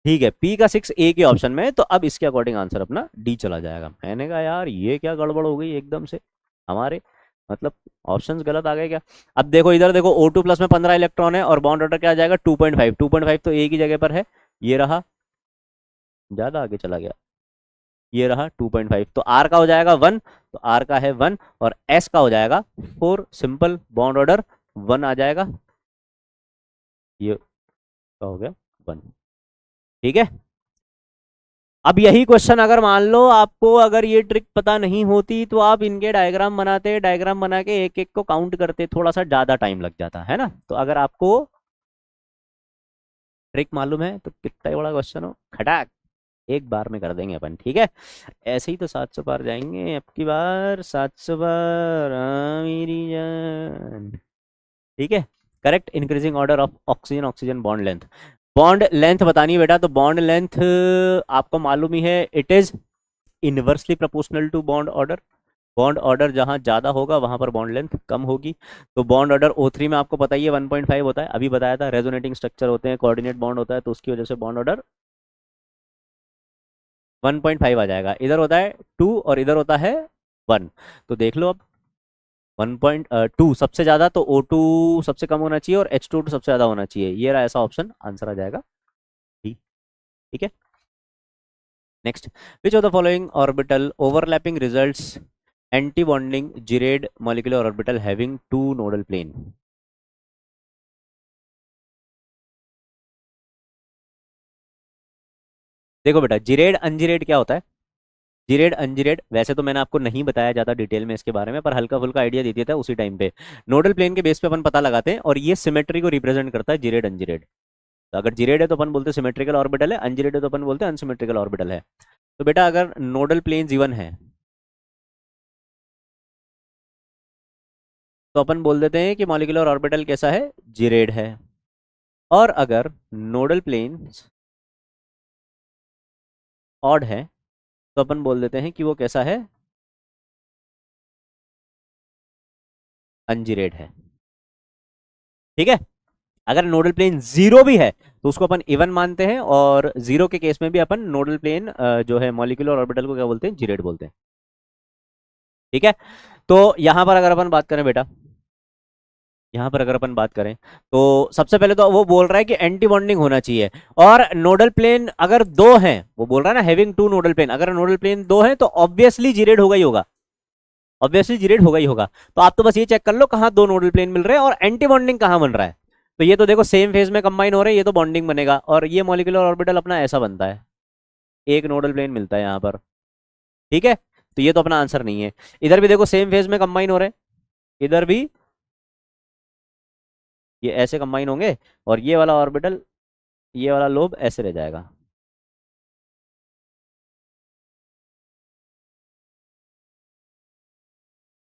ठीक है P का 6 एक ही ऑप्शन में है, तो अब इसके अकॉर्डिंग आंसर अपना D चला जाएगा। मैंने कहा यार ये क्या गड़बड़ हो गई एकदम से हमारे, मतलब ऑप्शंस गलत आ गए क्या। अब देखो इधर देखो O2 प्लस में 15 इलेक्ट्रॉन है और बॉन्ड ऑर्डर क्या आ जाएगा 2.5, 2.5 तो एक ही जगह पर है, ये रहा, ज्यादा आगे चला गया, ये रहा 2.5। तो R का हो जाएगा 1, तो R का है 1 और S का हो जाएगा 4, सिंपल बॉन्ड ऑर्डर 1 आ जाएगा, ये का हो गया 1। ठीक है, अब यही क्वेश्चन अगर मान लो आपको अगर ये ट्रिक पता नहीं होती तो आप इनके डायग्राम बनाते, डायग्राम बना के एक एक को काउंट करते, थोड़ा सा ज्यादा टाइम लग जाता है ना। तो अगर आपको ट्रिक मालूम है तो कितना ही बड़ा क्वेश्चन हो खटाक एक बार में कर देंगे अपन। ठीक है, ऐसे ही तो 700 पार जाएंगे अब की बार, 700 पार मेरी जान। ठीक है, correct increasing order of oxygen, oxygen bond length, bond length बतानी है बेटा। तो बॉन्ड लेंथ आपको मालूम ही है, it is inversely proportional to bond order. Bond order जहां ज्यादा होगा वहां पर बॉन्ड लेंथ कम होगी। तो बॉन्ड ऑर्डर O3 में आपको पता ही है 1.5 होता है, अभी बताया था, रेजोनेटिंग स्ट्रक्चर होते हैं, कोऑर्डिनेट बॉन्ड होता है, तो उसकी वजह से बॉन्ड ऑर्डर 1.5 आ जाएगा। इधर होता है 2 और इधर होता है 1, तो देख लो अब 1.2 सबसे ज्यादा, तो O2 सबसे कम होना चाहिए और H2 सबसे ज्यादा होना चाहिए, ये रहा ऐसा ऑप्शन, आंसर आ जाएगा D। ठीक है, next, which of the following orbital overlapping results anti bonding gerade molecular orbital having 2 nodal plane. देखो बेटा जिरेड अनजिरेड क्या होता है, जिरेड अनजिरेड वैसे तो मैंने आपको नहीं बताया जाता डिटेल में इसके बारे में, पर हल्का फुल्का आइडिया दे दिया था उसी टाइम पे। नोडल प्लेन के बेस पे अपन पता लगाते हैं, और ये सिमेट्री को रिप्रेजेंट करता है जिरेड अनजिरेड। तो अगर जिरेड है तो अपन बोलते हैं सिमेट्रिकल ऑर्बिटल है, अनजिरेड है तो अपन बोलते हैं अनसिमेट्रिकल ऑर्बिटल है। तो बेटा अगर नोडल प्लेन जीवन है तो अपन बोल देते हैं कि मॉलिक्यूलर ऑर्बिटल कैसा है, जिरेड है। और अगर नोडल प्लेन ऑड है तो अपन बोल देते हैं कि वो कैसा है, अनजिरेड है। ठीक है, अगर नोडल प्लेन जीरो भी है तो उसको अपन इवन मानते हैं, और जीरो के केस में भी अपन नोडल प्लेन जो है मॉलिक्यूलर ऑर्बिटल को क्या बोलते हैं, जिरेड बोलते हैं। ठीक है, तो यहां पर अगर अपन बात करें बेटा, यहां पर अगर अपन बात करें तो सबसे पहले तो वो बोल रहा है कि एंटी बॉन्डिंग होना चाहिए, और नोडल प्लेन अगर दो हैं, वो बोल रहा है ना हैविंग 2 नोडल प्लेन, अगर नोडल प्लेन 2 है तो ऑब्वियसली जिरेड होगा ही होगा। ऑब्वियसली जीरेड होगा ही होगा। तो आप तो बस ये चेक कर लो कहाँ दो नोडल प्लेन मिल रहे हैं और एंटी बॉन्डिंग कहाँ बन रहा है। तो ये तो देखो सेम फेज में कंबाइन हो रहे हैं, ये तो बॉन्डिंग बनेगा, और ये मॉलिक्यूलर ऑर्बिटल अपना ऐसा बनता है, एक नोडल प्लेन मिलता है यहाँ पर, ठीक है। तो ये तो अपना आंसर नहीं है। इधर भी देखो सेम फेज में कंबाइन हो रहे हैं, इधर भी ये ऐसे कंबाइन होंगे, और ये वाला ऑर्बिटल, ये वाला लोब ऐसे रह जाएगा।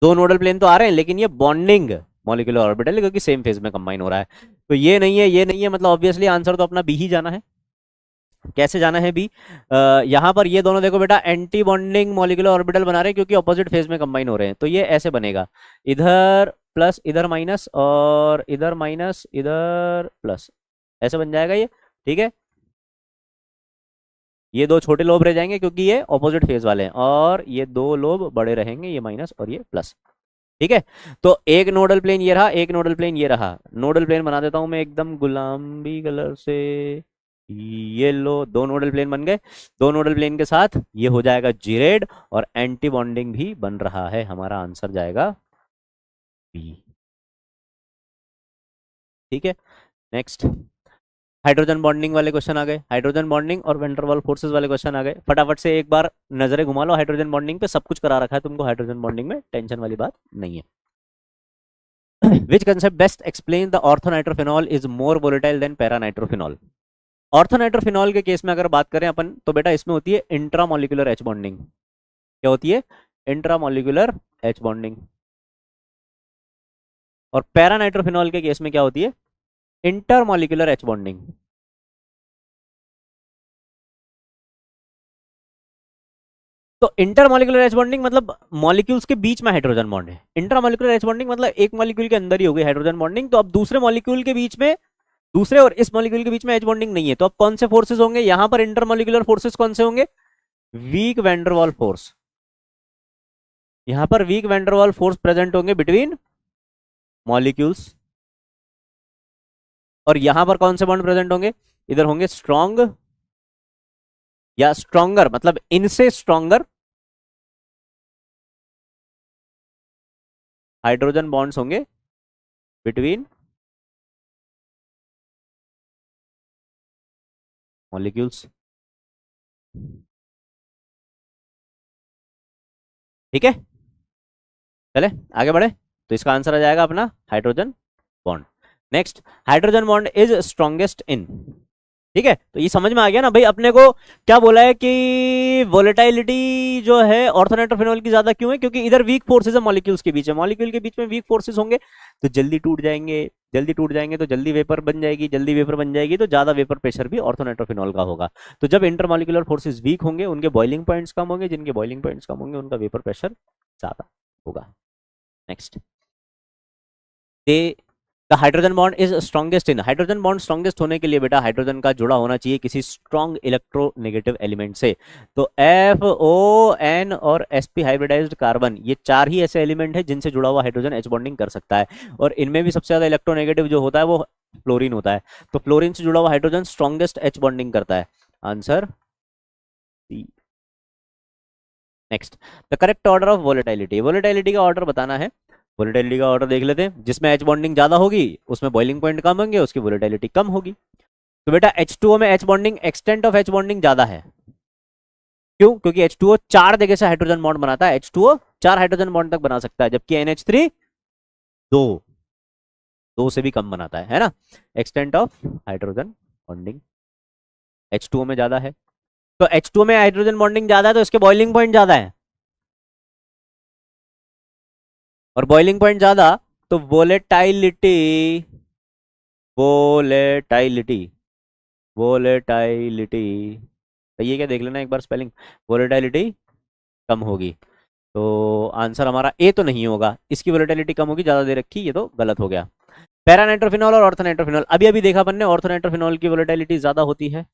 दो नोडल प्लेन तो आ रहे हैं, लेकिन ये बॉन्डिंग मॉलिक्यूलर ऑर्बिटल है क्योंकि सेम फेज में कंबाइन हो रहा है। तो ये नहीं है, ये नहीं है, मतलब ऑब्वियसली आंसर तो अपना बी ही जाना है। कैसे जाना है बी? यहाँ पर ये दोनों देखो बेटा एंटी बॉन्डिंग मॉलिक्यूलर ऑर्बिटल बना रहे हैं क्योंकि ऑपोजिट फेज में कंबाइन हो रहे हैं। तो ये ऐसे बनेगा, इधर प्लस इधर माइनस, और इधर माइनस इधर प्लस, ऐसे बन जाएगा ये, ठीक है। ये दो छोटे लोब रह जाएंगे क्योंकि ये ऑपोजिट फेज वाले हैं, और ये दो लोब बड़े रहेंगे, ये माइनस और ये प्लस, ठीक है। तो एक नोडल प्लेन ये रहा, एक नोडल प्लेन ये रहा। नोडल प्लेन बना देता हूं मैं एकदम गुलाबी कलर से, ये लो, दो नोडल प्लेन बन गए। दो नोडल प्लेन के साथ ये हो जाएगा जीरेड, और एंटी बॉन्डिंग भी बन रहा है। हमारा आंसर जाएगा बी, ठीक है। नेक्स्ट, हाइड्रोजन बॉन्डिंग वाले क्वेश्चन आ गए, हाइड्रोजन बॉन्डिंग और वेन डर वाल्स फोर्सेस वाले क्वेश्चन आ गए। फटाफट से एक बार नजरें घुमा लो हाइड्रोजन बॉन्डिंग पे, सब कुछ करा रखा है तुमको हाइड्रोजन बॉन्डिंग में, टेंशन वाली बात नहीं है। Which concept best explains the orthonitrophenol is more volatile than paranitrophenol? Orthonitrophenol के केस में अगर बात करें अपन, तो बेटा इसमें होती है इंट्रामोलिकुलर एच बॉन्डिंग। क्या होती है? Intramolecular H bonding. और पैरानाइट्रोफिनॉल के केस में क्या होती है? Intermolecular H bonding. तो इंटरमोलिकुलर एच बॉन्डिंग मतलब मॉलिक्यूल्स के बीच में हाइड्रोजन बॉन्ड है। इंट्रामोलिकुलर एच बॉन्डिंग मतलब एक मॉलिक्यूल के अंदर ही हो गई हाइड्रोजन बॉन्डिंग, तो अब दूसरे मॉलिक्यूल के बीच में, दूसरे और इस मॉलिक्यूल के बीच में एच बॉन्डिंग नहीं है। तो अब कौन से फोर्सेस होंगे यहां पर? इंटरमोलिकुलर फोर्सेस कौन से होंगे? Weak van der Waals force. यहां पर वीक वैंडरवाल फोर्स प्रेजेंट होंगे बिटवीन मॉलिक्यूल्स। और यहां पर कौन से बॉन्ड प्रेजेंट होंगे? इधर होंगे स्ट्रॉन्ग या स्ट्रॉन्गर, मतलब इनसे स्ट्रॉन्गर हाइड्रोजन बॉन्ड्स होंगे बिटवीन मॉलिक्यूल्स, ठीक है। चले आगे बढ़े, तो इसका आंसर आ जाएगा अपना hydrogen bond. Next, hydrogen bond is strongest in, ठीक है। तो ये समझ में आ गया ना भाई अपने को क्या बोला है कि वोलेटाइलिटी जो है ऑर्थोनाइट्रोफिनॉल की ज्यादा क्यों है? क्योंकि इधर वीक फोर्सेस है मॉलिक्यूल्स के बीच में, मॉलिक्यूल के बीच में वीक फोर्सेस होंगे तो जल्दी टूट जाएंगे, जल्दी टूट जाएंगे तो जल्दी वेपर बन जाएगी, जल्दी वेपर बन जाएगी तो ज्यादा वेपर प्रेशर भी ऑर्थोनाइट्रोफिनॉल का होगा। तो जब इंटरमॉलिक्यूलर फोर्सेस वीक होंगे उनके बॉइलिंग पॉइंट्स कम होंगे, जिनके बॉइलिंग पॉइंट्स कम होंगे उनका वेपर प्रेशर ज्यादा होगा। Next, they the hydrogen bond is strongest in, hydrogen bond strongest होने के लिए बेटा हाइड्रोजन का जुड़ा होना चाहिए किसी स्ट्रॉन्ग इलेक्ट्रोनेगेटिव एलिमेंट से। तो एफ ओ एन और sp हाइब्रिडाइज्ड कार्बन, ये चार ही ऐसे एलिमेंट है जिनसे जुड़ा हुआ हाइड्रोजन एच बॉन्डिंग कर सकता है। और इनमें भी सबसे ज्यादा इलेक्ट्रोनेगेटिव जो होता है वो फ्लोरीन होता है। तो फ्लोरीन से जुड़ा हुआ हाइड्रोजन स्ट्रॉन्गेस्ट एच बॉन्डिंग करता है। Answer C. Next, the correct order of volatility, volatility का ऑर्डर बताना है। वोलेटाइलिटी का ऑर्डर देख लेते हैं। जिसमें एच बॉन्डिंग ज्यादा होगी उसमें बॉइलिंग पॉइंट कम होंगे, उसकी वोलेटाइलिटी कम होगी। तो बेटा H2O में H bonding, extent of H bonding ज्यादा है। क्यों? क्योंकि H2O चार जगह से हाइड्रोजन बॉन्ड बनाता है, H2O चार हाइड्रोजन बॉन्ड तक बना सकता है, जबकि NH3 दो, दो से भी कम बनाता है ना। Extent of hydrogen bonding H2O में ज्यादा है, तो H2O में हाइड्रोजन बॉन्डिंग ज्यादा है तो इसके बॉइलिंग पॉइंट ज्यादा है, और बॉइलिंग पॉइंट ज्यादा तो वोलेटाइलिटी, वोलेटाइलिटी, वोलेटाइलिटी, तो ये क्या देख लेना एक बार स्पेलिंग, वोलेटाइलिटी कम होगी। तो आंसर हमारा ए तो नहीं होगा, इसकी वोलेटिलिटी कम होगी, ज्यादा दे रखी, ये तो गलत हो गया। पैरानाइट्रोफिनॉल और ऑर्थोनाइट्रोफिनॉल, अभी अभी देखा अपन ने, ऑर्थोनाइट्रोफिनॉल की वोलेटिलिटी ज्यादा होती है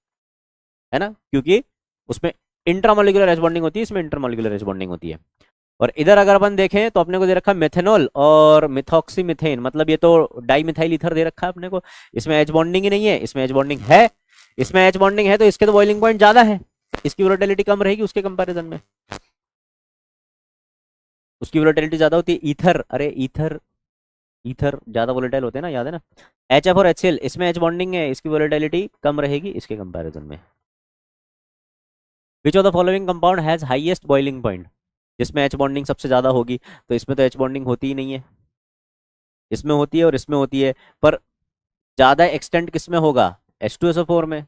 ना, क्योंकि उसमें इंट्रामोलिकुलर एच बॉन्डिंग होती है, इसमें इंटरमोलिकुलर एच बॉन्डिंग होती है। और इधर अगर अपन देखें तो अपने को दे रखा है मेथेनॉल और मिथॉक्सीमिथेन, मतलब ये तो डाइमिथाइल ईथर दे रखा है अपने को। इसमें एच बॉन्डिंग ही नहीं है, इसमें एच बॉन्डिंग है, इसमें एच बॉन्डिंग है तो इसके तो बॉइलिंग पॉइंट ज्यादा है, इसकी वोलेटिलिटी कम रहेगी उसके कंपैरिजन में। उसकी वोलेटिलिटी ज्यादा होती है। ईथर, अरे ईथर, ईथर ज्यादा वोलेटाइल होते हैं ना, याद है ना। HF और HCl, इसमें H बॉन्डिंग है, इसकी वोलेटिलिटी कम रहेगी इसके कंपैरिजन में। विच of the following compound has highest boiling point, जिसमें H बॉन्डिंग सबसे ज्यादा होगी, तो इसमें तो H बॉन्डिंग होती ही नहीं है, इसमें होती है और इसमें होती है, पर ज्यादा एक्सटेंट किस में होगा, H2SO4 में।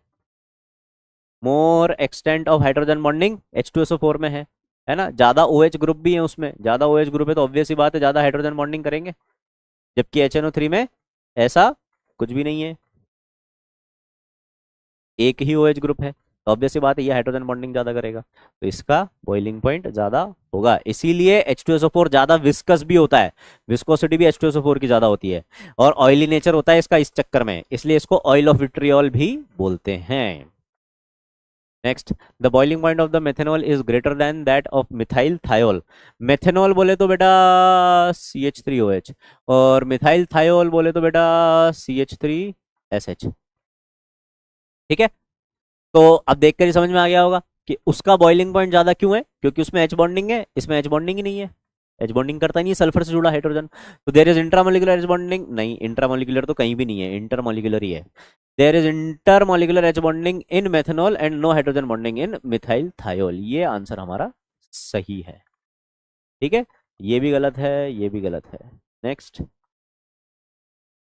More extent of hydrogen bonding H2SO4 में है ना। ज्यादा OH ग्रुप भी है उसमें, ज्यादा OH ग्रुप है तो ऑब्वियस ही बात है ज्यादा हाइड्रोजन बॉन्डिंग करेंगे, जबकि HNO3 में ऐसा कुछ भी नहीं है, एक ही OH ग्रुप है, तो ऑब्वियस सी बात है ये हाइड्रोजन बॉन्डिंग ज्यादा करेगा, तो इसका बॉइलिंग पॉइंट ज्यादा होगा। इसीलिए H2SO4 ज्यादा विस्कस भी होता है, विस्कोसिटी भी H2SO4 की ज्यादा होती है, और ऑयली नेचर होता है इसका इस चक्कर में, इसलिए इसको ऑयल ऑफ विट्रियोल भी बोलते हैं। Next, the boiling point of the methanol is greater than that of methyl thiol. Methanol बोले तो बेटा CH3OH, और मिथाइल थायोल बोले तो बेटा CH3SH। ठीक है, तो अब देखकर ही समझ में आ गया होगा कि उसका बॉइलिंग पॉइंट ज्यादा क्यों है, क्योंकि उसमें H बॉन्डिंग है, इसमें H बॉन्डिंग ही नहीं है, H बॉन्डिंग करता ही नहीं है सल्फर से जुड़ा हाइड्रोजन। तो there is intramolecular H bonding, नहीं इंट्रामोलिकुलर तो कहीं भी नहीं है, इंटरमोलिकुलर ही है। There is intermolecular H bonding in methanol and no hydrogen bonding in methyl thiol, ये आंसर हमारा सही है। ठीक है, ये भी गलत है, ये भी गलत है। नेक्स्ट,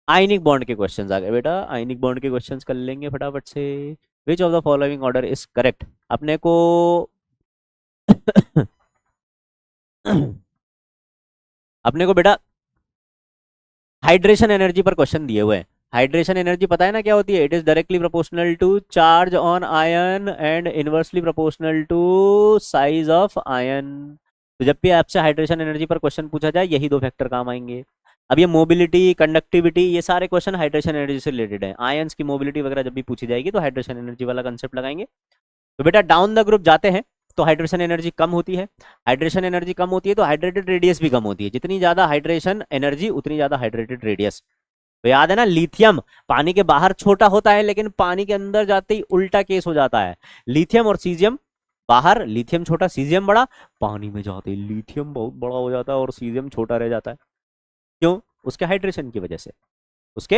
आयनिक बॉन्ड के क्वेश्चंस आ गए बेटा, आयनिक बॉन्ड के क्वेश्चंस कर लेंगे फटाफट से। विच of the following order is correct, अपने को अपने को बेटा हाइड्रेशन एनर्जी पर क्वेश्चन दिए हुए हैं। हाइड्रेशन एनर्जी पता है ना क्या होती है, it is directly proportional to charge on ion and inversely proportional to size of ion. तो जब भी आपसे हाइड्रेशन एनर्जी पर क्वेश्चन पूछा जाए यही दो फैक्टर काम आएंगे। अब ये मोबिलिटी, कंडक्टिविटी, ये सारे क्वेश्चन हाइड्रेशन एनर्जी से रिलेटेड है। आयंस की मोबिलिटी वगैरह जब भी पूछी जाएगी तो हाइड्रेशन एनर्जी वाला कंसेप्ट लगाएंगे। तो बेटा डाउन द ग्रुप जाते हैं तो हाइड्रेशन एनर्जी कम होती है, हाइड्रेशन एनर्जी कम होती है तो हाइड्रेटेड रेडियस भी कम होती है। जितनी ज्यादा हाइड्रेशन एनर्जी उतनी ज्यादा हाइड्रेटेड रेडियस। तो याद है ना, लिथियम पानी के बाहर छोटा होता है लेकिन पानी के अंदर जाते ही उल्टा केस हो जाता है। लिथियम और सीजियम, बाहर लिथियम छोटा सीजियम बड़ा, पानी में जाते ही लिथियम बहुत बड़ा हो जाता है और सीजियम छोटा रह जाता है। क्यों? उसके हाइड्रेशन की वजह से, उसके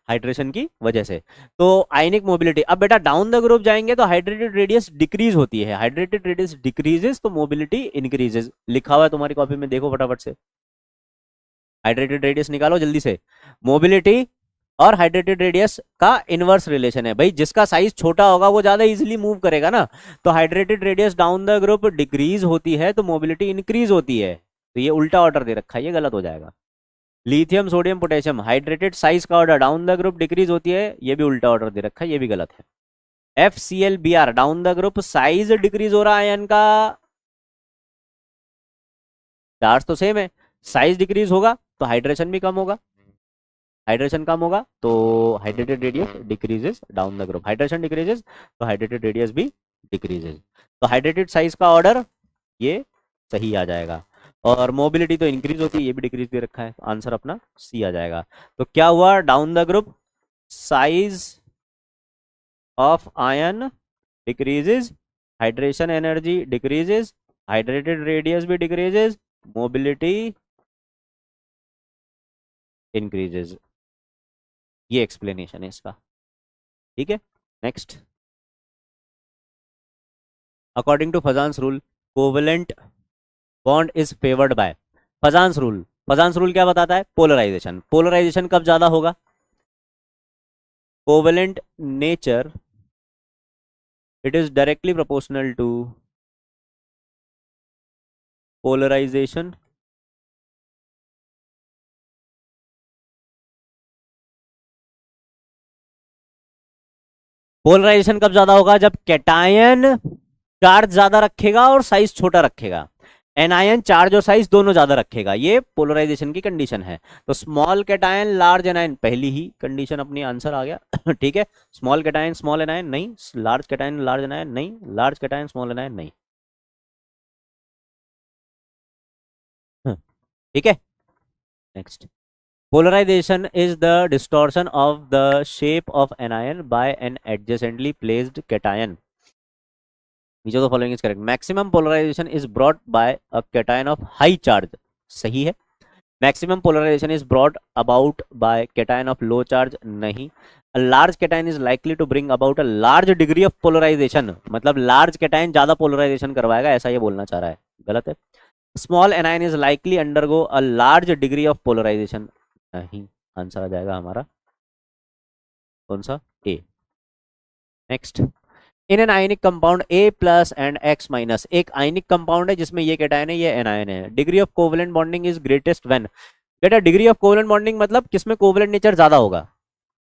हाइड्रेशन की वजह से। तो आयनिक मोबिलिटी, अब बेटा डाउन द ग्रुप जाएंगे तो हाइड्रेटेड रेडियस डिक्रीज होती है, हाइड्रेटेड रेडियस डिक्रीजेस तो मोबिलिटी इंक्रीजेस। लिखा हुआ है तुम्हारी कॉपी में, देखो फटाफट से, हाइड्रेटेड रेडियस निकालो जल्दी से। मोबिलिटी और हाइड्रेटेड रेडियस का इनवर्स रिलेशन है भाई, जिसका साइज छोटा होगा वो ज्यादा इजीली मूव करेगा ना। तो hydrated radius down the group decrease होती है तो मोबिलिटी इंक्रीज होती है, तो ये उल्टा ऑर्डर दे रखा है, ये गलत हो जाएगा। Lithium sodium potassium, hydrated size का order down the group decrease होती है, ये भी उल्टा ऑर्डर दे रखा है, ये भी गलत है। FClBr down the group size decrease हो रहा है आयन का, चार्ज तो सेम है, साइज डिक्रीज होगा तो हाइड्रेशन भी कम होगा, हाइड्रेशन कम होगा तो hydrated radius decreases down the group, hydration decreases तो हाइड्रेटेड रेडियस भी डिक्रीजेस। तो हाइड्रेटेड साइज का ऑर्डर ये सही आ जाएगा, और मोबिलिटी तो इंक्रीज होती है, ये भी डिक्रीज दे रखा है, आंसर अपना सी आ जाएगा। तो क्या हुआ, down the group size of ion decreases, hydration energy decreases, hydrated radius भी डिक्रीजेस, मोबिलिटी इंक्रीजेस। ये एक्सप्लेनेशन है इसका। ठीक है, next, according to Fajans rule covalent bond is favoured by. Fajans rule, Fajans rule क्या बताता है, पोलराइजेशन। पोलराइजेशन कब ज्यादा होगा, covalent nature it is directly proportional to polarization polarization कब ज्यादा होगा, जब कैटायन चार्ज ज्यादा रखेगा और साइज छोटा रखेगा, एनायन चार्ज और साइज दोनों ज्यादा रखेगा, ये पोलराइजेशन की कंडीशन है। तो स्मॉल कैटायन लार्ज एनायन, पहली ही कंडीशन अपनी आंसर आ गया ठीक है, स्मॉल कैटायन स्मॉल एनायन नहीं, लार्ज कैटायन लार्ज एनायन नहीं, लार्ज कैटायन स्मॉल एनायन नहीं। ठीक है, next, polarization is the distortion of the shape of anion by an adjacently placed cation. Which of the following is correct? Maximum polarization is brought by a cation of high charge. सही है। Maximum polarization is brought about by cation of low charge, नहीं। A large cation is likely to bring about a large degree of polarization, मतलब large cation ज्यादा polarization करवाएगा, ऐसा ये बोलना चाह रहा है, गलत है। Small anion is likely undergo a large degree of polarization, नहीं। आंसर आ जाएगा हमारा कौन सा, A. Next, in an ionic compound A plus and X minus, एक आयनिक कंपाउंड है जिसमें ये कैटायन है ये एनायन है, degree of covalent bonding is greatest when, बेटा डिग्री ऑफ कोवेलेंट बॉन्डिंग मतलब किसमें कोवेलेंट नेचर ज्यादा होगा,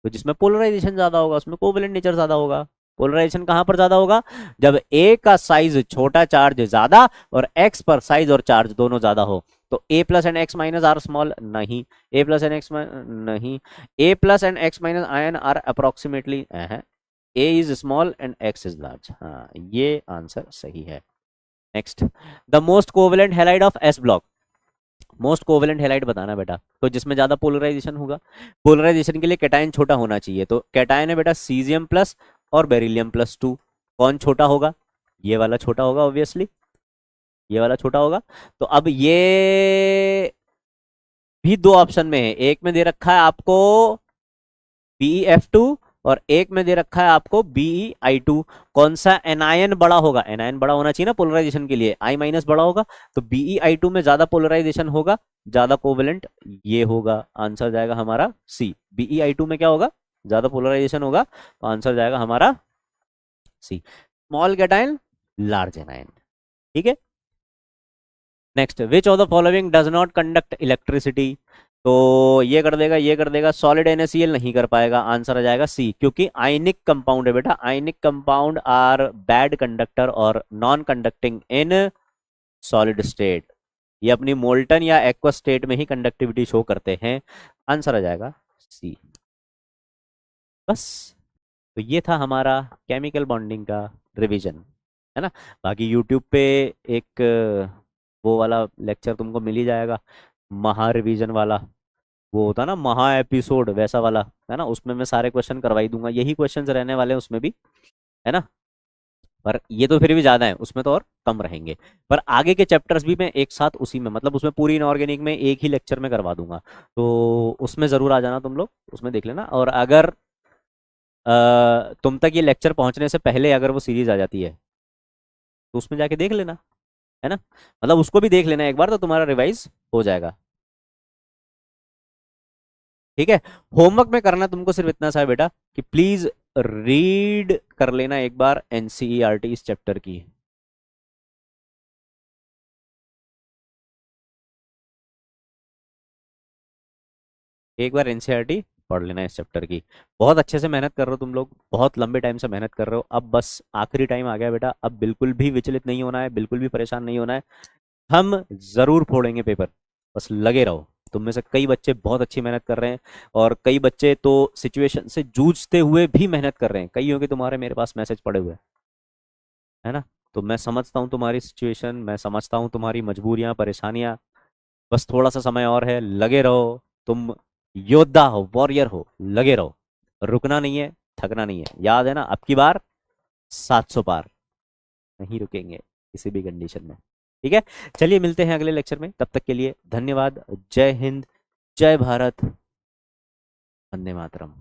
तो जिसमें पोलराइजेशन ज्यादा होगा उसमें कोवेलेंट नेचर ज्यादा होगा। पोलराइजेशन कहां पर ज्यादा होगा, जब ए का साइज छोटा चार्ज ज्यादा और एक्स पर साइज और चार्ज दोनों ज्यादा हो। तो A plus and X minus are small, नहीं। ए प्लस एंड एक्स नहीं। A plus and X minus ion are approximately, A is small and X is large, हाँ ये आंसर सही है। Next, the most covalent halide of S block, most covalent halide बताना बेटा, तो जिसमें ज्यादा पोलराइजेशन होगा। पोलराइजेशन के लिए कैटायन छोटा होना चाहिए, तो कैटायन है बेटा सीजियम प्लस और बेरिलियम प्लस 2, कौन छोटा होगा, ये वाला छोटा होगा ऑब्वियसली, ये वाला छोटा होगा। तो अब ये भी दो ऑप्शन में है, एक में दे रखा है आपको BeF2 और एक में दे रखा है आपको BeI2, कौन सा एनायन बड़ा होगा, एनायन बड़ा होना चाहिए ना पोलराइजेशन के लिए, I माइनस बड़ा होगा, तो BeI2 में ज्यादा पोलराइजेशन होगा, ज्यादा कोवेलेंट ये होगा, आंसर जाएगा हमारा सी। BeI2 में क्या होगा, ज्यादा पोलराइजेशन होगा, तो आंसर जाएगा हमारा सी, स्मॉल कैटायन लार्ज एनायन, ठीक है। Next, which of the following does not conduct electricity, तो ये कर देगा ये कर देगा, सॉलिड NaCl नहीं कर पाएगा, आंसर आ जाएगा सी, क्योंकि आयनिक कंपाउंड है बेटा, ionic compound are bad conductor और non conducting in solid state, ये अपनी मोल्टन या एक्वा स्टेट में ही कंडक्टिविटी शो करते हैं, आंसर आ जाएगा सी। बस, तो ये था हमारा केमिकल बॉन्डिंग का रिवीजन, है ना। बाकी यूट्यूब पे एक वो वाला लेक्चर तुमको मिल ही जाएगा, महा रिवीजन वाला, वो होता ना महा एपिसोड वैसा वाला, है ना, उसमें मैं सारे क्वेश्चन करवाई दूंगा, यही क्वेश्चंस रहने वाले हैं उसमें भी, है ना। पर ये तो फिर भी ज्यादा है, उसमें तो और कम रहेंगे, पर आगे के चैप्टर्स भी मैं एक साथ उसी में, मतलब उसमें पूरी इनऑर्गेनिक में एक ही लेक्चर में करवा दूंगा, तो उसमें जरूर आ जाना तुम लोग, उसमें देख लेना। और अगर तुम तक ये लेक्चर पहुंचने से पहले अगर वो सीरीज आ जाती है तो उसमें जाके देख लेना, है ना, मतलब उसको भी देख लेना एक बार, तो तुम्हारा रिवाइज हो जाएगा, ठीक है। होमवर्क में करना तुमको सिर्फ इतना सा है बेटा कि प्लीज रीड कर लेना एक बार NCERT इस चैप्टर की, एक बार NCERT पढ़ लेना इस चैप्टर की। बहुत अच्छे से मेहनत कर रहे हो तुम लोग, बहुत लंबे टाइम से मेहनत कर रहे हो, अब बस आखिरी टाइम आ गया बेटा, अब बिल्कुल भी विचलित नहीं होना है, बिल्कुल भी परेशान नहीं होना है, हम जरूर फोड़ेंगे पेपर, बस लगे रहो। तुम में से कई बच्चे बहुत अच्छी मेहनत कर रहे हैं, और कई बच्चे तो सिचुएशन से जूझते हुए भी मेहनत कर रहे हैं, कई होंगे तुम्हारे मेरे पास मैसेज पड़े हुए, है ना। तो मैं समझता हूँ तुम्हारी सिचुएशन, मैं समझता हूँ तुम्हारी मजबूरियां परेशानियां, बस थोड़ा सा समय और है, लगे रहो, तुम योद्धा हो, वॉरियर हो, लगे रहो, रुकना नहीं है, थकना नहीं है, याद है ना, अब की बार 700 पार, नहीं रुकेंगे किसी भी कंडीशन में, ठीक है। चलिए मिलते हैं अगले लेक्चर में, तब तक के लिए धन्यवाद, जय हिंद, जय भारत, वंदे मातरम।